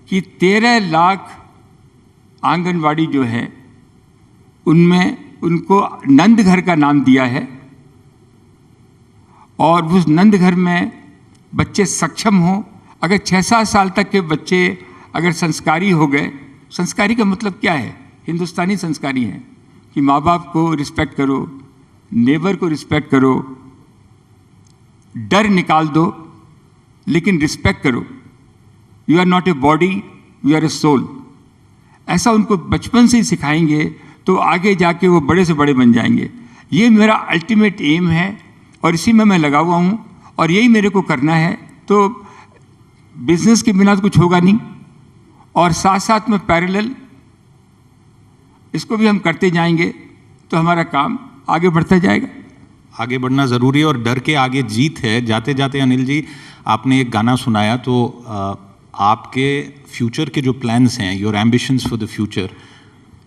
कि 13 लाख आंगनवाड़ी जो है, उनमें उनको नंद घर का नाम दिया है, और उस नंद घर में बच्चे सक्षम हों। अगर 6-7 साल तक के बच्चे अगर संस्कारी हो गए, संस्कारी का मतलब क्या है? हिंदुस्तानी संस्कारी हैं कि माँ बाप को रिस्पेक्ट करो, नेबर को रिस्पेक्ट करो, डर निकाल दो, लेकिन रिस्पेक्ट करो। You are not a body, you are a soul. ऐसा उनको बचपन से ही सिखाएंगे तो आगे जाके वो बड़े से बड़े बन जाएंगे। ये मेरा अल्टीमेट एम है, और इसी में मैं लगा हुआ हूँ, और यही मेरे को करना है। तो बिजनेस के बिना तो कुछ होगा नहीं, और साथ साथ में पैरेलल इसको भी हम करते जाएंगे, तो हमारा काम आगे बढ़ता जाएगा।
आगे बढ़ना ज़रूरी है, और डर के आगे जीत है। जाते जाते अनिल जी, आपने एक गाना सुनाया, तो आपके फ्यूचर के जो प्लान्स हैं, your ambitions for the future,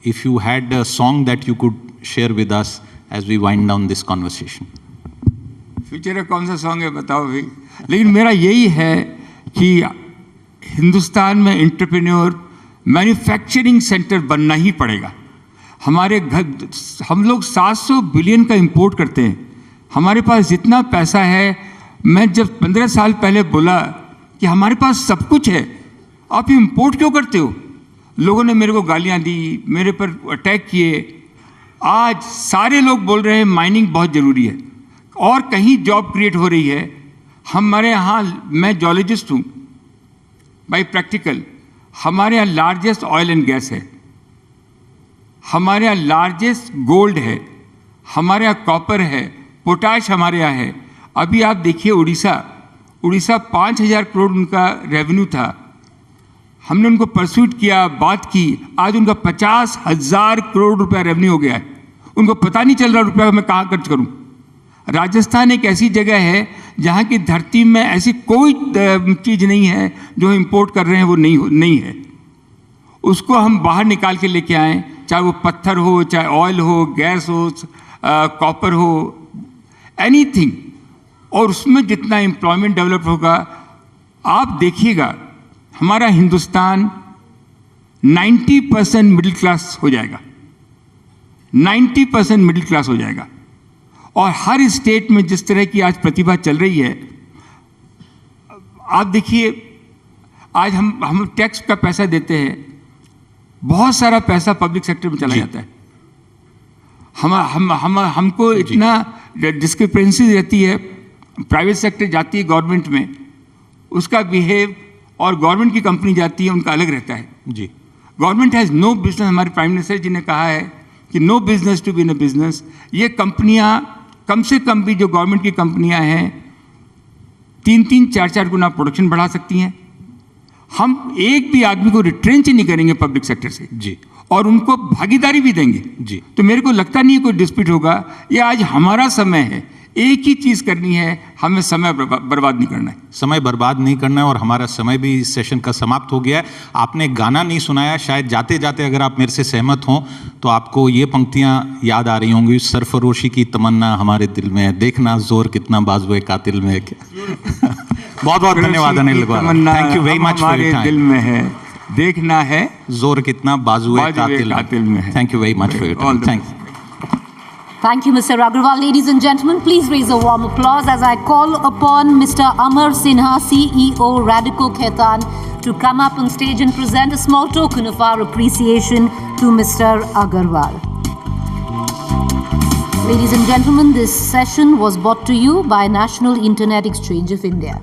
if you had a song that you could share with us as we wind down this conversation.
Future का कौन सा सॉन्ग है बताओ भाई। लेकिन मेरा यही है कि हिंदुस्तान में एंटरप्रेन्योर मैन्युफैक्चरिंग सेंटर बनना ही पड़ेगा। हमारे घर, हम लोग 700 बिलियन का इंपोर्ट करते हैं। हमारे पास जितना पैसा है, मैं जब 15 साल पहले बोला कि हमारे पास सब कुछ है, आप इंपोर्ट क्यों करते हो, लोगों ने मेरे को गालियां दी, मेरे पर अटैक किए। आज सारे लोग बोल रहे हैं माइनिंग बहुत ज़रूरी है, और कहीं जॉब क्रिएट हो रही है। हमारे यहाँ, मैं जॉलॉजिस्ट हूँ बाय प्रैक्टिकल, हमारे यहाँ लार्जेस्ट ऑयल एंड गैस है, हमारे यहाँ लार्जेस्ट गोल्ड है, हमारे यहाँ कॉपर है, पोटाश हमारे यहाँ है। अभी आप देखिए उड़ीसा 5,000 करोड़ उनका रेवेन्यू था, हमने उनको परस्यूट किया, बात की, आज उनका 50,000 करोड़ रुपया रेवेन्यू हो गया है। उनको पता नहीं चल रहा रुपया मैं कहाँ खर्च करूँ। राजस्थान एक ऐसी जगह है जहाँ की धरती में ऐसी कोई चीज़ नहीं है जो इंपोर्ट कर रहे हैं वो नहीं है। उसको हम बाहर निकाल के लेके आएँ, चाहे वो पत्थर हो, चाहे ऑयल हो, गैस हो, कॉपर हो, एनीथिंग। और उसमें जितना एम्प्लॉयमेंट डेवलप होगा, आप देखिएगा हमारा हिंदुस्तान 90% मिडिल क्लास हो जाएगा, 90% मिडिल क्लास हो जाएगा। और हर स्टेट में जिस तरह की आज प्रतिभा चल रही है, आप देखिए आज हम टैक्स का पैसा देते हैं, बहुत सारा पैसा पब्लिक सेक्टर में चला जाता है। हमको इतना डिस्क्रिपेंसी रहती है, प्राइवेट सेक्टर जाती है गवर्नमेंट में, उसका बिहेव, और गवर्नमेंट की कंपनी जाती है उनका अलग रहता है जी। गवर्नमेंट हैज़ नो बिजनेस, हमारे प्राइम मिनिस्टर जी ने कहा है कि no business to be in a business. ये कंपनियां कम से कम भी जो गवर्नमेंट की कंपनियां हैं 3-3, 4-4 गुना प्रोडक्शन बढ़ा सकती हैं। हम एक भी आदमी को रिट्रेंच नहीं करेंगे पब्लिक सेक्टर से जी, और उनको भागीदारी भी देंगे जी। तो मेरे को लगता नहीं है कोई डिस्प्यूट होगा। ये आज हमारा समय है, एक ही चीज़ करनी है, हमें समय बर्बाद नहीं करना है।
समय बर्बाद नहीं करना है, और हमारा समय भी इस सेशन का समाप्त हो गया है। आपने गाना नहीं सुनाया, शायद जाते जाते अगर आप मेरे से सहमत हों तो आपको ये पंक्तियां याद आ रही होंगी, सरफरोशी की तमन्ना हमारे दिल में है, देखना जोर कितना बाजुए कातिल में है। क्या बहुत बहुत धन्यवाद Anil Agarwal, thank you very much for your time.
दिल में है, देखना है
जोर कितना बाजुए कातिल में है। Thank you very much for your time, thank you.
Thank you, Mr. Agarwal. Ladies and gentlemen, please raise a warm applause as I call upon Mr. Amar Sinha, CEO, Radico Khaitan, to come up on stage and present a small token of our appreciation to Mr. Agarwal. Ladies and gentlemen, this session was brought to you by National Internet Exchange of India.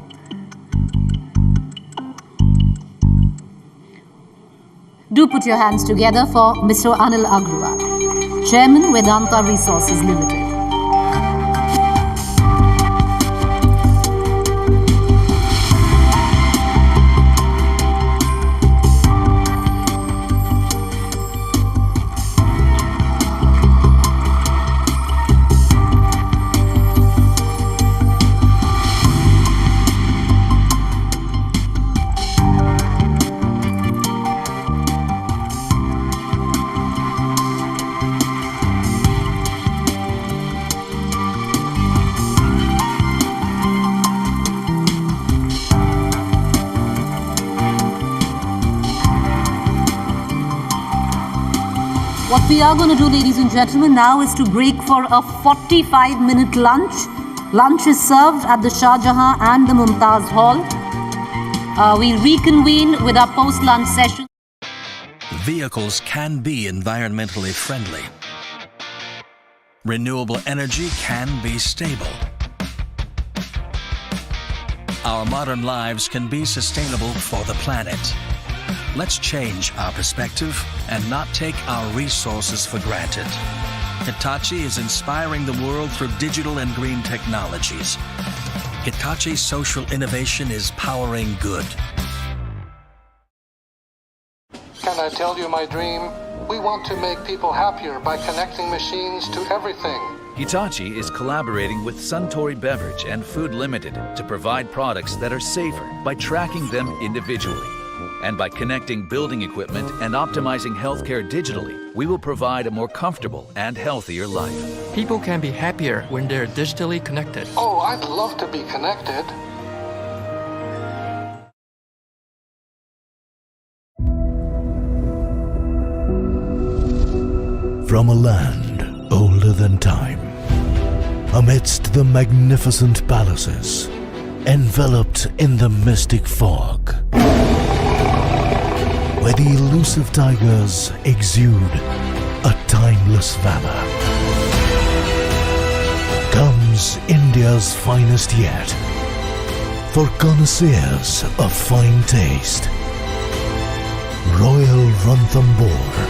Do put your hands together for Mr. Anil Agarwal, Chairman, Vedanta Resources Limited. What we are going to do, ladies and gentlemen, now is to break for a 45-minute lunch. Lunch is served at the Shah Jahan and the Mumtaz Hall. We'll reconvene with our post-lunch session.
Vehicles can be environmentally friendly. Renewable energy can be stable. Our modern lives can be sustainable for the planet. Let's change our perspective and not take our resources for granted. Hitachi is inspiring the world through digital and green technologies. Hitachi's social innovation is powering good.
Can I tell you my dream? We want to make people happier by connecting machines to everything.
Hitachi is collaborating with Suntory Beverage and Food Limited to provide products that are safer by tracking them individually. And by connecting building equipment and optimizing healthcare digitally, we will provide a more comfortable and healthier life.
People can be happier when they're digitally connected.
Oh, I'd love to be connected.
From a land older than time, amidst the magnificent palaces, enveloped in the mystic fog, where the elusive tigers exude a timeless valor, comes India's finest yet, for connoisseurs of fine taste, Royal Ranthambore.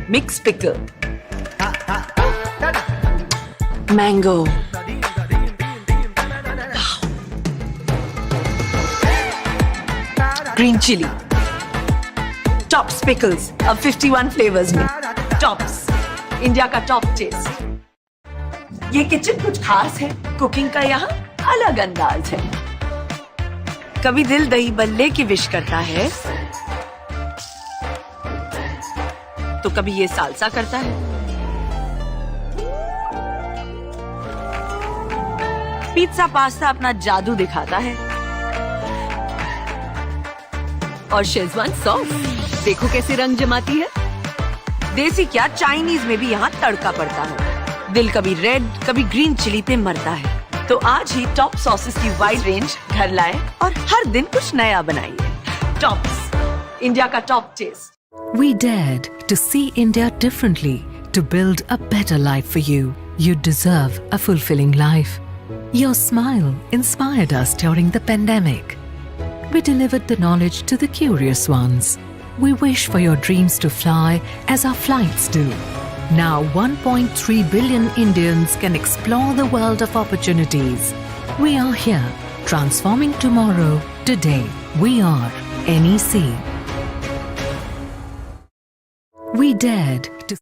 Mixed pickle. Mango. Green chili. Tops pickles. अब 51 flavors में. Tops. India का top test. ये kitchen कुछ खास है. Cooking का यहाँ अलग अंदाज है. कभी दिल दही बल्ले की विश करता है, तो कभी ये सालसा करता है। पिज्जा पास्ता अपना जादू दिखाता है। और शेजवान सॉस देखो कैसे रंग जमाती है। देसी क्या चाइनीज में भी यहाँ तड़का पड़ता है। दिल कभी रेड कभी ग्रीन चिली पे मरता है। तो आज ही टॉप सॉसेस की वाइड रेंज घर लाएं और हर दिन कुछ नया बनाइए। टॉप्स, इंडिया का top taste.
We dared to see India differently, to build a better life for you. You deserve a fulfilling life. Your smile inspired us during the pandemic. We delivered the knowledge to the curious ones. We wish for your dreams to fly as our flights do. Now 1.3 billion Indians can explore the world of opportunities. We are here, transforming tomorrow today. We are NEC. We dared to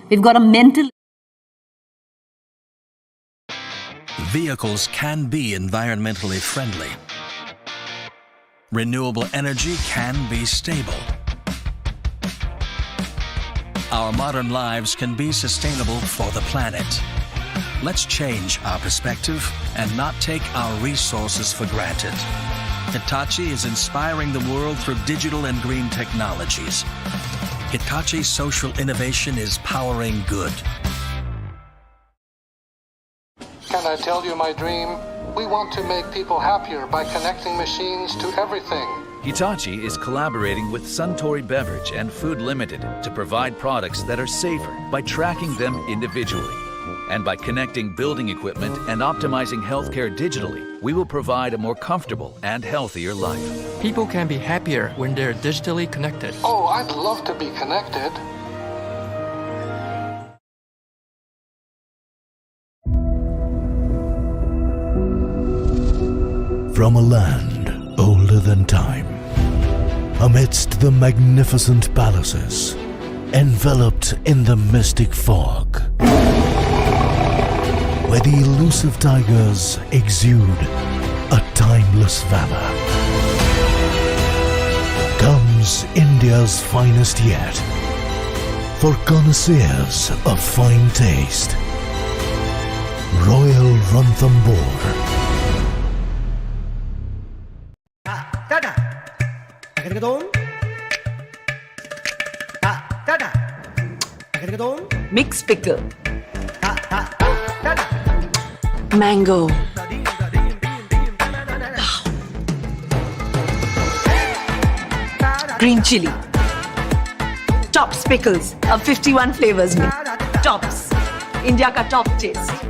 We've got a mental...
Vehicles can be environmentally friendly. Renewable energy can be stable. Our modern lives can be sustainable for the planet. Let's change our perspective and not take our resources for granted. Hitachi is inspiring the world through digital and green technologies. Hitachi's social innovation is powering good.
Can I tell you my dream? We want to make people happier by connecting machines to everything.
Hitachi is collaborating with Suntory Beverage and Food Limited to provide products that are safer by tracking them individually. And by connecting building equipment and optimizing healthcare digitally, we will provide a more comfortable and healthier life.
People can be happier when they're digitally connected.
Oh, I'd love to be connected.
From a land older than time, amidst the magnificent palaces, enveloped in the mystic fog, where the elusive tigers exude a timeless valor, comes India's finest yet, for connoisseurs of fine taste, Royal Ranthambore.
Mixed pickle. Mango. Green chili. Tops pickles. अब 51 flavors में. Tops. India का top test.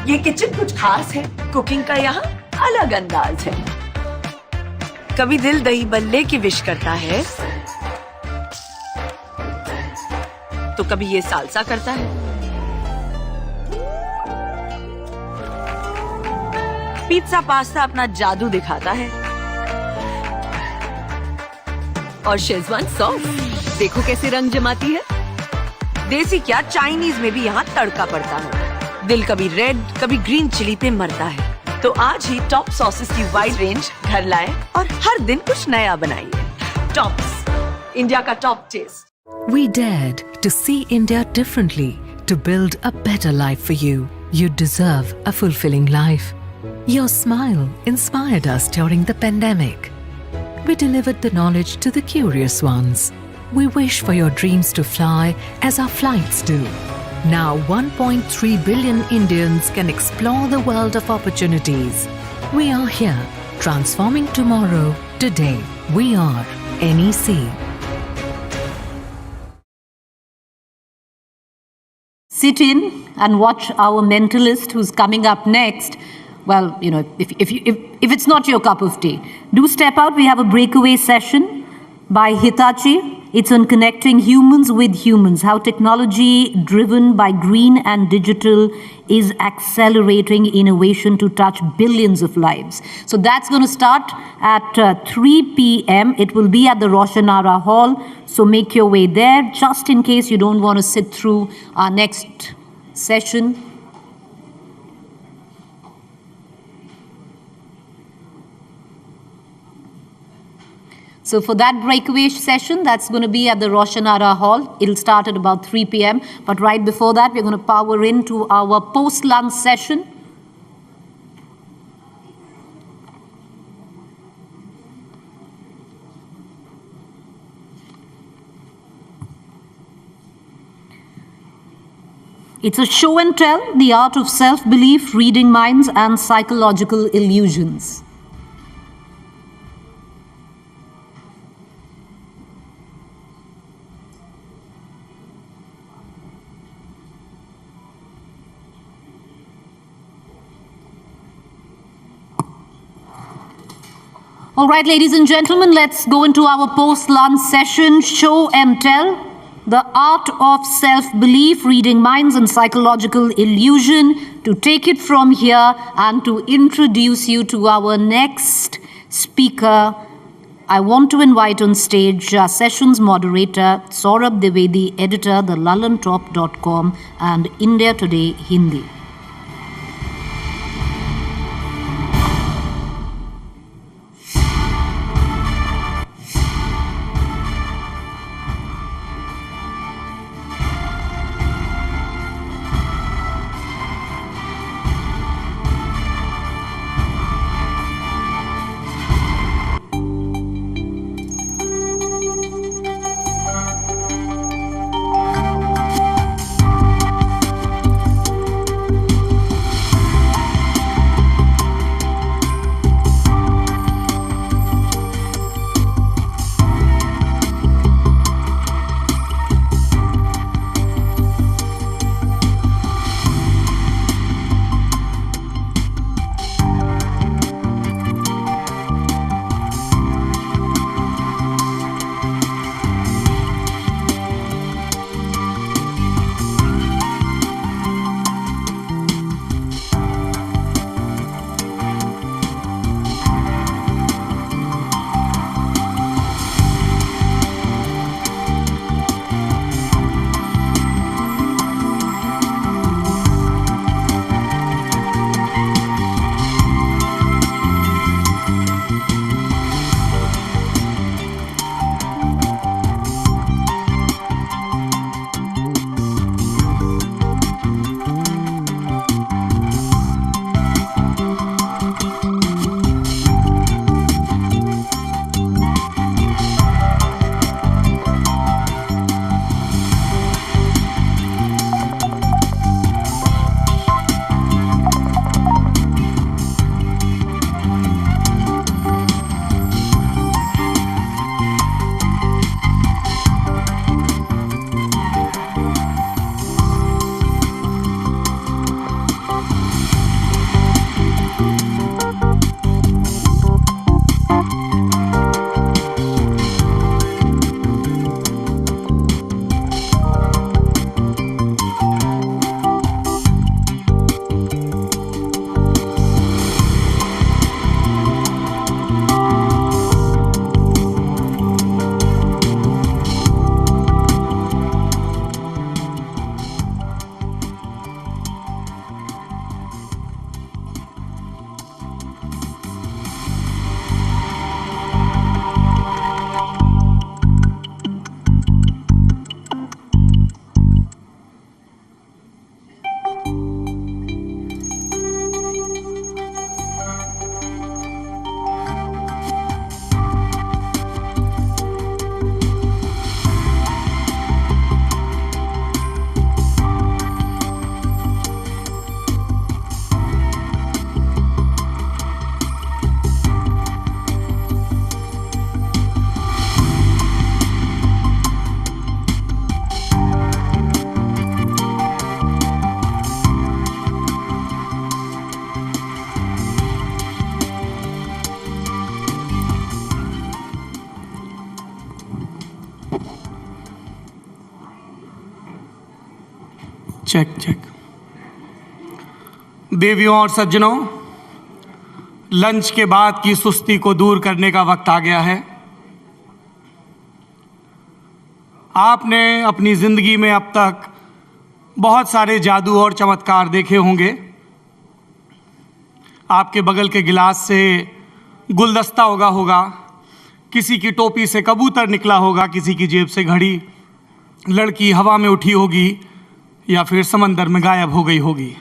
ये kitchen कुछ खास है. Cooking का यहाँ अलग अंदाज है. कभी दिल दही बल्ले की विश करता है, तो कभी ये सालसा करता है. पिज्जा पास्ता अपना जादू दिखाता है. और शेजवान सॉस देखो कैसे रंग जमाती है. देसी क्या चाइनीज में भी यहाँ तड़का पड़ता है. दिल कभी रेड कभी ग्रीन चिली पे मरता है. तो आज ही टॉप सॉसेस की वाइड रेंज घर लाएं और हर दिन कुछ नया बनाइए. टॉप्स, इंडिया का top taste.
We dared to see India differently to build a better life for you. You deserve a fulfilling life. Your smile inspired us during the pandemic. We delivered the knowledge to the curious ones. We wish for your dreams to fly as our flights do. Now 1.3 billion Indians can explore the world of opportunities. We are here, transforming tomorrow, today. We are NEC.
Sit in and watch our mentalist who's coming up next. Well, you know, if it's not your cup of tea, do step out. We have a breakaway session by Hitachi. It's on connecting humans with humans, how technology driven by green and digital is accelerating innovation to touch billions of lives. So that's going to start at 3 p.m. It will be at the Roshanara Hall. So make your way there just in case you don't want to sit through our next session. So for that breakaway session, that's going to be at the Roshanara Hall. It'll start at about 3 p.m. But right before that, we're going to power into our post-lunch session. It's a show and tell, the art of self-belief, reading minds, and psychological illusions. All right, ladies and gentlemen, let's go into our post-lunch session, show and tell, the art of self-belief, reading minds and psychological illusion. To take it from here and to introduce you to our next speaker, I want to invite on stage Sessions moderator Saurabh Dwivedi, editor, thelullantop.com and India Today Hindi.
Check check. देवियों और सज्जनों, lunch के बाद की सुस्ती को दूर करने का वक्त आ गया है। आपने अपनी जिंदगी में अब तक बहुत सारे जादू और चमत्कार देखे होंगे। आपके बगल के गिलास से गुलदस्ता उगा होगा, किसी की टोपी से कबूतर निकला होगा, किसी की जेब से घड़ी, लड़की हवा में उठी होगी या फिर समंदर में गायब हो गई होगी।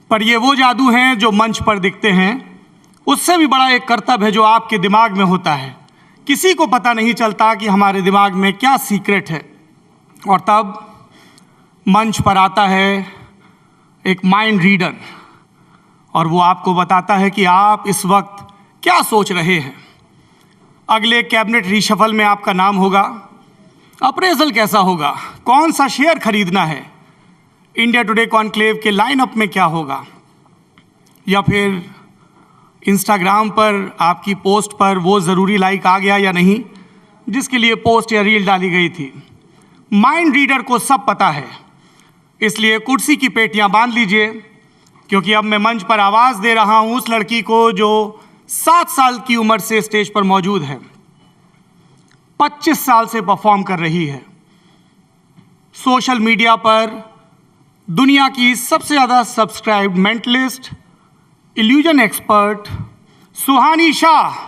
पर ये वो जादू हैं जो मंच पर दिखते हैं। उससे भी बड़ा एक कर्तव्य है जो आपके दिमाग में होता है। किसी को पता नहीं चलता कि हमारे दिमाग में क्या सीक्रेट है। और तब मंच पर आता है एक माइंड रीडर और वो आपको बताता है कि आप इस वक्त क्या सोच रहे हैं। अगले कैबिनेट रीशफल में आपका नाम होगा, अप्रेजल कैसा होगा, कौन सा शेयर खरीदना है, इंडिया टुडे कॉन्क्लेव के लाइनअप में क्या होगा, या फिर इंस्टाग्राम पर आपकी पोस्ट पर वो ज़रूरी लाइक आ गया या नहीं जिसके लिए पोस्ट या रील डाली गई थी। माइंड रीडर को सब पता है, इसलिए कुर्सी की पेटियां बांध लीजिए, क्योंकि अब मैं मंच पर आवाज़ दे रहा हूं उस लड़की को जो 7 साल की उम्र से स्टेज पर मौजूद है, 25 साल से परफॉर्म कर रही है। सोशल मीडिया पर दुनिया की सबसे ज़्यादा subscribed mentalist, illusion expert Suhani Shah.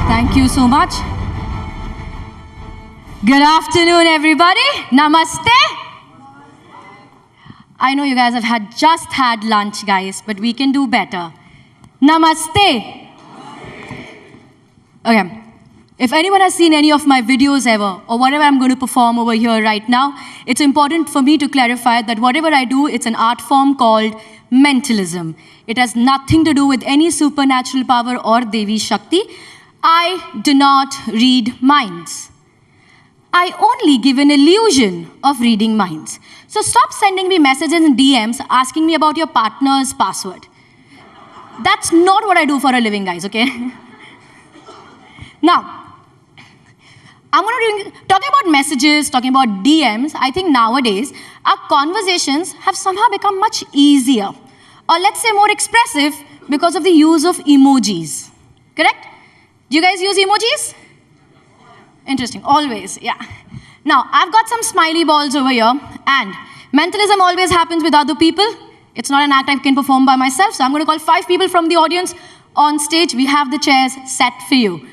Thank you so much. Good afternoon, everybody. Namaste. I know you guys have just had lunch, guys, but we can do better. Namaste. Okay. If anyone has seen any of my videos ever, or whatever I'm going to perform over here right now, it's important for me to clarify that whatever I do, it's an art form called mentalism. It has nothing to do with any supernatural power or Devi Shakti. I do not read minds. I only give an illusion of reading minds. So stop sending me messages and DMs asking me about your partner's password. That's not what I do for a living, guys, okay? Now, I'm going to talking about messages, talking about DMs. I think nowadays, our conversations have somehow become much easier, or let's say more expressive, because of the use of emojis, correct? Do you guys use emojis? Interesting, always, yeah. Now, I've got some smiley balls over here, and mentalism always happens with other people. It's not an act I can perform by myself, so I'm going to call 5 people from the audience on stage. We have the chairs set for you.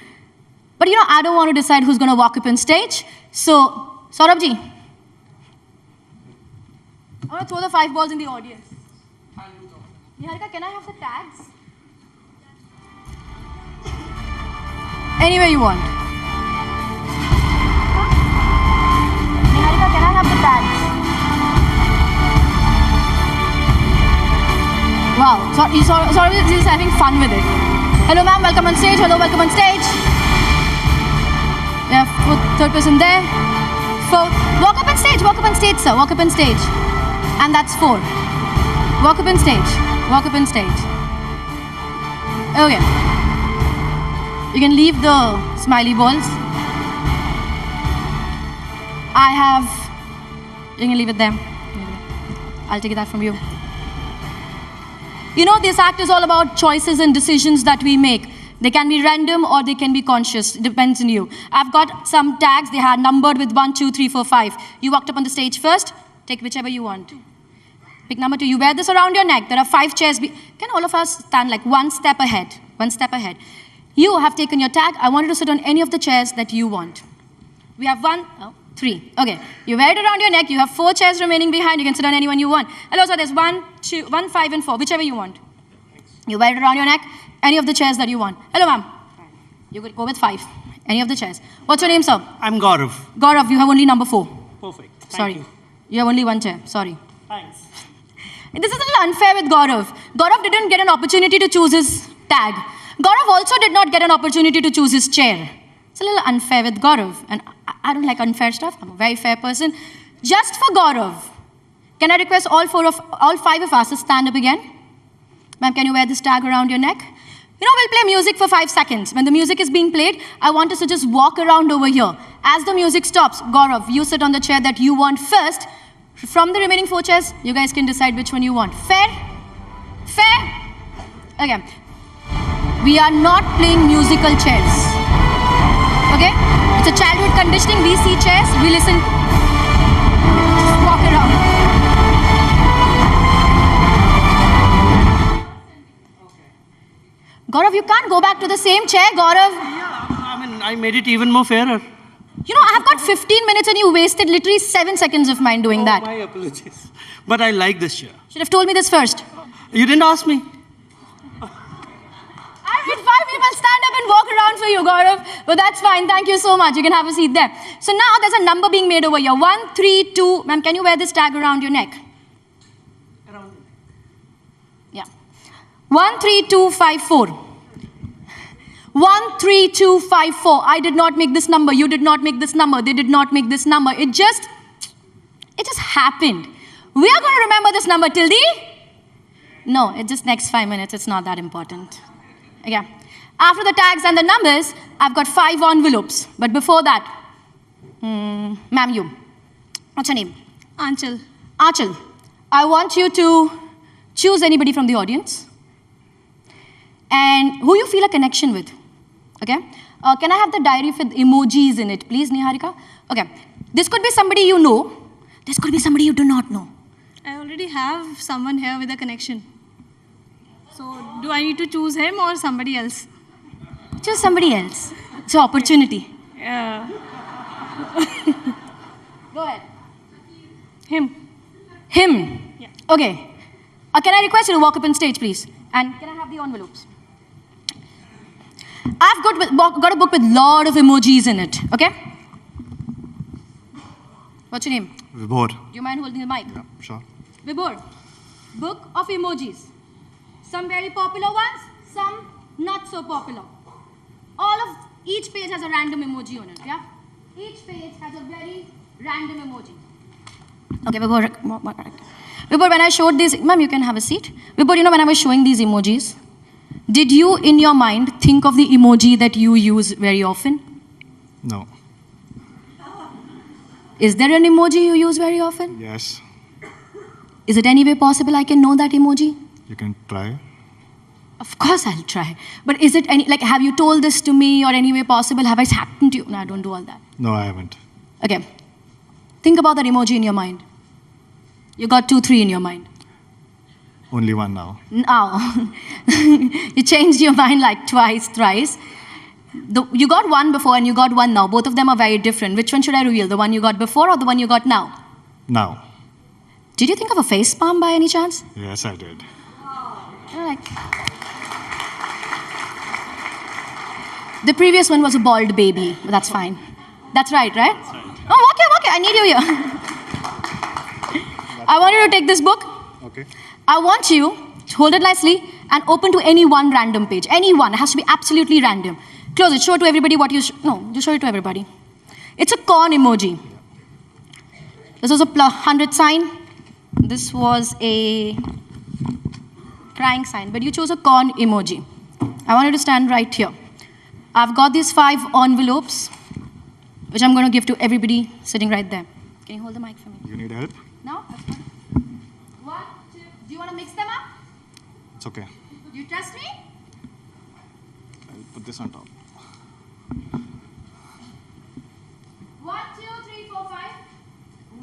But you know, I don't want to decide who's going to walk up on stage, so, Saurabh ji, I want to throw the 5 balls in the audience. Niharika, can I have the tags? Anywhere you want. Niharika, can I have the tags? Wow, sorry, she's having fun with it. Hello, ma'am, welcome on stage. Hello, welcome on stage. We have 3rd person there. 4th. Walk up on stage, sir. Walk up on stage. And that's 4. Walk up on stage. Walk up on stage. Okay. You can leave the smiley balls. You can leave it there. I'll take that from you. You know, this act is all about choices and decisions that we make. They can be random or they can be conscious. It depends on you. I've got some tags. They are numbered with 1, 2, 3, 4, 5. You walked up on the stage first. Take whichever you want. Pick number 2. You wear this around your neck. There are 5 chairs. Can all of us stand like 1 step ahead? 1 step ahead. You have taken your tag. I want you to sit on any of the chairs that you want. We have 3. Okay. You wear it around your neck. You have 4 chairs remaining behind. You can sit on any one you want. Hello, so there's 1, 5, and 4. Whichever you want. You wear it around your neck. Any of the chairs that you want. Hello, ma'am. You could go with 5. Any of the chairs. What's your name, sir?
I'm Gaurav.
Gaurav, you have only number 4.
Perfect.
Sorry. You have only 1 chair. Sorry.
Thanks.
This is a little unfair with Gaurav. Gaurav didn't get an opportunity to choose his tag. Gaurav also did not get an opportunity to choose his chair. It's a little unfair with Gaurav. And I don't like unfair stuff. I'm a very fair person. Just for Gaurav, can I request all 5 of us to stand up again? Ma'am, can you wear this tag around your neck? You know, we'll play music for 5 seconds. When the music is being played, I want us to just walk around over here. As the music stops, Gaurav, you sit on the chair that you want first. From the remaining 4 chairs, you guys can decide which one you want. Fair? Fair? Okay. We are not playing musical chairs. Okay? It's a childhood conditioning. We see chairs, we listen. Just walk around. Gaurav, you can't go back to the same chair, Gaurav.
Yeah, I mean, I made it even more fairer.
You know, I've got 15 minutes and you wasted literally 7 seconds of mine doing that.
My apologies. But I like this chair.
Should have told me this first.
You didn't ask me.
I made 5 people stand up and walk around for you, Gaurav. But that's fine. Thank you so much. You can have a seat there. So now there's a number being made over here. 1, 3, 2. Ma'am, can you wear this tag around your neck? Yeah. 1, 3, 2, 5, 4. 1, 3, 2, 5, 4. I did not make this number. You did not make this number. They did not make this number. It just happened. We are going to remember this number till the... No, it's just next 5 minutes. It's not that important. Okay. After the tags and the numbers, I've got 5 envelopes. But before that, ma'am, you. What's your name?
Anchal.
Anchal. I want you to choose anybody from the audience and who you feel a connection with. Okay? Can I have the diary with emojis in it, please, Niharika? Okay. This could be somebody you know. This could be somebody you do not know.
I already have someone here with a connection. So, do I need to choose him or somebody else?
Choose somebody else. It's an opportunity.
Yeah.
Go ahead.
Him.
Him?
Yeah.
Okay. Can I request you to walk up on stage, please? And can I have the envelopes? I've got a book with a lot of emojis in it, okay? What's your name?
Vibhor.
Do you mind holding the mic?
Yeah, sure.
Vibhor, book of emojis. Some very popular ones, some not so popular. Each page has a random emoji on it, yeah? Each page has a very random emoji. Okay, Vibhor, when I showed these, ma'am, you can have a seat. Vibhor, you know, when I was showing these emojis, did you, in your mind, think of the emoji that you use very often?
No.
Is there an emoji you use very often?
Yes.
Is it any way possible I can know that emoji?
You can try.
Of course I'll try. But is it any, like, have you told this to me or any way possible? Have I happened to you? No, I don't do all that.
No, I haven't.
Okay. Think about that emoji in your mind. You got 2, 3 in your mind.
Only one now.
Now. You changed your mind like twice, thrice. You got one before and you got one now. Both of them are very different. Which one should I reveal? The one you got before or the one you got now?
Now.
Did you think of a face palm by any chance?
Yes, I did.
The previous one was a bald baby, but that's fine. That's right, right? That's right. Oh, okay. I need you here. I want you to take this book.
Okay.
I want you to hold it nicely and open to any one random page. Any one. It has to be absolutely random. Close it. Show it to everybody what you... No, just show it to everybody. It's a corn emoji. This was a 100 sign. This was a crying sign. But you chose a corn emoji. I want you to stand right here. I've got these 5 envelopes, which I'm going to give to everybody sitting right there. Can you hold the mic for me?
You need help?
No? That's fine. 1, 2. Do you want to mix them up?
It's okay.
Do you trust me?
I'll put this on top.
1, 2, 3, 4, 5.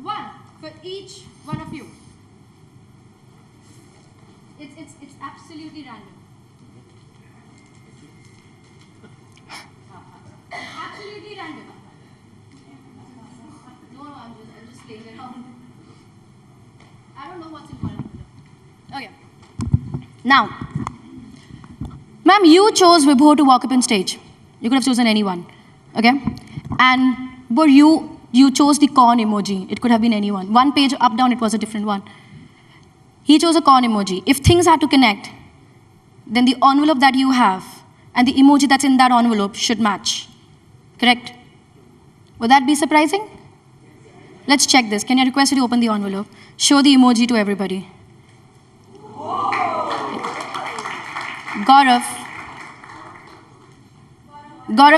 1 for each one of you. It's absolutely random. Absolutely random. No, I'm just playing around. I don't know what's in front of me. Okay. Now, ma'am, you chose Vibhor to walk up on stage. You could have chosen anyone. Okay? And but you chose the corn emoji. It could have been anyone. One page up, down, it was a different one. He chose a corn emoji. If things had to connect, then the envelope that you have and the emoji that's in that envelope should match. Correct? Would that be surprising? Let's check this. Can I request you to open the envelope? Show the emoji to everybody. Gaurav,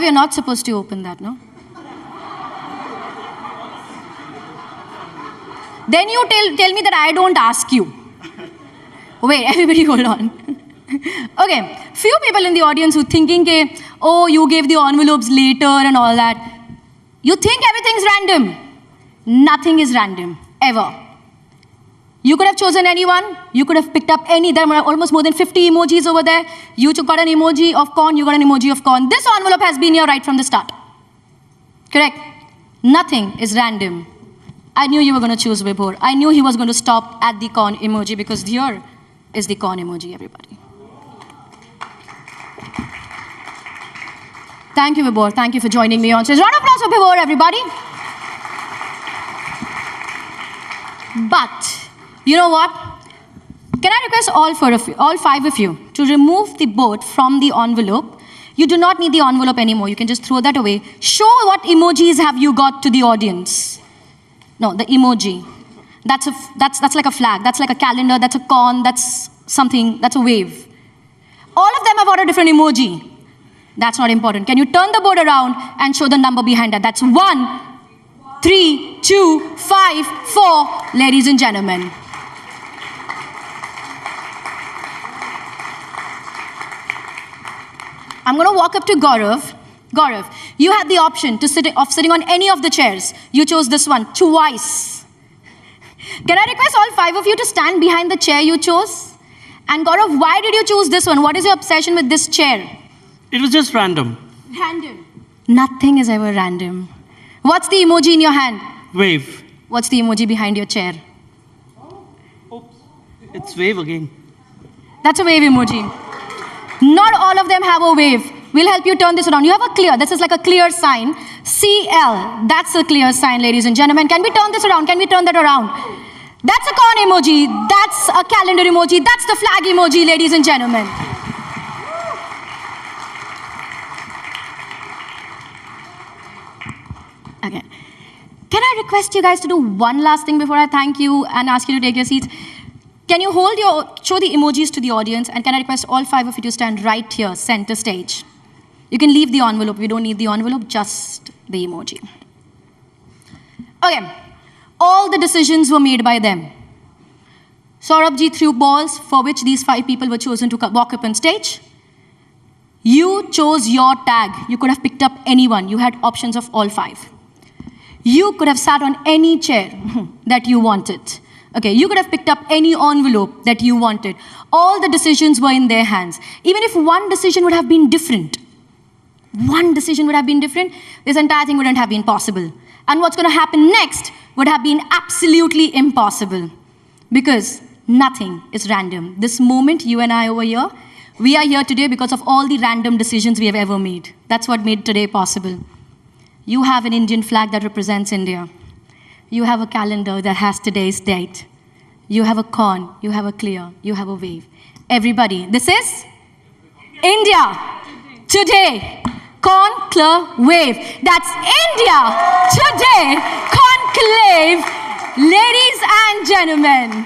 you're not supposed to open that, no? Then you tell me that I don't ask you. Wait, everybody hold on. Okay, few people in the audience who thinking, oh, you gave the envelopes later and all that. You think everything's random. Nothing is random, ever. You could have chosen anyone. You could have picked up any. There are almost more than 50 emojis over there. You got an emoji of corn. You got an emoji of corn. This envelope has been here right from the start. Correct? Nothing is random. I knew you were going to choose Vibhor. I knew he was going to stop at the corn emoji because here is the corn emoji, everybody. Thank you, Vibhor. Thank you for joining me on stage. Round of applause for Vibhor, everybody. But, you know what? Can I request all 5 of you to remove the board from the envelope? You do not need the envelope anymore. You can just throw that away. Show what emojis have you got to the audience. No, the emoji. That's like a flag, that's like a calendar, that's a corn, that's something, that's a wave. All of them have got a different emoji. That's not important. Can you turn the board around and show the number behind that? That's 1, 3, 2, 5, 4, ladies and gentlemen. I'm going to walk up to Gaurav. Gaurav, you had the option of sitting on any of the chairs. You chose this one twice. Can I request all 5 of you to stand behind the chair you chose? And Gaurav, why did you choose this one? What is your obsession with this chair?
It was just random.
Random. Nothing is ever random. What's the emoji in your hand?
Wave.
What's the emoji behind your chair?
It's wave again.
That's a wave emoji. Not all of them have a wave. We'll help you turn this around. You have a clear. This is like a clear sign. CL. That's a clear sign, ladies and gentlemen. Can we turn this around? Can we turn that around? That's a corn emoji. That's a calendar emoji. That's the flag emoji, ladies and gentlemen. Okay. Can I request you guys to do one last thing before I thank you and ask you to take your seats? Can you show the emojis to the audience, and can I request all 5 of you to stand right here, center stage? You can leave the envelope. We don't need the envelope, just the emoji. Okay. All the decisions were made by them. Saurabhji threw balls for which these 5 people were chosen to walk up on stage. You chose your tag. You could have picked up anyone. You had options of all 5. You could have sat on any chair that you wanted. Okay, you could have picked up any envelope that you wanted. All the decisions were in their hands. Even if one decision would have been different, this entire thing wouldn't have been possible. And what's going to happen next would have been absolutely impossible, because nothing is random. This moment, you and I over here, we are here today because of all the random decisions we have ever made. That's what made today possible. You have an Indian flag that represents India. You have a calendar that has today's date. You have a corn, you have a clear, you have a wave. Everybody, this is India Today Conclave Wave. That's India Today Conclave, ladies and gentlemen.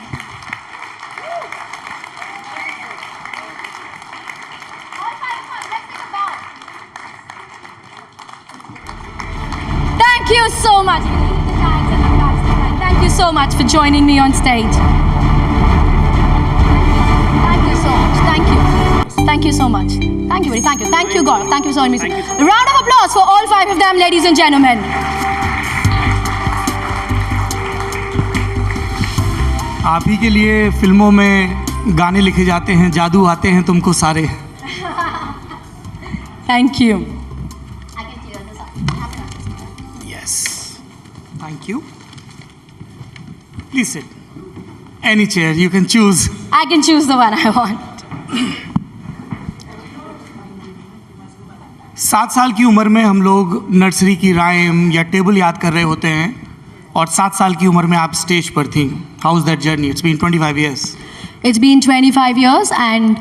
Thank you so much. Thank you so much for joining me on stage. Thank you so much. Thank you. Thank you so much. Thank you, buddy. Thank you. Thank you, Gaurav. Thank you so much. A round of applause for all 5 of them, ladies and gentlemen.
आप ही के लिए फिल्मों में गाने लिखे जाते हैं, जादू आते हैं तुमको सारे.
Thank you.
Yes. Thank you. Please sit. Any chair, you can choose.
I can choose the one I want.
7 साल की उम्र में हम लोग नर्सरी की राइम या टेबल याद कर रहे होते हैं, और 7 साल की उम्र में आप स्टेज पर थी. How is that journey? It's been 25 years.
It's been 25 years and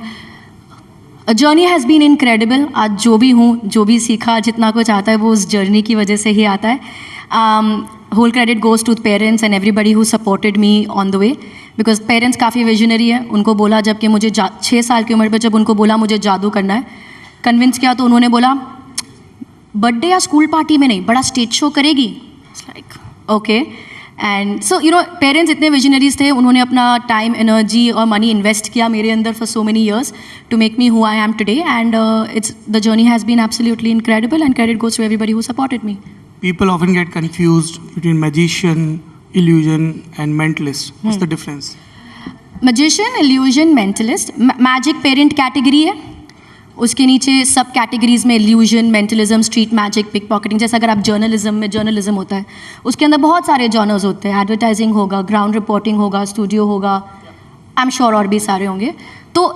a journey has been incredible. आज जो भी हूँ, जो भी सीखा, जितना कुछ आता है वो उस जर्नी की वजह से ही आता है. Whole credit goes to the parents and everybody who supported me on the way, because parents काफ़ी visionary है. उनको बोला जब कि मुझे 6 साल की उम्र पे जब उनको बोला मुझे जादू करना है, कन्विंस किया तो उन्होंने बोला बर्थडे या स्कूल पार्टी में नहीं, बड़ा स्टेज शो करेगी. Like okay. And so you know parents इतने विजनरीज थे, उन्होंने अपना टाइम, एनर्जी और मनी इन्वेस्ट किया मेरे अंदर for so many years to make me who I am today. And it's the journey has been absolutely incredible and credit goes to everybody who supported me.
People often get confused between magician, illusion and mentalist. What's the difference?
Magician, illusion, mentalist. Magic parent category है. उसके नीचे सब categories में illusion, mentalism, street magic, pickpocketing. जैसे अगर आप journalism में journalism होता है, उसके अंदर बहुत सारे जॉनर्स होते हैं. एडवर्टाइजिंग होगा, ग्राउंड रिपोर्टिंग होगा, स्टूडियो होगा, आई एम श्योर और भी सारे होंगे. तो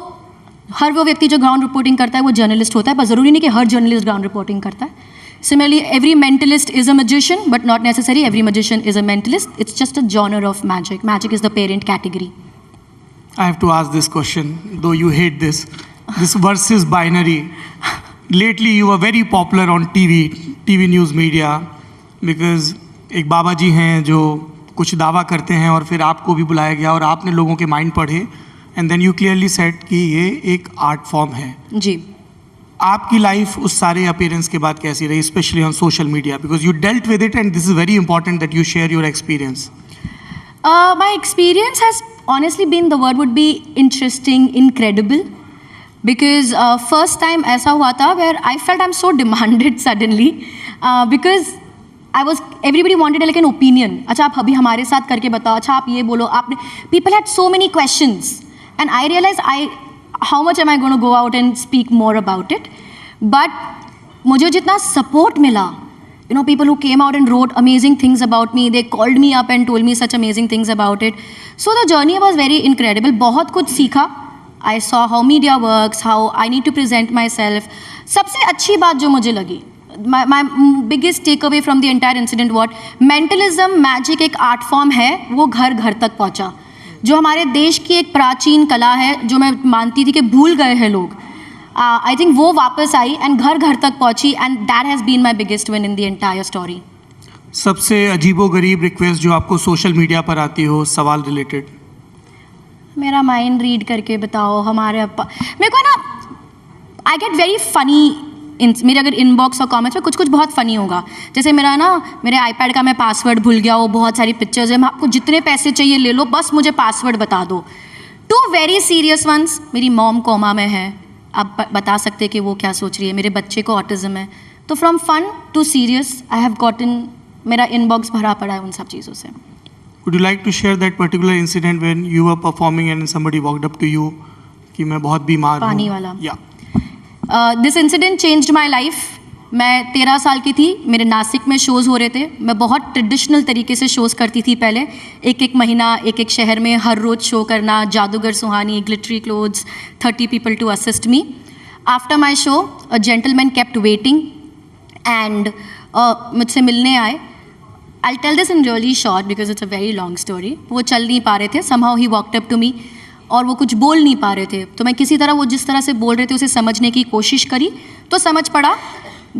हर वो व्यक्ति जो ग्राउंड रिपोर्टिंग करता है वो जर्नलिस्ट होता है, पर ज़रूरी नहीं कि हर जर्नलिस्ट ग्राउंड रिपोर्टिंग करता है. Similarly, every mentalist is a magician, but not necessarily every magician is a mentalist. It's just a genre of magic. Magic is the parent category.
I have to ask this question, though you hate this versus binary. Lately, you were very popular on TV news media, because एक बाबा जी हैं जो कुछ दावा करते हैं और फिर आपको भी बुलाया गया और आपने लोगों के माइंड पढ़े and then you clearly said कि ये एक आर्ट फॉर्म है।
जी।
आपकी लाइफ उस सारे अपीयरेंस के बाद कैसी रही, specially on social media, because you dealt with it and this is very important that you share your experience.
My experience has honestly been, the word would be interesting, incredible, because first time ऐसा हुआ था where I felt I'm so demanded suddenly, because everybody wanted like an opinion. अच्छा आप अभी हमारे साथ करके बताओ, अच्छा आप ये बोलो, आपने, people had so many questions and I realized how much am I going to go out and speak more about it, but मुझे जितना support मिला, you know, people who came out and wrote amazing things about me, they called me up and told me such amazing things about it. So the journey was very incredible. बहुत कुछ सीखा. I saw how media works, how I need to present myself. सबसे अच्छी बात जो मुझे लगी, my biggest takeaway from the entire incident what mentalism, magic एक art form है, वो घर घर तक पहुँचा. जो हमारे देश की एक प्राचीन कला है, जो मैं मानती थी कि भूल गए हैं लोग, I think वो वापस आई एंड घर घर तक पहुंची and that has been my biggest win in the entire story.
सबसे अजीबोगरीब रिक्वेस्ट जो आपको सोशल मीडिया पर आती हो, सवाल रिलेटेड?
मेरा माइंड रीड करके बताओ, हमारे मेरे को ना आई गेट वेरी फनी मेरे अगर इनबॉक्स और कमेंट्स में कुछ बहुत फ़नी होगा। जैसे मेरे आईपैड का मैं पासवर्ड भूल गया, वो बहुत सारी पिक्चर्स है, आपको जितने पैसे चाहिए ले लो, बस मुझे पासवर्ड बता दो। टू वेरी सीरियस वंस, मेरी मॉम कोमा में है, आप बता सकते कि वो क्या सोच रही है, मेरे बच्चे को ऑटिज्म है। तो from fun to serious I have gotten, मेरा इनबॉक्स भरा पड़ा है उन सब चीज़ों से।
Would you like to share that particular incident when you were performing and somebody walked up to you कि मैं बहुत बीमार हूँ?
पानी वाला।
Yeah.
This incident changed my life. मैं 13 साल की थी, मेरे नासिक में शोज़ हो रहे थे। मैं बहुत ट्रेडिशनल तरीके से शोज़ करती थी पहले, एक महीना एक शहर में हर रोज़ शो करना, जादूगर Suhani, glittery clothes, 30 people to assist me. After my show a gentleman kept waiting and मुझसे मिलने आए। I tell this in really short because it's a very long story. वो चल नहीं पा रहे थे, समहाउ ही वॉकड अप टू मी और वो कुछ बोल नहीं पा रहे थे, तो मैं किसी तरह वो जिस तरह से बोल रहे थे उसे समझने की कोशिश करी, तो समझ पड़ा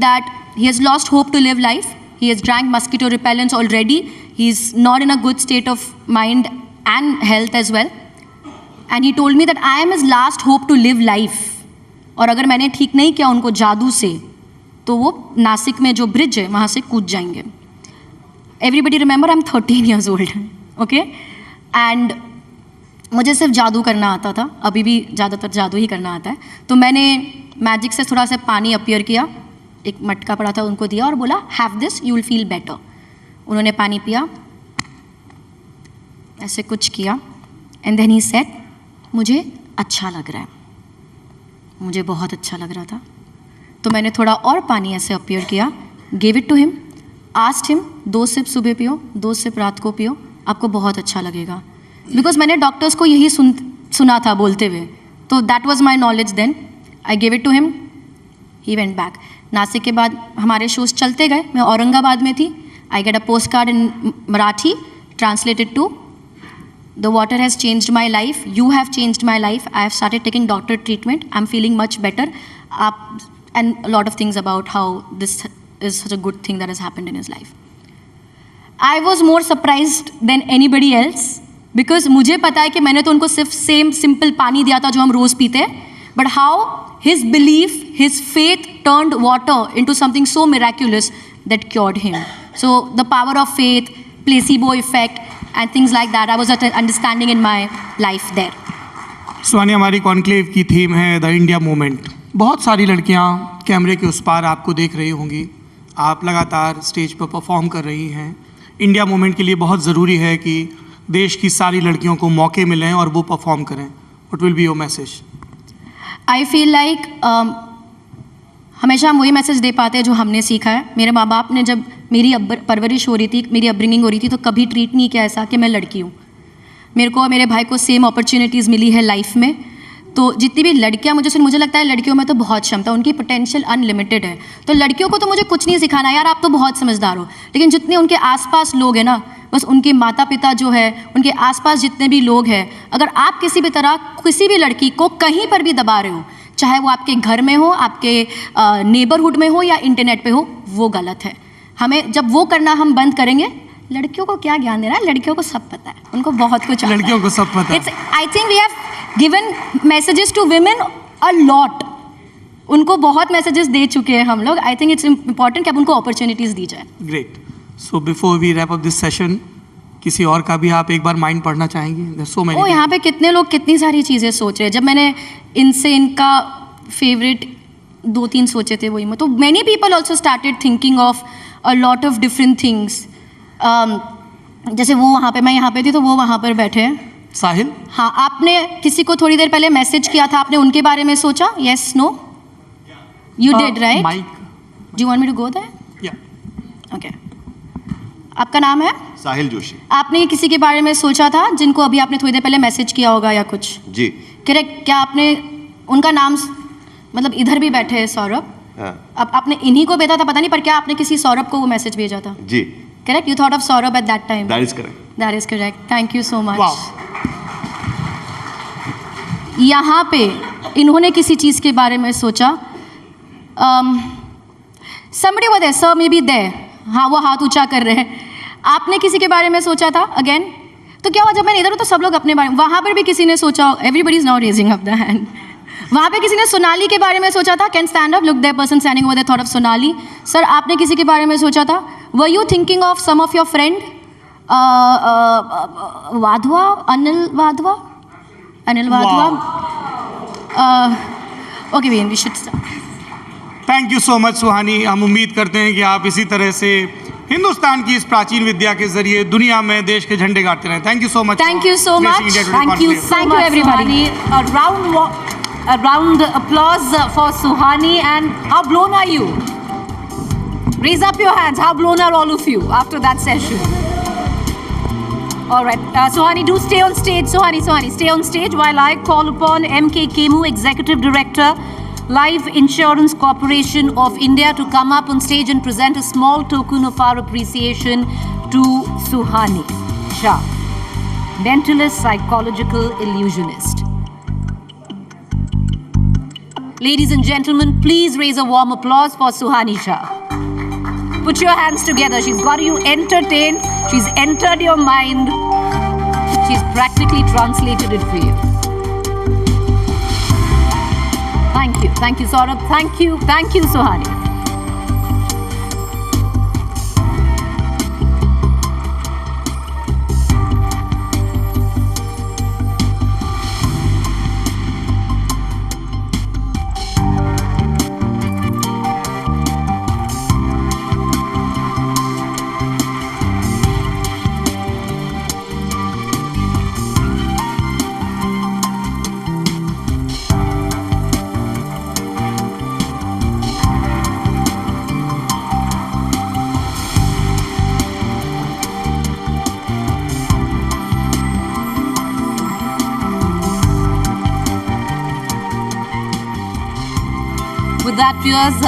that he has lost hope to live life. He has drank mosquito repellents already. He's not in a good state of mind and health as well. And he told me that I am his last hope to live life. और अगर मैंने ठीक नहीं किया उनको जादू से, तो वो नासिक में जो ब्रिज है वहाँ से कूद जाएंगे। Everybody remember I'm 13 years old. Okay? And मुझे सिर्फ जादू करना आता था, अभी भी ज़्यादातर जादू ही करना आता है। तो मैंने मैजिक से थोड़ा सा पानी अपीयर किया, एक मटका पड़ा था उनको दिया और बोला have this you will feel better. उन्होंने पानी पिया, ऐसे कुछ किया एंड देन ही सेड मुझे अच्छा लग रहा है। मुझे बहुत अच्छा लग रहा था, तो मैंने थोड़ा और पानी ऐसे अपीयर किया, give it to him, asked him 2 sip सुबह पियो, 2 सिप रात को पियो, आपको बहुत अच्छा लगेगा। बिकॉज मैंने डॉक्टर्स को यही सुना था बोलते हुए, तो that was my knowledge then. I give it to him, he went back. Nashik के बाद हमारे शोज चलते गए, मैं औरंगाबाद में थी। I get a post card in Marathi translated to the water has changed my life, you have changed my life, I have started taking doctor treatment, I am feeling much better, आप and lot of things about how this is such a good thing that has happened in his life. I was more surprised than anybody else, because मुझे पता है कि मैंने तो उनको सिर्फ same simple पानी दिया था जो हम रोज़ पीते हैं, but how his belief, his faith turned water into something so miraculous that cured him. So the power of faith, placebo effect and things like that, I was understanding in my life there.
सुहानी, हमारी conclave की theme है the India movement. बहुत सारी लड़कियां कैमरे के उस पार आपको देख रही होंगी, आप लगातार स्टेज पर परफॉर्म कर रही हैं। इंडिया मूवमेंट के लिए बहुत ज़रूरी है कि देश की सारी लड़कियों को मौके मिलें और वो परफॉर्म करें। What will be your message?
I feel like हमेशा हम वही मैसेज दे पाते हैं जो हमने सीखा है। मेरे माँ बाप ने जब मेरी परवरिश हो रही थी, मेरी अपब्रिंगिंग हो रही थी, तो कभी ट्रीट नहीं किया ऐसा कि मैं लड़की हूँ। मेरे को और मेरे भाई को सेम अपॉर्चुनिटीज़ मिली है लाइफ में। तो जितनी भी लड़कियाँ मुझे लगता है लड़कियों में तो बहुत क्षमता, उनकी पोटेंशियल अनलिमिटेड है। तो लड़कियों को तो मुझे कुछ नहीं सिखाना, यार आप तो बहुत समझदार हो, लेकिन जितने उनके आसपास लोग हैं ना, बस उनके माता पिता जो है, उनके आसपास जितने भी लोग हैं, अगर आप किसी भी तरह किसी भी लड़की को कहीं पर भी दबा रहे हो, चाहे वो आपके घर में हो, आपके नेबरहुड में हो या इंटरनेट पे हो, वो गलत है। हमें जब वो करना हम बंद करेंगे, लड़कियों को क्या ज्ञान देना है, लड़कियों को सब पता है, उनको बहुत कुछ आता है।
लड़कियों को सब पता है।
I think we have given messages to women a lot, उनको बहुत मैसेजेस दे चुके हैं हम लोग। आई थिंक इट्स इम्पॉर्टेंट कि अब उनको अपॉर्चुनिटीज दी जाए।
Great. So before we wrap up this session, किसी और का भी आप एक बार माइंड पढ़ना चाहेंगे? So many.
ओ, यहाँ पे कितने लोग कितनी सारी चीज़ें सोच रहे हैं। जब मैंने इनसे इनका फेवरेट 2-3 सोचे थे वही में, तो many people also started thinking of a lot of different things. जैसे वो वहाँ पे, मैं यहाँ पे थी तो वो वहाँ पर बैठे हैं।
साहिल?
हाँ, आपने किसी को थोड़ी देर पहले मैसेज किया था, आपने उनके बारे में सोचा? Yes, no? You did, right? Do you want me to go there?
Yeah.
Okay. आपका नाम है?
साहिल जोशी।
आपने किसी के बारे में सोचा था जिनको अभी आपने थोड़ी देर पहले मैसेज किया होगा या कुछ?
जी।
करेक्ट। क्या आपने उनका नाम, मतलब इधर भी बैठे हैं सौरभ,
हाँ।
अब आपने इन्हीं को भेजा था, पता नहीं, पर क्या आपने किसी सौरभ को वो मैसेज भेजा था?
जी।
Correct, you thought of Saurabh at that time?
That is correct.
That is correct. Thank you so much. यहाँ पे इन्होंने किसी चीज़ के बारे में सोचा। somebody over there, sir, maybe there, हाँ, वो हाथ ऊंचा कर रहे हैं। आपने किसी के बारे में सोचा था? अगेन, तो क्या हुआ जब मैंने इधर हूँ तो सब लोग अपने बारे में, वहाँ पर भी किसी ने सोचा? Everybody is now raising up the hand. वहाँ पे किसी ने सोनाली के बारे में सोचा था? Can stand up, look there person standing over there, thought of Sonali. Sir, आपने किसी के बारे में सोचा था? Were you thinking of some of your friend? Wadhwa, Anil Wadhwa, Anil Wadhwa. Okay we should start.
Thank you so much Suhani. हम उम्मीद करते हैं कि आप इसी तरह से हिंदुस्तान की इस प्राचीन विद्या के जरिए दुनिया में देश के झंडे गाड़ते रहें। Thank you so much.
Thank you so much.
Thank you everybody. A round applause for Suhani. And how blown are you? Raise up your hands. How blown are all of you after that session? All right, Suhani, do stay on stage. Suhani, stay on stage while I call upon M.K. Kemu, Executive Director, Life Insurance Corporation of India, to come up on stage and present a small token of our appreciation to Suhani Shah, mentalist, psychological illusionist. Ladies and gentlemen, please raise a warm applause for Suhani Shah. Put your hands together. She's got you entertained. She's entered your mind. She's practically translated it for you. Thank you. Thank you, Saurabh. Thank you. Thank you, Suhani. With that, viewers,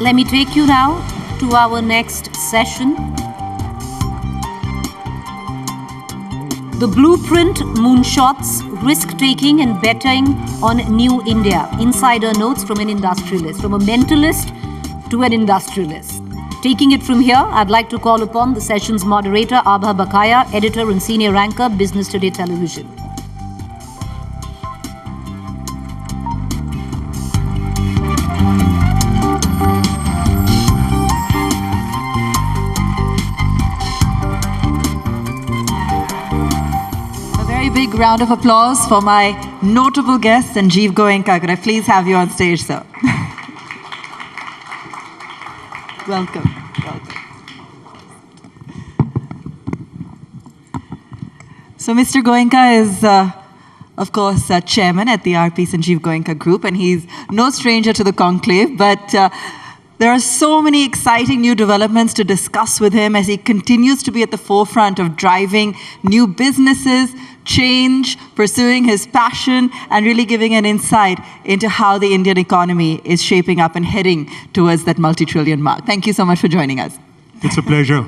let me take you now to our next session. The blueprint, moonshots, risk-taking and betting on New India. Insider notes from an industrialist, from a mentalist to an industrialist. Taking it from here, I'd like to call upon the session's moderator, Abha Bakaya, editor and senior anchor, Business Today Television.
Big round of applause for my notable guest, Sanjeev Goenka. Could I please have you on stage, sir? Welcome. So Mr. Goenka is, of course, chairman at the RP Sanjeev Goenka Group, and he's no stranger to the conclave, but there are so many exciting new developments to discuss with him as he continues to be at the forefront of driving new businesses, change, pursuing his passion, and really giving an insight into how the Indian economy is shaping up and heading towards that multi-trillion mark. Thank you so much for joining us.
It's a pleasure.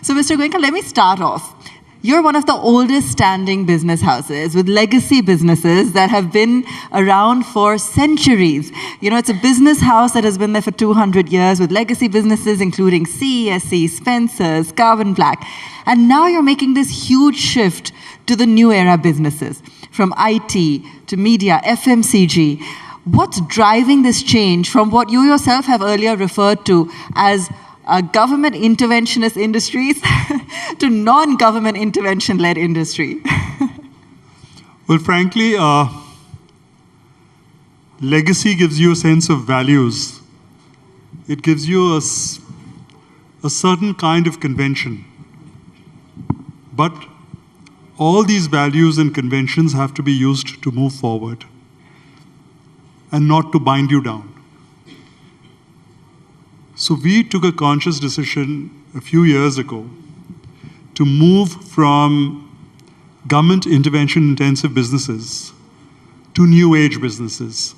So, Mr. Goenka, let me start off. You're one of the oldest standing business houses with legacy businesses that have been around for centuries. You know, it's a business house that has been there for 200 years with legacy businesses including CESC, Spencer's, Carbon Black. And now you're making this huge shift to the new era businesses, from IT to media, FMCG. What's driving this change from what you yourself have earlier referred to as government interventionist industries to non-government intervention-led industry?
Well, frankly, legacy gives you a sense of values. It gives you a certain kind of convention. But all these values and conventions have to be used to move forward and not to bind you down. So we took a conscious decision a few years ago to move from government intervention-intensive businesses to new age businesses.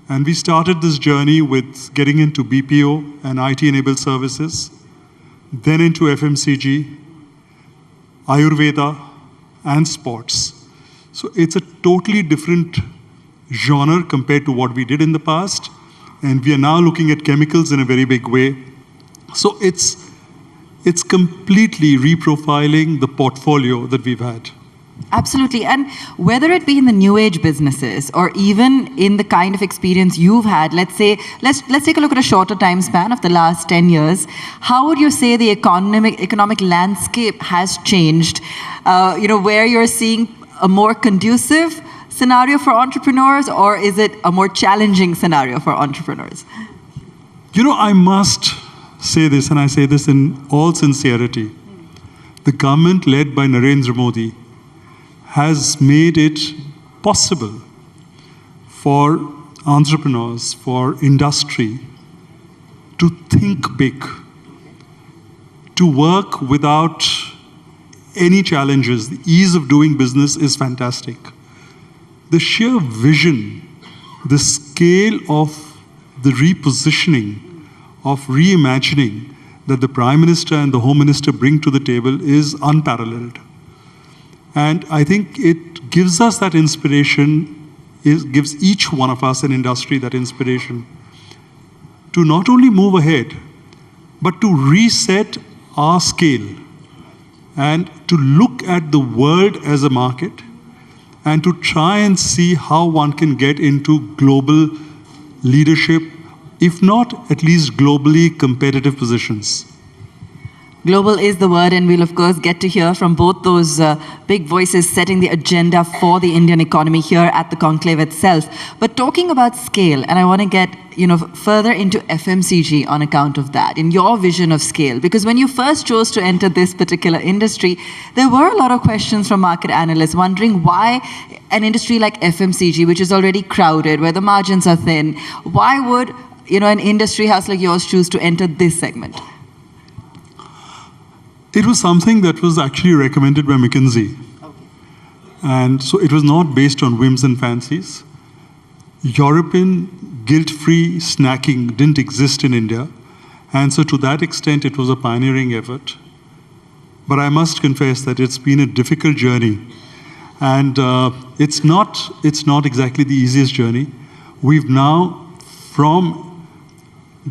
And we started this journey with getting into BPO and IT-enabled services, then into FMCG, Ayurveda, and sports. So it's a totally different genre compared to what we did in the past. And we are now looking at chemicals in a very big way. So it's completely reprofiling the portfolio that we've had.
Absolutely. And whether it be in the new age businesses or even in the kind of experience you've had, let's take a look at a shorter time span of the last 10 years. How would you say the economic landscape has changed? Where you're seeing a more conducive scenario for entrepreneurs, or is it a more challenging scenario for entrepreneurs?
I must say this, and I say this in all sincerity. The government led by Narendra Modi has made it possible for entrepreneurs, for industry to think big, to work without any challenges. The ease of doing business is fantastic. The sheer vision, the scale of the repositioning, of reimagining that the Prime Minister and the Home Minister bring to the table is unparalleled. And I think it gives us that inspiration, it gives each one of us in industry that inspiration to not only move ahead, but to reset our scale and to look at the world as a market and to try and see how one can get into global leadership, if not at least globally competitive positions.
Global is the word, and we'll of course get to hear from both those big voices setting the agenda for the Indian economy here at the conclave itself. But talking about scale, and I want to get further into FMCG on account of that, in your vision of scale, because when you first chose to enter this particular industry, there were a lot of questions from market analysts wondering why an industry like FMCG, which is already crowded, where the margins are thin, why would an industry house like yours choose to enter this segment?
It was something that was actually recommended by McKinsey. And so it was not based on whims and fancies. European guilt-free snacking didn't exist in India. And so to that extent, it was a pioneering effort. But I must confess that it's been a difficult journey. And it's not exactly the easiest journey. We've now, from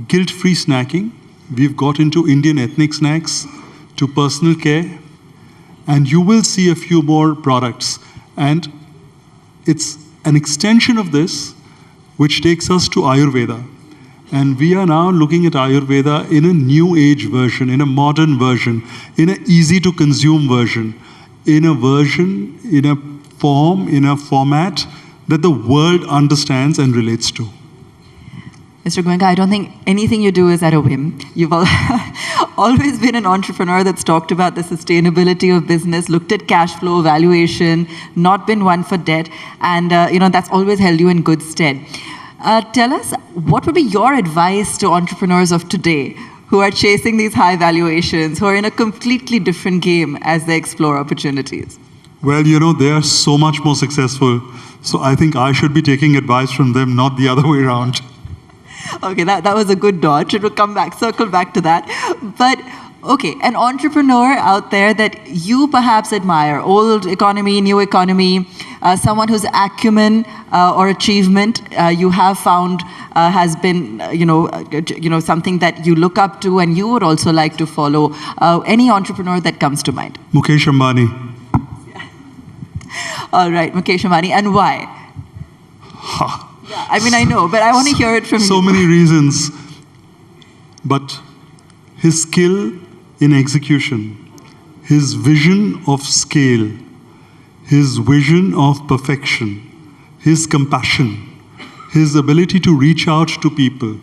guilt-free snacking, we've got into Indian ethnic snacks, to personal care, and you will see a few more products. And it's an extension of this which takes us to Ayurveda. And we are now looking at Ayurveda in a new age version, in a modern version, in an easy to consume version, in a form, in a format that the world understands and relates to.
Mr. Goenka, I don't think anything you do is at a whim. You've always been an entrepreneur that's talked about the sustainability of business, looked at cash flow, valuation, not been one for debt, and that's always held you in good stead. Tell us, what would be your advice to entrepreneurs of today who are chasing these high valuations, who are in a completely different game as they explore opportunities?
Well, they are so much more successful, so I think I should be taking advice from them, not the other way around.
Okay, that was a good dodge. It will circle back to that. But Okay, an entrepreneur out there that you perhaps admire, old economy, new economy, someone whose acumen or achievement you have found has been, something that you look up to and you would also like to follow. Any entrepreneur that comes to mind?
Mukesh Ambani.
All right, Mukesh Ambani, and why? Yeah, I mean, I know, but I want to hear it from you.
So many reasons, but his skill in execution, his vision of scale, his vision of perfection, his compassion, his ability to reach out to people.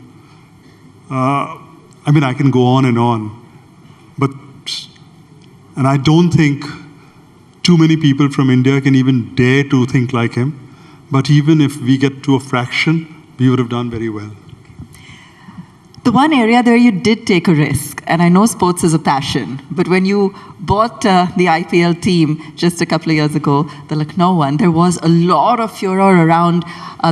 I mean, I can go on, and I don't think too many people from India can even dare to think like him. But even if we get to a fraction, we would have done very well.
The one area there you did take a risk, and I know sports is a passion, but when you bought the IPL team just a couple of years ago, the Lucknow one, there was a lot of furor around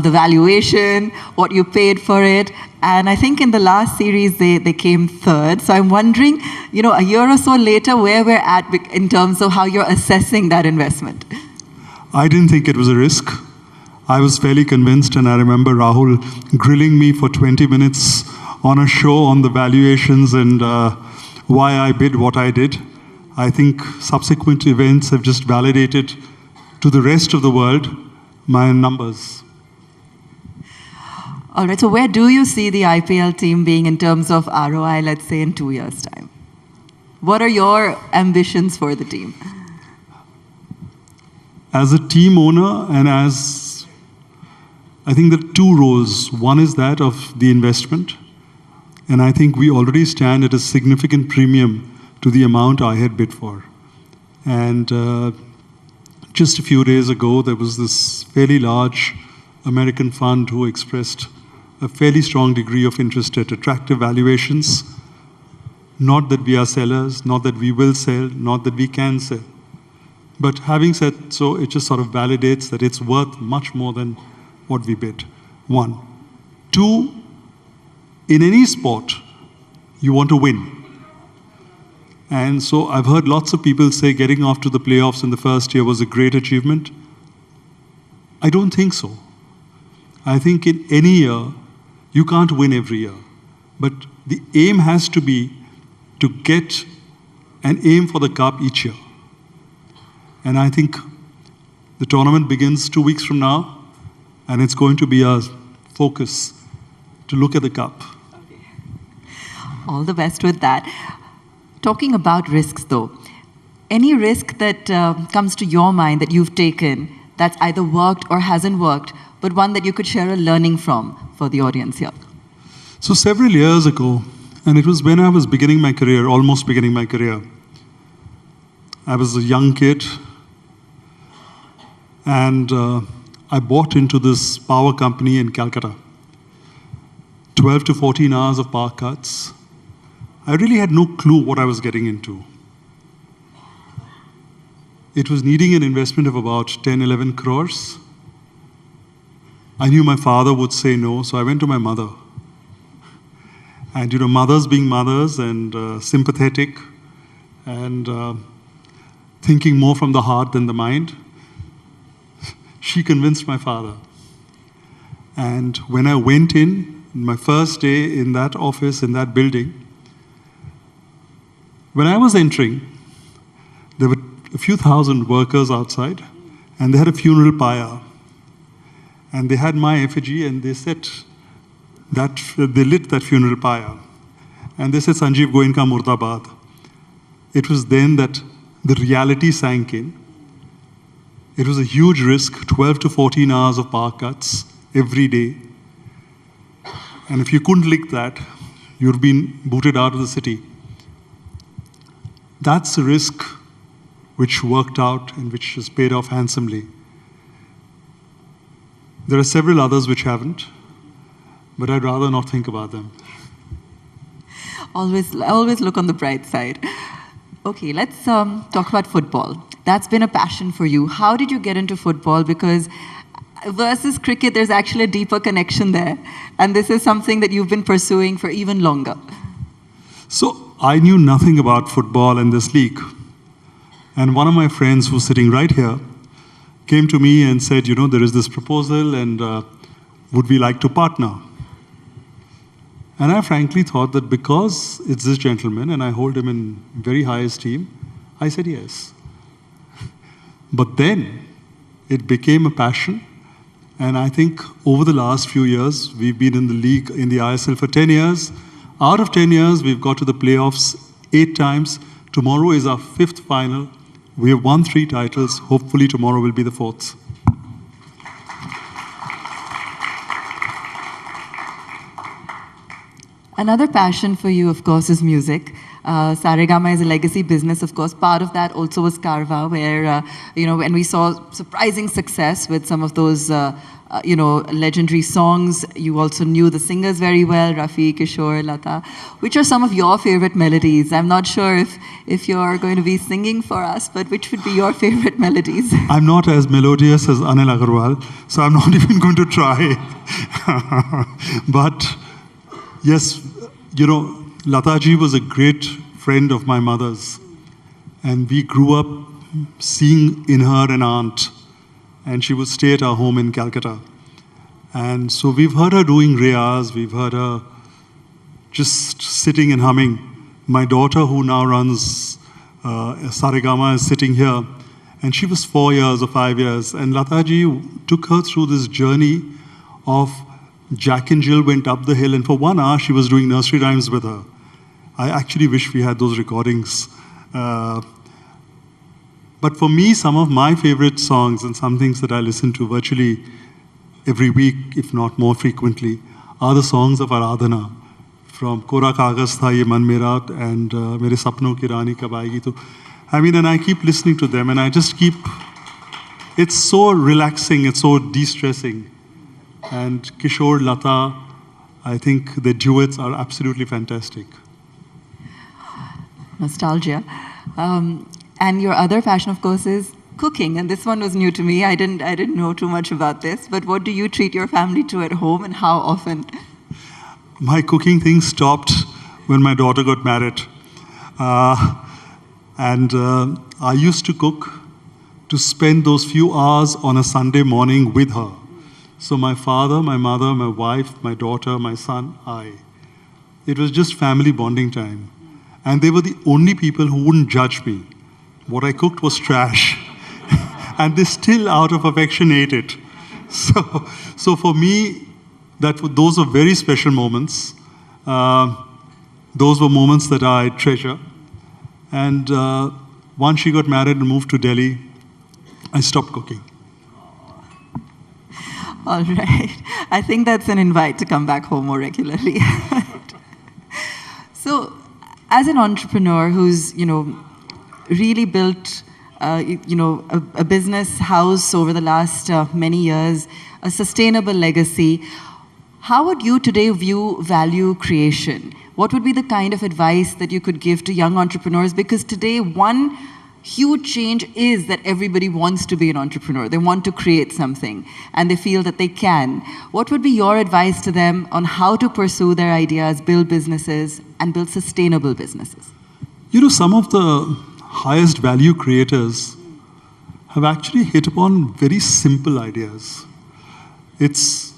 the valuation, what you paid for it, and I think in the last series they came third. So I'm wondering, a year or so later, where we're at in terms of how you're assessing that investment.
I didn't think it was a risk. I was fairly convinced, and I remember Rahul grilling me for 20 minutes on a show on the valuations and why I bid what I did. I think subsequent events have just validated to the rest of the world my numbers.
All right, so where do you see the IPL team being in terms of ROI, let's say, in 2 years' time? What are your ambitions for the team?
As a team owner and I think there are two roles. One is that of the investment. And I think we already stand at a significant premium to the amount I had bid for. And just a few days ago, there was this fairly large American fund who expressed a fairly strong degree of interest at attractive valuations. Not that we are sellers, not that we will sell, not that we can sell. But having said so, it just sort of validates that it's worth much more than what we bid. One. Two, in any sport, you want to win. And so I've heard lots of people say getting off to the playoffs in the first year was a great achievement. I don't think so. I think in any year, you can't win every year. But the aim has to be to get an aim for the cup each year. And I think the tournament begins 2 weeks from now, and it's going to be our focus to look at the cup.
Okay. All the best with that. Talking about risks, though, any risk that comes to your mind that you've taken that's either worked or hasn't worked, but one that you could share a learning from for the audience here?
So several years ago, and it was when I was beginning my career, almost beginning my career, I was a young kid, and I bought into this power company in Calcutta. 12 to 14 hours of power cuts. I really had no clue what I was getting into. It was needing an investment of about 10, 11 crores. I knew my father would say no, so I went to my mother. And mothers being mothers and sympathetic and thinking more from the heart than the mind, she convinced my father. And when I went in, my first day in that office, in that building, when I was entering, there were a few thousand workers outside, and they had a funeral pyre. And they had my effigy, and they set that, they lit that funeral pyre. And they said, Sanjeev Goenka Murdabad. It was then that the reality sank in. It was a huge risk, 12 to 14 hours of power cuts every day. And if you couldn't lick that, you'd been booted out of the city. That's a risk which worked out and which has paid off handsomely. There are several others which haven't, but I'd rather not think about them.
Always look on the bright side. Okay, let's talk about football. That's been a passion for you. How did you get into football? Because versus cricket, there's actually a deeper connection there. And this is something that you've been pursuing for even longer.
So I knew nothing about football and this league. And one of my friends who's sitting right here came to me and said, there is this proposal and would we like to partner? And I frankly thought that because it's this gentleman and I hold him in very high esteem, I said yes. But then it became a passion. And I think over the last few years, we've been in the league, in the ISL for 10 years. Out of 10 years, we've got to the playoffs 8 times. Tomorrow is our 5th final. We have won 3 titles. Hopefully tomorrow will be the 4th.
Another passion for you, of course, is music. Saregama is a legacy business, of course. Part of that also was Carva, where, when we saw surprising success with some of those, legendary songs, you also knew the singers very well, Rafi, Kishore, Lata. Which are some of your favorite melodies? I'm not sure if you're going to be singing for us, but which would be your favorite melodies?
I'm not as melodious as Anil Agarwal, so I'm not even going to try. But yes, Lataji was a great friend of my mother's. And we grew up seeing in her an aunt. And she would stay at our home in Calcutta. And so we've heard her doing riyaz, we've heard her just sitting and humming. My daughter, who now runs Saregama, is sitting here. And she was 4 years or 5 years. And Lataji took her through this journey of Jack and Jill went up the hill. And for 1 hour, she was doing nursery rhymes with her. I actually wish we had those recordings. But for me, some of my favorite songs and some things that I listen to virtually every week, if not more frequently, are the songs of Aradhana. From Kora Kagaz Tha Ye Man Mera and Mere Sapno Ki Rani Kab Aayegi. To, and I keep listening to them and I just keep, it's so relaxing, it's so de-stressing. And Kishore, Lata, I think the duets are absolutely fantastic.
Nostalgia. And your other passion, of course, is cooking. And this one was new to me. I didn't know too much about this. But what do you treat your family to at home and how often?
My cooking thing stopped when my daughter got married. I used to cook to spend those few hours on a Sunday morning with her. So my father, my mother, my wife, my daughter, my son, I. It was just family bonding time. And they were the only people who wouldn't judge me. What I cooked was trash. And they still, out of affection, ate it. So for me, those were very special moments. Those were moments that I treasure. And once she got married and moved to Delhi, I stopped cooking.
All right. I think that's an invite to come back home more regularly. So, as an entrepreneur who's, really built, a business house over the last many years, a sustainable legacy, how would you today view value creation? What would be the kind of advice that you could give to young entrepreneurs? Because today, one huge change is that everybody wants to be an entrepreneur. They want to create something, and they feel that they can. What would be your advice to them on how to pursue their ideas, build businesses, and build sustainable businesses?
Some of the highest value creators have actually hit upon very simple ideas. It's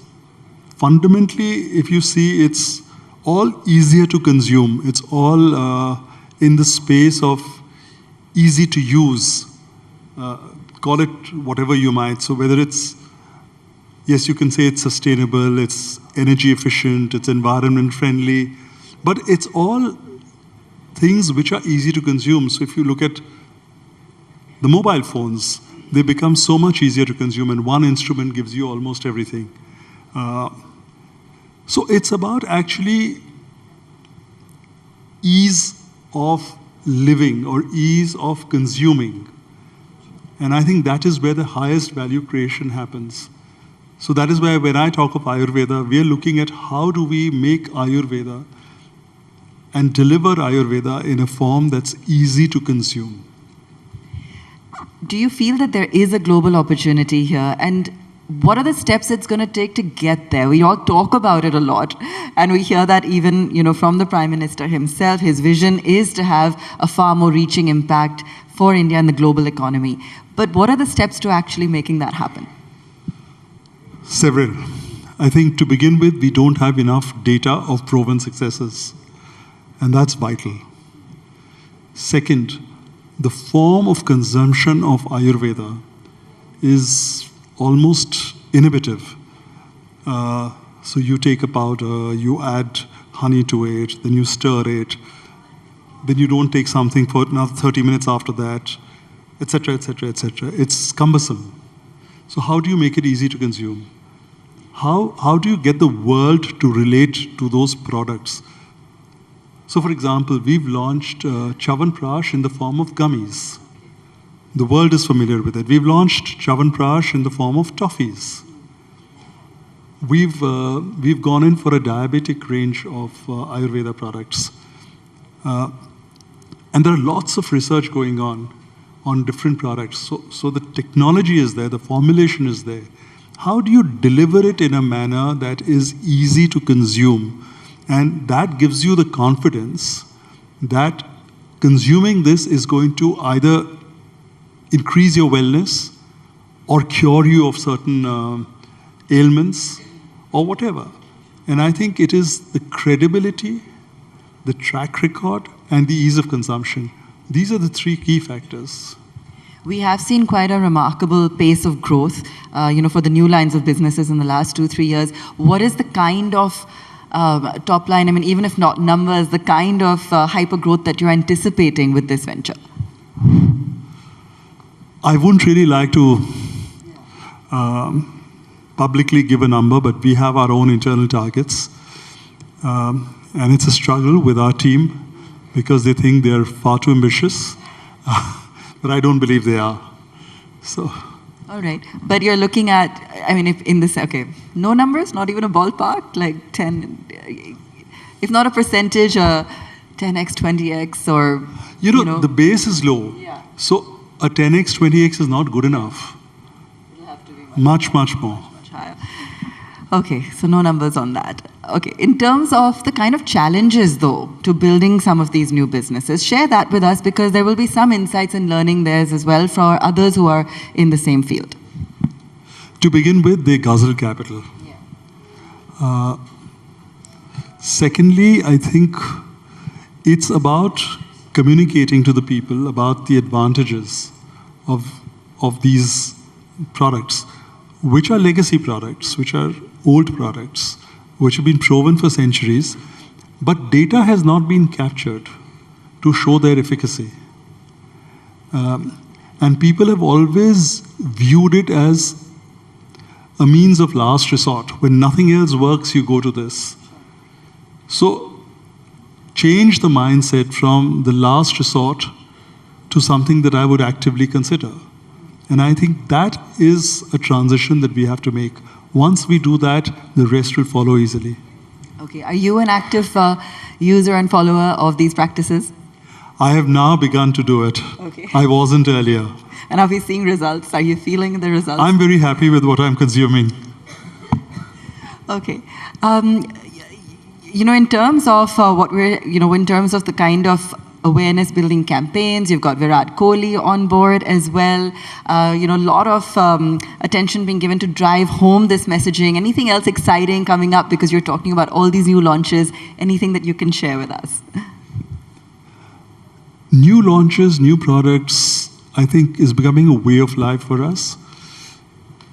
fundamentally, if you see, it's all easier to consume. It's all in the space of easy to use. Call it whatever you might. So whether it's, yes, you can say it's sustainable, it's energy efficient, it's environment friendly, but it's all things which are easy to consume. So if you look at the mobile phones, they become so much easier to consume, and one instrument gives you almost everything. So it's about actually ease of living or ease of consuming. And I think that is where the highest value creation happens. So that is why when I talk of Ayurveda, we are looking at how do we make Ayurveda and deliver Ayurveda in a form that's easy to consume.
Do you feel that there is a global opportunity here? And what are the steps it's going to take to get there? We all talk about it a lot, and we hear that even, from the Prime Minister himself. His vision is to have a far more reaching impact for India and the global economy. But what are the steps to actually making that happen?
Several. I think to begin with, we don't have enough data of proven successes, and that's vital. Second, the form of consumption of Ayurveda is almost innovative. So you take a powder, you add honey to it, then you stir it, then you don't take something for another 30 minutes after that, etc., etc., etc. It's cumbersome. So how do you make it easy to consume? How do you get the world to relate to those products? So for example, we've launched Chyawanprash in the form of gummies. The world is familiar with it. We've launched Chyawanprash in the form of toffees. We've gone in for a diabetic range of Ayurveda products. And there are lots of research going on different products. So the technology is there, the formulation is there. How do you deliver it in a manner that is easy to consume? And that gives you the confidence that consuming this is going to either increase your wellness or cure you of certain ailments or whatever. And I think it is the credibility, the track record, and the ease of consumption. These are the three key factors.
We have seen quite a remarkable pace of growth, for the new lines of businesses in the last 2-3 years. What is the kind of top line, even if not numbers, the kind of hyper growth that you're anticipating with this venture?
I wouldn't really like to publicly give a number, but we have our own internal targets. And it's a struggle with our team because they think they're far too ambitious. But I don't believe they are. So.
All right. But you're looking at, if in this, no numbers, not even a ballpark, like 10, if not a percentage, 10x, 20x, or,
the base is low. Yeah. So a 10x, 20x is not good enough. It'll have to be much more.
Much higher. Okay, so no numbers on that. Okay, in terms of the kind of challenges, though, to building some of these new businesses, share that with us because there will be some insights and learning there as well for others who are in the same field.
To begin with, they guzzle capital. Yeah. Secondly, I think it's about communicating to the people about the advantages of these products, which are legacy products, which are old products, which have been proven for centuries, but data has not been captured to show their efficacy. And people have always viewed it as a means of last resort. When nothing else works, you go to this. So change the mindset from the last resort to something that I would actively consider. And I think that is a transition that we have to make. Once we do that, the rest will follow easily.
Okay, are you an active user and follower of these practices?
I have now begun to do it.
Okay.
I wasn't earlier.
And are we seeing results? Are you feeling the results?
I'm very happy with what I'm consuming.
Okay. In terms of in terms of the kind of awareness building campaigns, you've got Virat Kohli on board as well. A lot of attention being given to drive home this messaging. Anything else exciting coming up because you're talking about all these new launches? Anything that you can share with us?
New launches, new products, I think is becoming a way of life for us.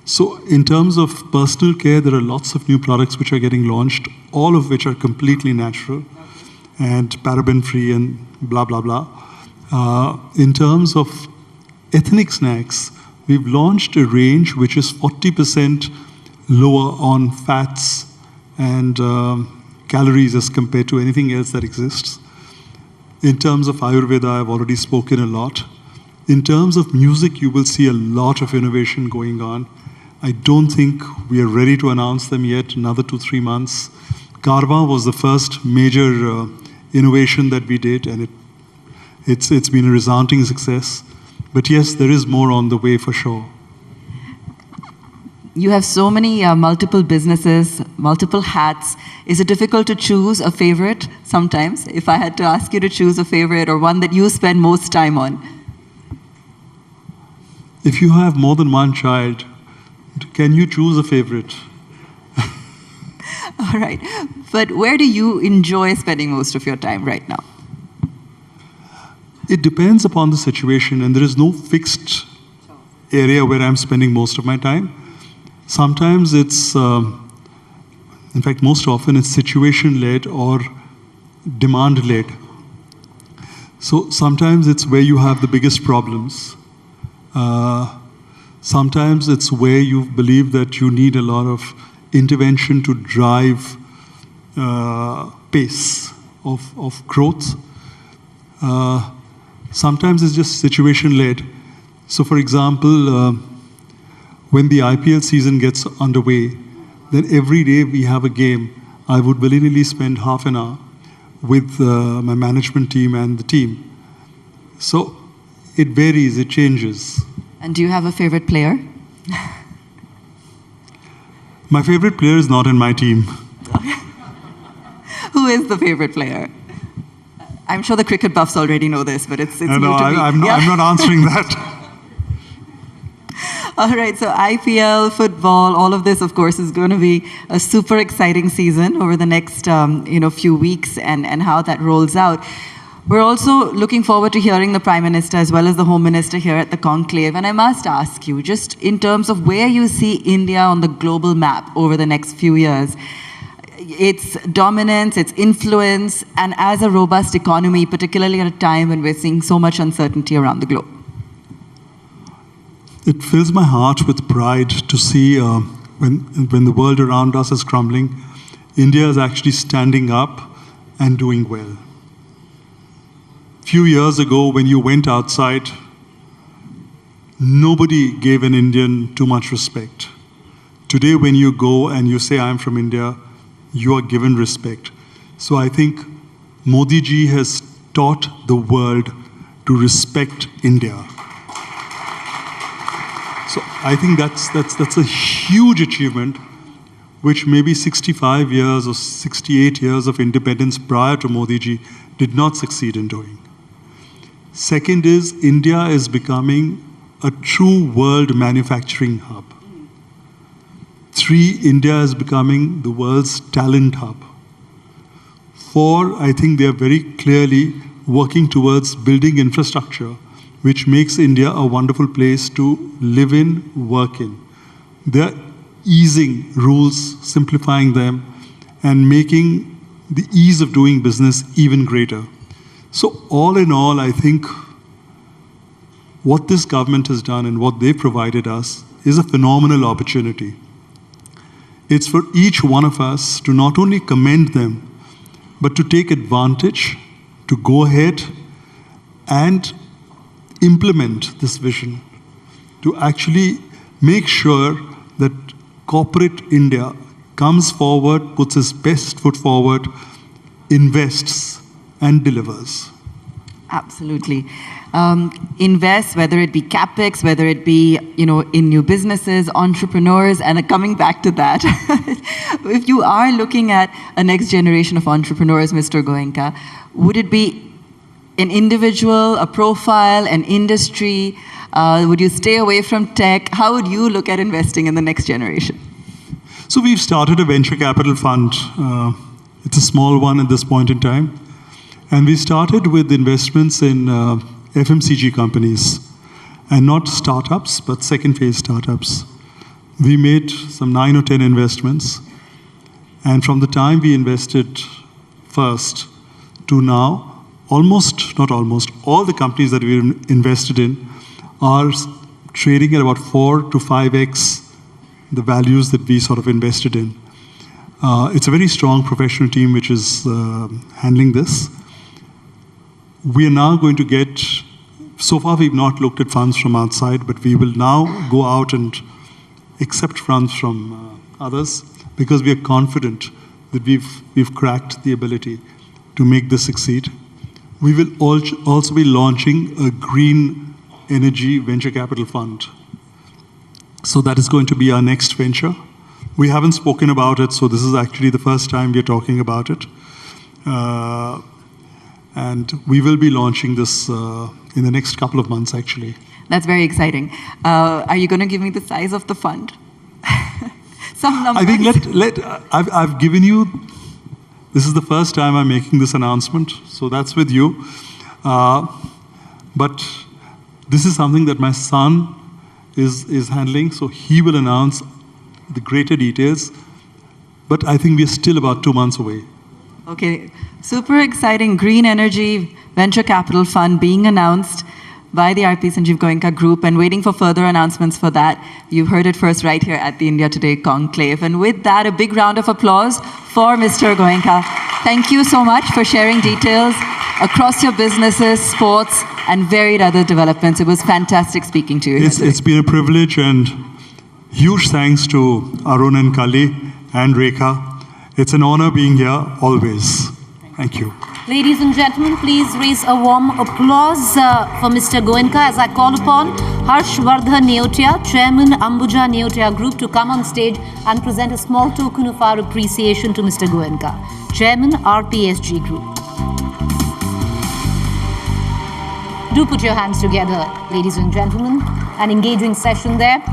So in terms of personal care, there are lots of new products which are getting launched, all of which are completely natural and paraben-free and blah, blah, blah. In terms of ethnic snacks, we've launched a range which is 40% lower on fats and calories as compared to anything else that exists. In terms of Ayurveda, I've already spoken a lot. In terms of music, you will see a lot of innovation going on. I don't think we are ready to announce them yet, another 2-3 months. Garba was the first major innovation that we did, and it's been a resounding success. But yes, there is more on the way for sure.
You have so many multiple businesses, multiple hats. Is it difficult to choose a favorite sometimes? If I had to ask you to choose a favorite or one that you spend most time on.
If you have more than one child, can you choose a favorite?
All right. But where do you enjoy spending most of your time right now?
It depends upon the situation, and there is no fixed area where I'm spending most of my time. Sometimes it's, in fact, most often it's situation-led or demand-led. So sometimes it's where you have the biggest problems. Sometimes it's where you believe that you need a lot of intervention to drive pace of growth. Sometimes it's just situation-led. So for example, when the IPL season gets underway, then every day we have a game. I would willingly spend half an hour with my management team and the team. So it varies, it changes.
And do you have a favorite player?
My favorite player is not in my team.
Who is the favorite player? I'm sure the cricket buffs already know this, but it's
No,
new to me.
I'm not answering that.
All right, so IPL, football, all of this, of course, is going to be a super exciting season over the next few weeks and how that rolls out. We're also looking forward to hearing the Prime Minister as well as the Home Minister here at the conclave. And I must ask you, just in terms of where you see India on the global map over the next few years, its dominance, its influence, and as a robust economy, particularly at a time when we're seeing so much uncertainty around the globe.
It fills my heart with pride to see when the world around us is crumbling, India is actually standing up and doing well. Few years ago, when you went outside, nobody gave an Indian too much respect. Today, when you go and you say, I'm from India, you are given respect. So I think Modi ji has taught the world to respect India. So I think that's a huge achievement, which maybe 65 years or 68 years of independence prior to Modi ji did not succeed in doing. Second is, India is becoming a true world manufacturing hub. 3, India is becoming the world's talent hub. 4, I think they are very clearly working towards building infrastructure, which makes India a wonderful place to live in, work in. They're easing rules, simplifying them, and making the ease of doing business even greater. So all in all, I think what this government has done and what they've provided us is a phenomenal opportunity. It's for each one of us to not only commend them, but to take advantage, to go ahead and implement this vision, to actually make sure that corporate India comes forward, puts its best foot forward, invests, and delivers.
Absolutely. Invest, whether it be CapEx, whether it be, in new businesses, entrepreneurs, and coming back to that, if you are looking at a next generation of entrepreneurs, Mr. Goenka, would it be an individual, a profile, an industry? Would you stay away from tech? How would you look at investing in the next generation?
So we've started a venture capital fund. It's a small one at this point in time. And we started with investments in FMCG companies, and not startups, but second phase startups. We made some 9 or 10 investments. And from the time we invested first to now, all the companies that we invested in are trading at about 4 to 5x the values that we sort of invested in. It's a very strong professional team which is handling this. We are now going to get, so far we've not looked at funds from outside, but we will now go out and accept funds from others, because we are confident that we've cracked the ability to make this succeed. We will also be launching a green energy venture capital fund. So that is going to be our next venture. We haven't spoken about it, so this is actually the first time we're talking about it. And we will be launching this in the next couple of months, actually.
That's very exciting. Are you going to give me the size of the fund? Some numbers.
I think I've given you, this is the first time I'm making this announcement, so that's with you. But this is something that my son is handling, so he will announce the greater details. But I think we're still about 2 months away.
Okay, super exciting green energy venture capital fund being announced by the RP Sanjeev Goenka Group, and waiting for further announcements for that. You've heard it first right here at the India Today Conclave. And with that, a big round of applause for Mr. Goenka. Thank you so much for sharing details across your businesses, sports, and varied other developments. It was fantastic speaking to you.
It's been a privilege, and huge thanks to Arun and Kali and Rekha. It's an honor being here always. Thank you.
Ladies and gentlemen, please raise a warm applause for Mr. Goenka as I call upon Harshvardhan Neotia, Chairman Ambuja Neotia Group, to come on stage and present a small token of our appreciation to Mr. Goenka, Chairman RPSG Group. Do put your hands together, ladies and gentlemen. An engaging session there.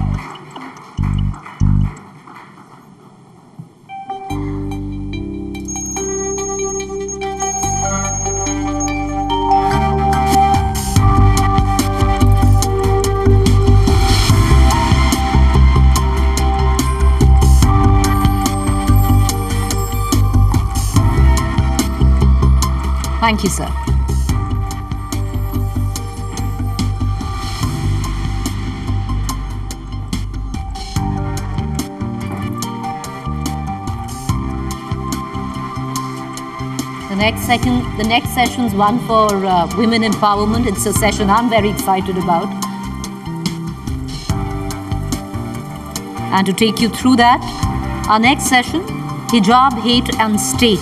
Thank you, sir. The next session's one for women empowerment. It's a session I'm very excited about. And to take you through that, our next session, Hijab, Hate and State,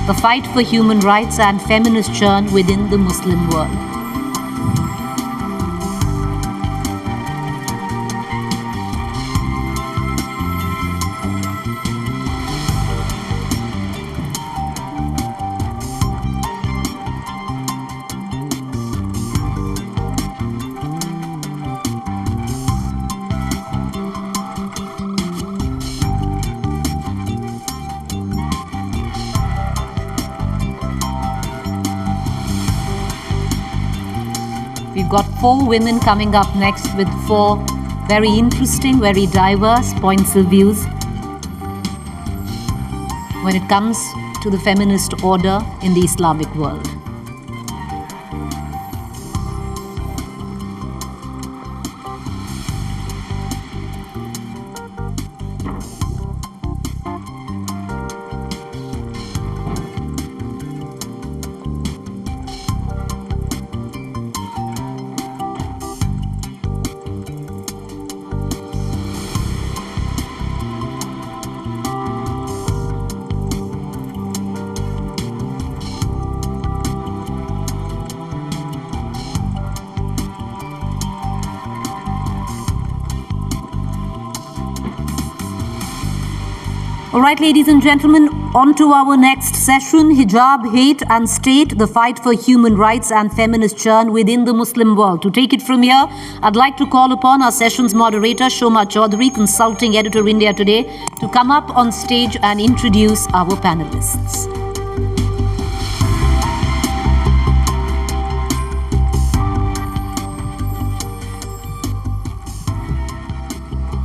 the fight for human rights and feminist churn within the Muslim world. We've got 4 women coming up next with 4 very interesting, very diverse points of views when it comes to the feminist order in the Islamic world. All right, ladies and gentlemen, on to our next session, Hijab, Hate and State, the fight for human rights and feminist churn within the Muslim world. To take it from here, I'd like to call upon our session's moderator, Shoma Chaudhary, consulting editor, India Today, to come up on stage and introduce our panelists.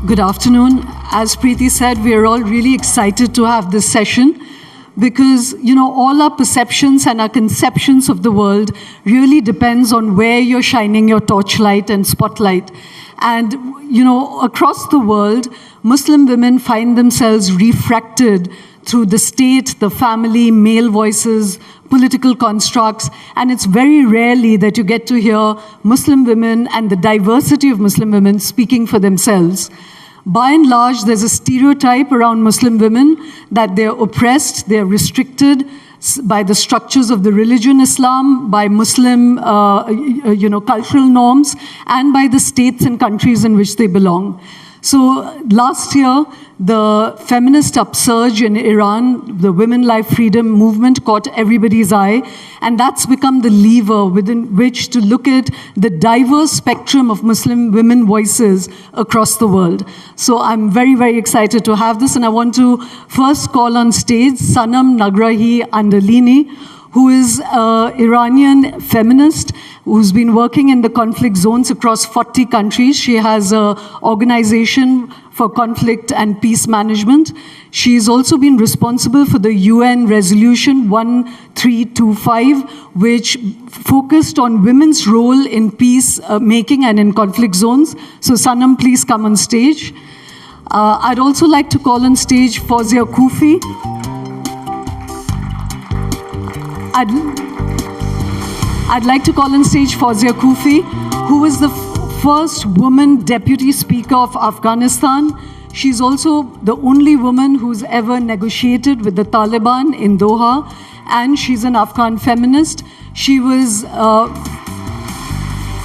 Good afternoon. As Preeti said, we are all really excited to have this session because, all our perceptions and our conceptions of the world really depends on where you're shining your torchlight and spotlight. And, across the world, Muslim women find themselves refracted through the state, the family, male voices, political constructs, and it's very rarely that you get to hear Muslim women and the diversity of Muslim women speaking for themselves. By and large, there's a stereotype around Muslim women that they're oppressed, they're restricted by the structures of the religion Islam, by Muslim, cultural norms, and by the states and countries in which they belong. So last year, the feminist upsurge in Iran, the Women Life Freedom movement caught everybody's eye, and that's become the lever within which to look at the diverse spectrum of Muslim women voices across the world. So I'm very, very excited to have this, and I want to first call on stage Sanam Nagrahi Andalini, who is an Iranian feminist who's been working in the conflict zones across 40 countries. She has an organization for conflict and peace management. She's also been responsible for the UN Resolution 1325, which focused on women's role in peace making and in conflict zones. So Sanam, please come on stage. I'd also like to call on stage Fawzia Kufi. I'd like to call on stage Fawzia Kufi, who was the first woman deputy speaker of Afghanistan. She's also the only woman who's ever negotiated with the Taliban in Doha, and she's an Afghan feminist.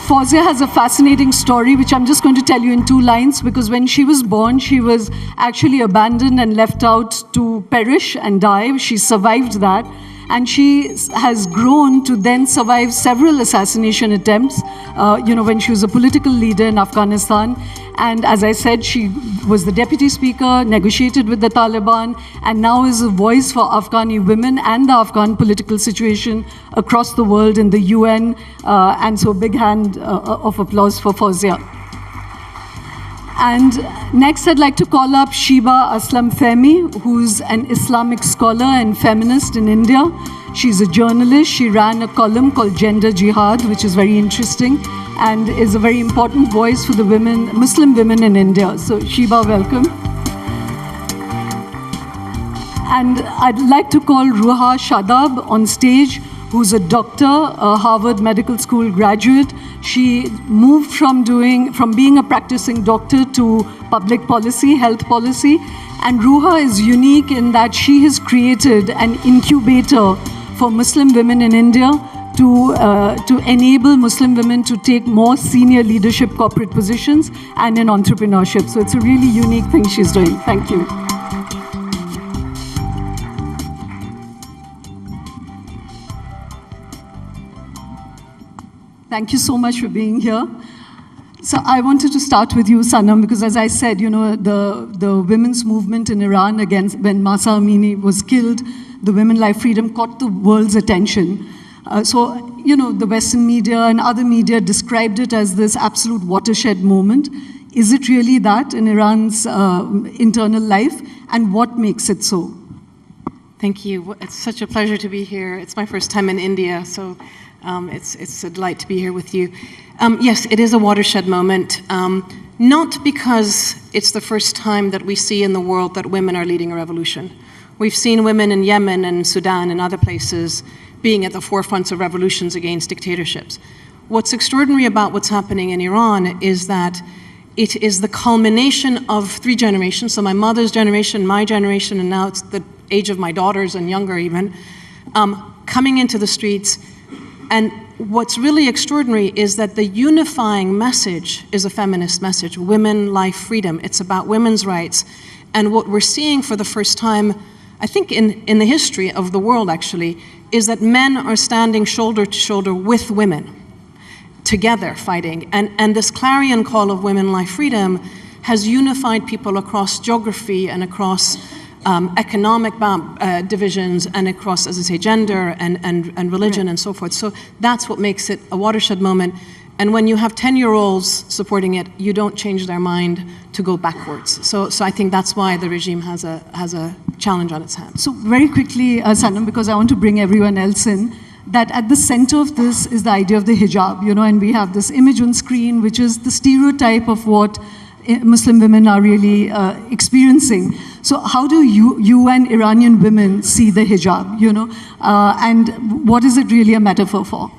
Fawzia has a fascinating story, which I'm just going to tell you in 2 lines, because when she was born, she was actually abandoned and left out to perish and die. She survived that. And she has grown to then survive several assassination attempts, when she was a political leader in Afghanistan. And as I said, she was the deputy speaker, negotiated with the Taliban, and now is a voice for Afghani women and the Afghan political situation across the world in the UN. And so big hand of applause for Fawzia. And next, I'd like to call up Shiba Aslam Fehmi, who's an Islamic scholar and feminist in India. She's a journalist. She ran a column called Gender Jihad, which is very interesting, and is a very important voice for the Muslim women in India. So Shiba, welcome. And I'd like to call Ruha Shadab on stage, who's a doctor, a Harvard Medical School graduate. She moved from being a practicing doctor to public policy, health policy. And Ruha is unique in that she has created an incubator for Muslim women in India to enable Muslim women to take more senior leadership corporate positions and in entrepreneurship. So it's a really unique thing she's doing. Thank you. Thank you so much for being here. So I wanted to start with you, Sanam, because as I said, the women's movement in Iran when Mahsa Amini was killed, the Women Life Freedom caught the world's attention. The Western media and other media described it as this absolute watershed moment. Is it really that in Iran's internal life, and what makes it so?
Thank you. It's such a pleasure to be here. It's my first time in India, so it's a delight to be here with you. Yes, it is a watershed moment, not because it's the first time that we see in the world that women are leading a revolution. We've seen women in Yemen and Sudan and other places being at the forefronts of revolutions against dictatorships. What's extraordinary about what's happening in Iran is that it is the culmination of 3 generations, so my mother's generation, my generation, and now it's the age of my daughters and younger even, coming into the streets. And what's really extraordinary is that the unifying message is a feminist message: women, life, freedom. It's about women's rights. And what we're seeing for the first time, I think in the history of the world actually, is that men are standing shoulder to shoulder with women, together fighting. And this clarion call of women, life, freedom has unified people across geography and across economic divisions and across, as I say, gender and religion and so forth. So that's what makes it a watershed moment. And when you have 10-year-olds supporting it, you don't change their mind to go backwards. So I think that's why the regime has a challenge on its hands.
So very quickly, Sanam, because I want to bring everyone else in, that at the center of this is the idea of the hijab, and we have this image on screen, which is the stereotype of what Muslim women are really experiencing. So how do you and Iranian women see the hijab, and what is it really a metaphor for?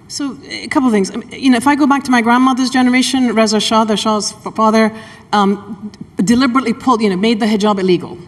So a couple of things. If I go back to my grandmother's generation, Reza Shah, the Shah's father, deliberately made the hijab illegal.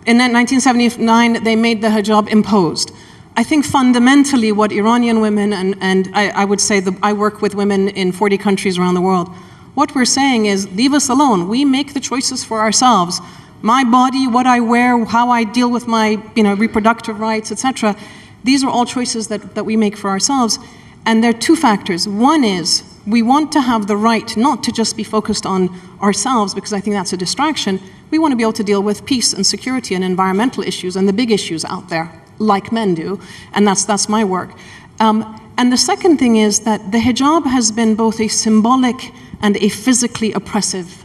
In 1979, they made the hijab imposed. I think fundamentally what Iranian women, and I would say I work with women in 40 countries around the world, What we're saying is, leave us alone. We make the choices for ourselves. My body, what I wear, how I deal with my reproductive rights, etc. These are all choices that we make for ourselves. And there are two factors. One is, we want to have the right not to just be focused on ourselves, because I think that's a distraction. We want to be able to deal with peace and security and environmental issues and the big issues out there, like men do, and that's my work. And the second thing is that the hijab has been both a symbolic and a physically oppressive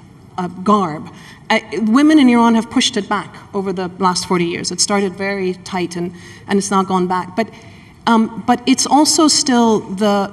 garb. Women in Iran have pushed it back over the last 40 years. It started very tight and it's now gone back. But it's also still the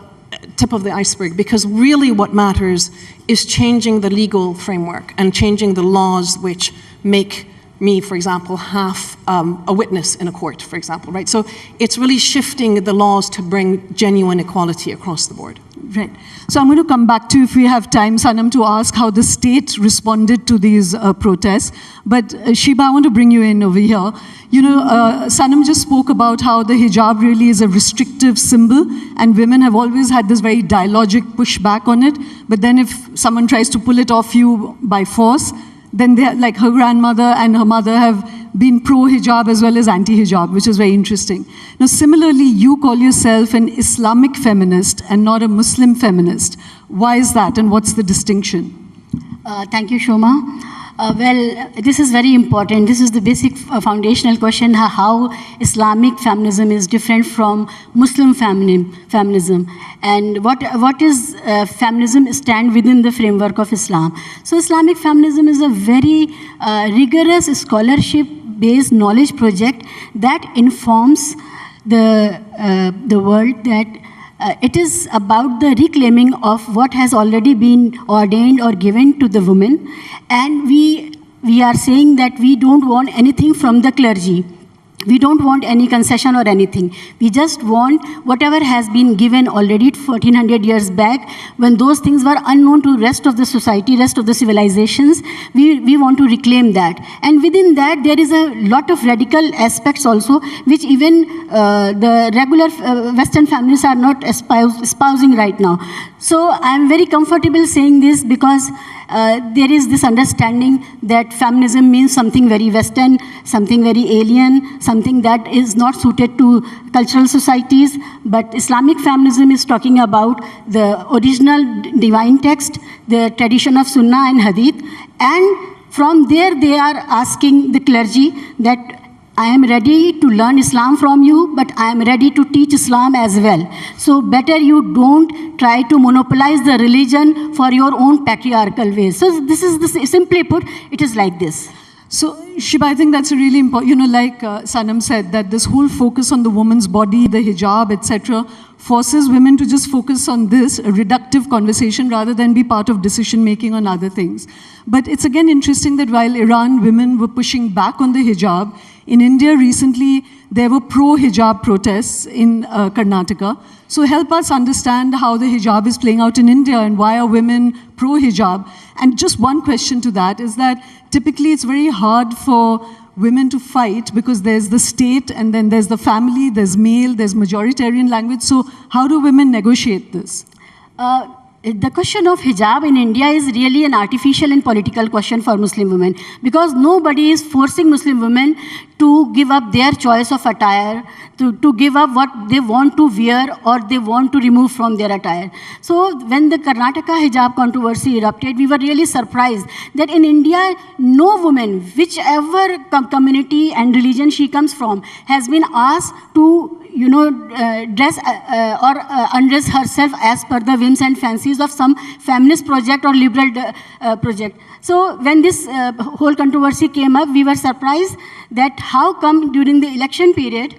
tip of the iceberg, because really what matters is changing the legal framework and changing the laws which make me, for example, half a witness in a court, for example, right? So it's really shifting the laws to bring genuine equality across the board.
Right. So I'm going to come back to you, if we have time, Sanam, to ask how the state responded to these protests. But Shiba, I want to bring you in over here. Sanam just spoke about how the hijab really is a restrictive symbol, and women have always had this very dialogic pushback on it. But then if someone tries to pull it off you by force, then they, like her grandmother and her mother, have been pro-hijab as well as anti-hijab, which is very interesting. Now, similarly, you call yourself an Islamic feminist and not a Muslim feminist. Why is that, and what's the distinction?
Thank you, Shoma. Well, this is very important. This is the basic foundational question, how Islamic feminism is different from Muslim feminism. And what is feminism stand within the framework of Islam. So Islamic feminism is a very rigorous scholarship-based knowledge project that informs the world that it is about the reclaiming of what has already been ordained or given to the woman. And we are saying that we don't want anything from the clergy. We don't want any concession or anything. We just want whatever has been given already 1400 years back, when those things were unknown to rest of the society, rest of the civilizations. We want to reclaim that. And within that, there is a lot of radical aspects also, which even the regular Western feminists are not espousing right now. So I'm very comfortable saying this because there is this understanding that feminism means something very Western, something very alien, something that is not suited to cultural societies. But Islamic feminism is talking about the original divine text, the tradition of Sunnah and Hadith. And from there, they are asking the clergy that I am ready to learn Islam from you, but I am ready to teach Islam as well. So better you don't try to monopolize the religion for your own patriarchal ways. So this is simply put, it is like this.
So Shiba, I think that's a really important, like Sanam said, that this whole focus on the woman's body, the hijab, etc., forces women to just focus on this, a reductive conversation, rather than be part of decision-making on other things. But it's again interesting that while Iran women were pushing back on the hijab, in India recently, there were pro-hijab protests in Karnataka. So help us understand how the hijab is playing out in India and why are women pro-hijab. And just one question to that is that typically it's very hard for women to fight because there's the state and then there's the family, there's male, there's majoritarian language. So how do women negotiate this?
The question of hijab in India is really an artificial and political question for Muslim women, because nobody is forcing Muslim women to give up their choice of attire, to give up what they want to wear or they want to remove from their attire. So when the Karnataka hijab controversy erupted, we were really surprised that in India, no woman, whichever community and religion she comes from, has been asked to dress or undress herself as per the whims and fancies of some feminist project or liberal project. So when this whole controversy came up, we were surprised that how come during the election period,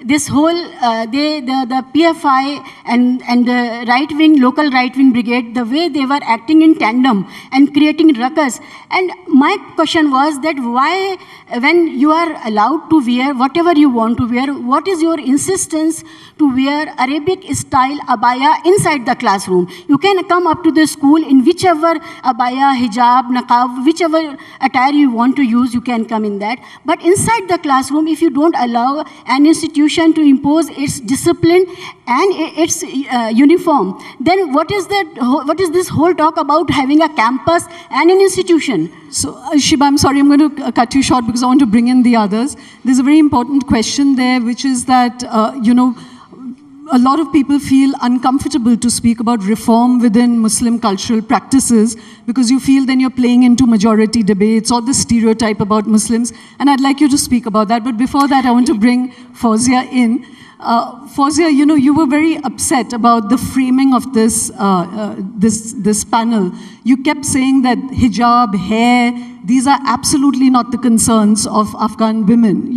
this whole, the PFI and the right-wing, local right-wing brigade, the way they were acting in tandem and creating ruckus. And my question was that why, when you are allowed to wear whatever you want to wear, what is your insistence resistance to wear Arabic-style abaya inside the classroom. You can come up to the school in whichever abaya, hijab, niqab, whichever attire you want to use, you can come in that. But inside the classroom, if you don't allow an institution to impose its discipline and its uniform, then what is this whole talk about having a campus and an institution?
So, Shiba, I'm sorry, I'm going to cut you short because I want to bring in the others. There's a very important question there, which is that, a lot of people feel uncomfortable to speak about reform within Muslim cultural practices because you feel then you're playing into majority debates or the stereotype about Muslims. And I'd like you to speak about that. But before that, I want to bring Fawzia in. Fawzia, you were very upset about the framing of this panel. You kept saying that hijab, hair, these are absolutely not the concerns of Afghan women,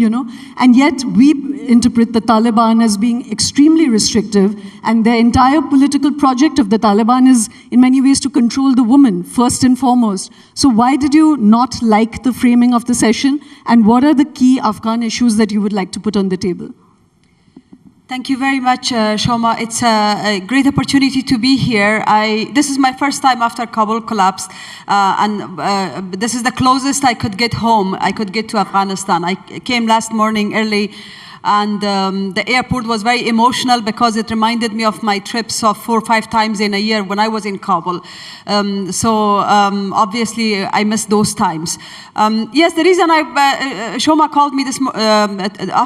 And yet we interpret the Taliban as being extremely restrictive, and the entire political project of the Taliban is in many ways to control the woman, first and foremost. So why did you not like the framing of the session, and what are the key Afghan issues that you would like to put on the table?
Thank you very much, Shoma. It's a great opportunity to be here. This is my first time after Kabul collapsed, and this is the closest I could get home. I could get to Afghanistan. I came last morning early, and the airport was very emotional because it reminded me of my trips of 4 or 5 times in a year when I was in Kabul. Obviously, I missed those times. Yes, the reason Shoma called me this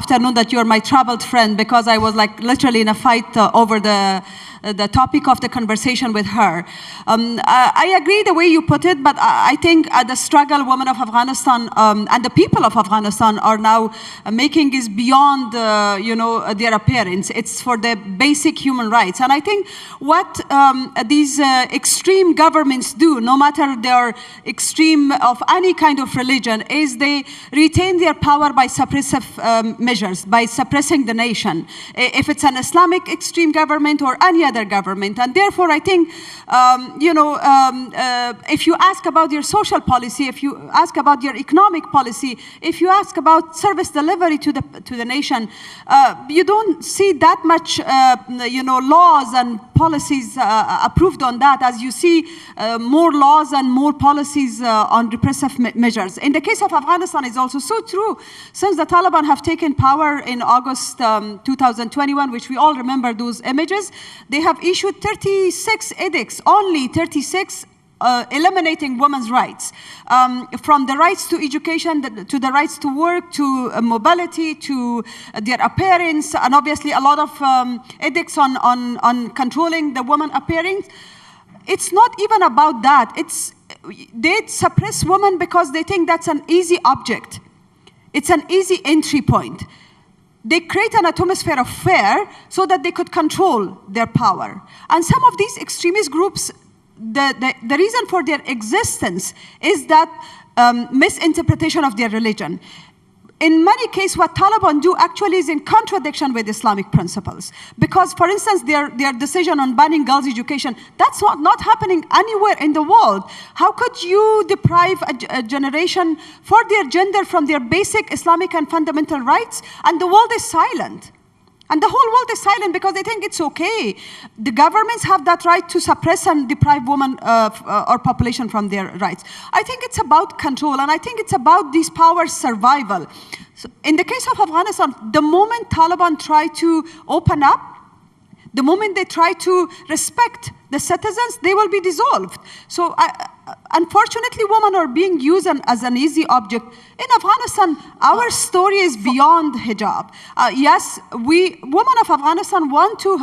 afternoon that you're my traveled friend, because I was like literally in a fight over the topic of the conversation with her. I agree the way you put it, but I think the struggle women of Afghanistan and the people of Afghanistan are now making is beyond their appearance. It's for the basic human rights. And I think what these extreme governments do, no matter their extreme of any kind of religion, is they retain their power by suppressive measures, by suppressing the nation. If it's an Islamic extreme government or any other government. And therefore, I think, if you ask about your social policy, if you ask about your economic policy, if you ask about service delivery to the nation, you don't see that much, laws and policies approved on that, as you see more laws and more policies on repressive measures. In the case of Afghanistan, it's also so true. Since the Taliban have taken power in August 2021, which we all remember those images, they have issued 36 edicts, only 36, eliminating women's rights, from the rights to education, to the rights to work, to mobility, to their appearance, and obviously a lot of edicts on controlling the woman appearance. It's not even about that. They suppress women because they think that's an easy object. It's an easy entry point. They create an atmosphere of fear so that they could control their power. And some of these extremist groups, the reason for their existence is that misinterpretation of their religion. In many cases, what Taliban do actually is in contradiction with Islamic principles. Because, for instance, their decision on banning girls' education, that's not happening anywhere in the world. How could you deprive a generation for their gender from their basic Islamic and fundamental rights? And the world is silent. And the whole world is silent because they think it's okay. The governments have that right to suppress and deprive women or population from their rights. I think it's about control, and I think it's about these powers' survival. So in the case of Afghanistan, the moment Taliban try to open up, the moment they try to respect the citizens, they will be dissolved. So unfortunately, women are being used as an easy object. In Afghanistan, our story is beyond hijab. Yes, women of Afghanistan want to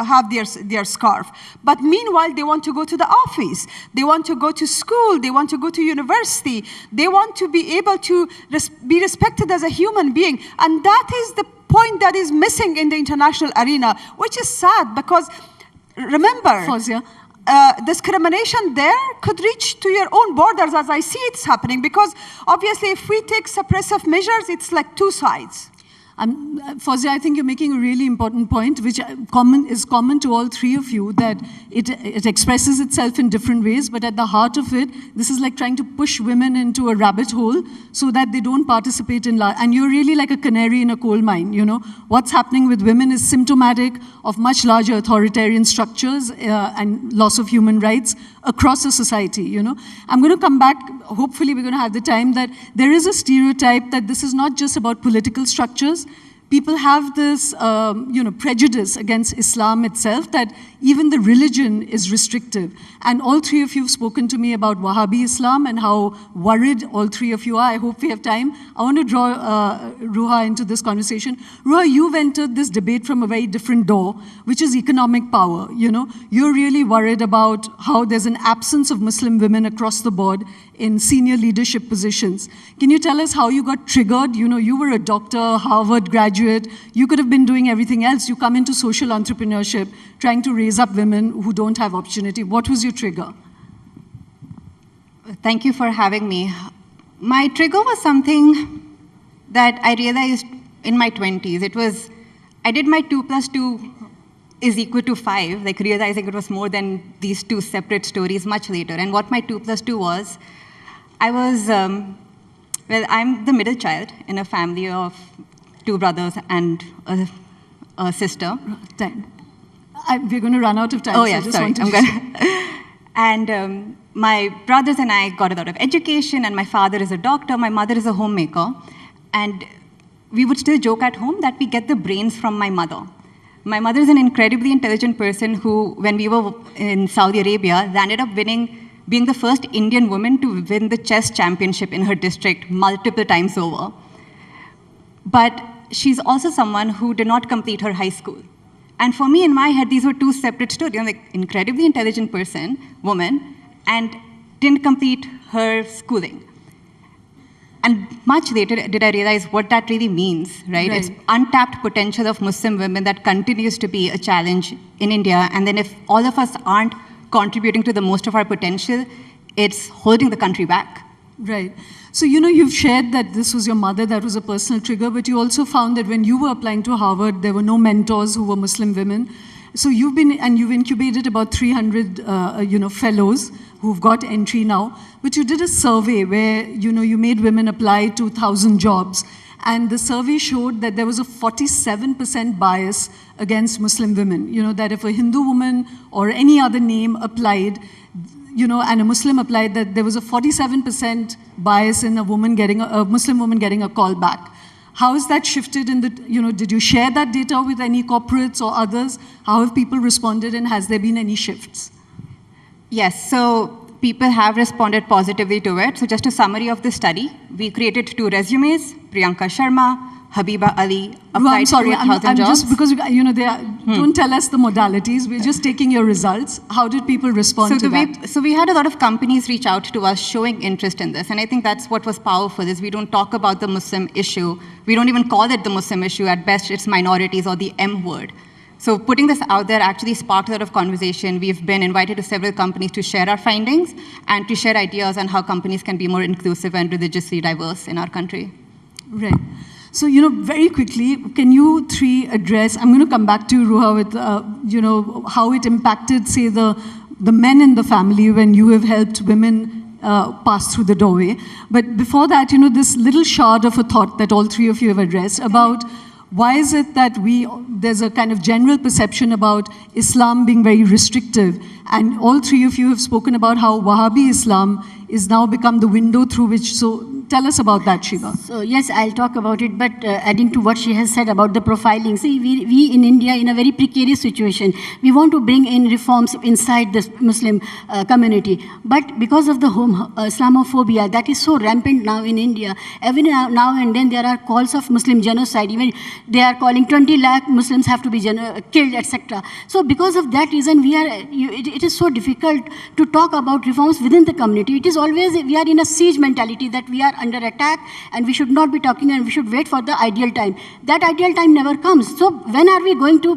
have their scarf, but meanwhile, they want to go to the office. They want to go to school. They want to go to university. They want to be able to be respected as a human being. And that is the point that is missing in the international arena, which is sad because, remember,
Fawzia,
discrimination there could reach to your own borders, as I see it's happening, because obviously if we take suppressive measures, it's like two sides.
Fawzia, I think you're making a really important point, which is common to all three of you, that it expresses itself in different ways, but at the heart of it, this is like trying to push women into a rabbit hole so that they don't participate in life. And you're really like a canary in a coal mine, you know. What's happening with women is symptomatic of much larger authoritarian structures and loss of human rights across the society, you know. I'm going to come back, hopefully we're going to have the time, that there is a stereotype that this is not just about political structures. People have this, prejudice against Islam itself, that even the religion is restrictive. And all three of you have spoken to me about Wahhabi Islam and how worried all three of you are. I hope we have time. I want to draw Ruha into this conversation. Ruha, you've entered this debate from a very different door, which is economic power. You know, you're really worried about how there's an absence of Muslim women across the board in senior leadership positions. Can you tell us how you got triggered? You know, you were a doctor, Harvard graduate. You could have been doing everything else. You come into social entrepreneurship, trying to raise up women who don't have opportunity. What was your trigger?
Thank you for having me. My trigger was something that I realized in my 20s. It was, I did my 2 + 2 is equal to 5, like realizing it was more than these two separate stories much later. And what my 2 + 2 was, I was, I'm the middle child in a family of 2 brothers and a sister.
We're going to run out of time.
Oh, yeah, sorry. And my brothers and I got a lot of education, and my father is a doctor, my mother is a homemaker. And we would still joke at home that we get the brains from my mother. My mother is an incredibly intelligent person who, when we were in Saudi Arabia, ended up being the first Indian woman to win the chess championship in her district multiple times over. But she's also someone who did not complete her high school. And for me, in my head, these were two separate stories. You know, like incredibly intelligent woman, and didn't complete her schooling. And much later did I realize what that really means, right? It's untapped potential of Muslim women that continues to be a challenge in India. And then if all of us aren't contributing to the most of our potential, it's holding the country back.
Right. So, you know, you've shared that this was your mother, that was a personal trigger, but you also found that when you were applying to Harvard, there were no mentors who were Muslim women. So you've incubated about 300, fellows who've got entry now. But you did a survey where, you made women apply to 1,000 jobs. And the survey showed that there was a 47% bias against Muslim women. You know, that if a Hindu woman or any other name applied, and a Muslim applied, that there was a 47% bias in a Muslim woman getting a call back. How has that shifted did you share that data with any corporates or others? How have people responded, and has there been any shifts?
Yes, so people have responded positively to it. So just a summary of the study. We created 2 resumes, Priyanka Sharma, Habiba Ali, applied to 1,000 jobs.
Just because, don't tell us the modalities. We're just taking your results. How did people respond to that?
So we had a lot of companies reach out to us showing interest in this. And I think that's what was powerful, is we don't talk about the Muslim issue. We don't even call it the Muslim issue. At best, it's minorities or the M word. So putting this out there actually sparked a lot of conversation. We've been invited to several companies to share our findings and to share ideas on how companies can be more inclusive and religiously diverse in our country.
Right. So, very quickly, can you 3 address, I'm going to come back to you, Ruha, with, how it impacted, say, the men in the family when you have helped women pass through the doorway. But before that, this little shard of a thought that all 3 of you have addressed about why is it that there's a kind of general perception about Islam being very restrictive, and all 3 of you have spoken about how Wahhabi Islam is now become the window through which, so tell us about that, Shiva.
So yes, I'll talk about it, but adding to what she has said about the profiling. See, we in India in a very precarious situation. We want to bring in reforms inside the Muslim community, but because of the Islamophobia that is so rampant now in India, every now and then there are calls of Muslim genocide. Even they are calling 20 lakh Muslims have to be killed, etc. So because of that reason, it is so difficult to talk about reforms within the community. It is always, we are in a siege mentality that we are under attack, and we should not be talking, and we should wait for the ideal time. That ideal time never comes. So when are we going to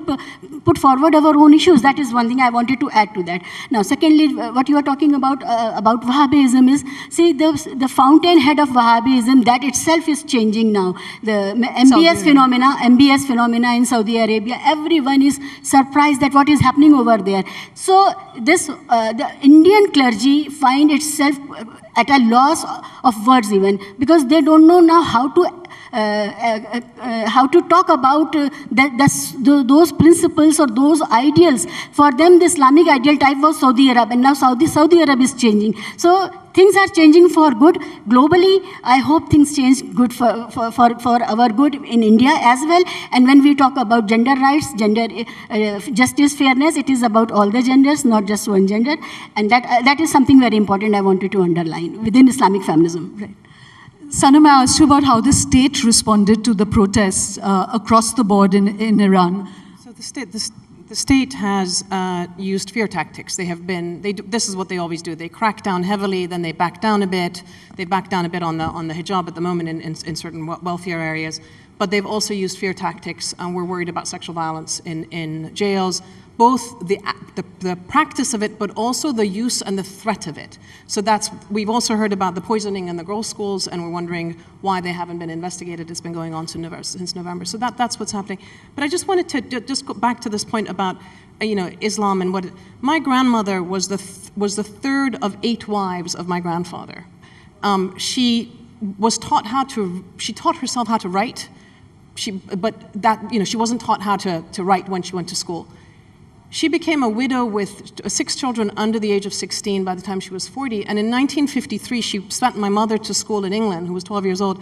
put forward our own issues? That is one thing I wanted to add to that. Now, secondly, what you are talking about Wahhabism is, see, the fountainhead of Wahhabism, that itself is changing now. The MBS phenomena in Saudi Arabia, everyone is surprised at what is happening over there. So this, the Indian clergy find itself at a loss of words even, because they don't know now how to talk about those principles or those ideals. For them, the Islamic ideal type was Saudi Arab, and now Saudi Arab is changing. So things are changing for good. Globally, I hope things change good for our good in India as well. And when we talk about gender rights, gender justice, fairness, it is about all the genders, not just one gender. And that is something very important I wanted to underline within Islamic feminism. Right.
Sanam, I asked you about how the state responded to the protests across the board in Iran.
So the state has used fear tactics. This is what they always do. They crack down heavily, then they back down a bit. They back down a bit on the hijab at the moment in certain wealthier areas. But they've also used fear tactics, and we're worried about sexual violence in jails, both the practice of it, but also the use and the threat of it. So we've also heard about the poisoning in the girls' schools, and we're wondering why they haven't been investigated. It's been going on since November. So that's what's happening. But I just wanted to just go back to this point about Islam and what my grandmother was the third of 8 wives of my grandfather. She taught herself how to write. She wasn't taught how to write when she went to school. She became a widow with 6 children under the age of 16 by the time she was 40. And in 1953, she sent my mother to school in England, who was 12 years old.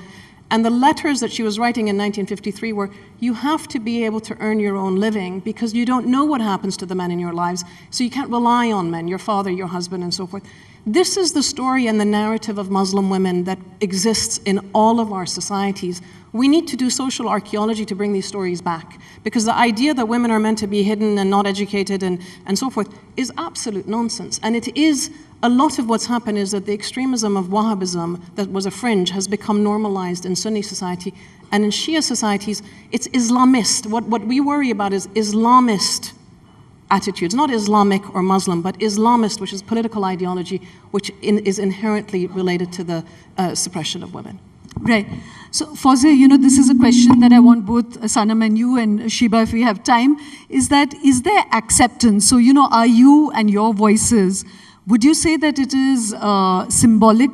And the letters that she was writing in 1953 were, you have to be able to earn your own living because you don't know what happens to the men in your lives. So you can't rely on men, your father, your husband, and so forth. This is the story and the narrative of Muslim women that exists in all of our societies. We need to do social archaeology to bring these stories back, because the idea that women are meant to be hidden and not educated and so forth is absolute nonsense. And it is, a lot of what's happened is that the extremism of Wahhabism that was a fringe has become normalized in Sunni society, and in Shia societies, it's Islamist. What we worry about is Islamist attitudes, not Islamic or Muslim, but Islamist, which is political ideology, which is inherently related to the suppression of women.
Right. So, Fawzia, this is a question that I want both Sanam and you and Shiba, if we have time, is there acceptance? So, are you and your voices, would you say that it is symbolic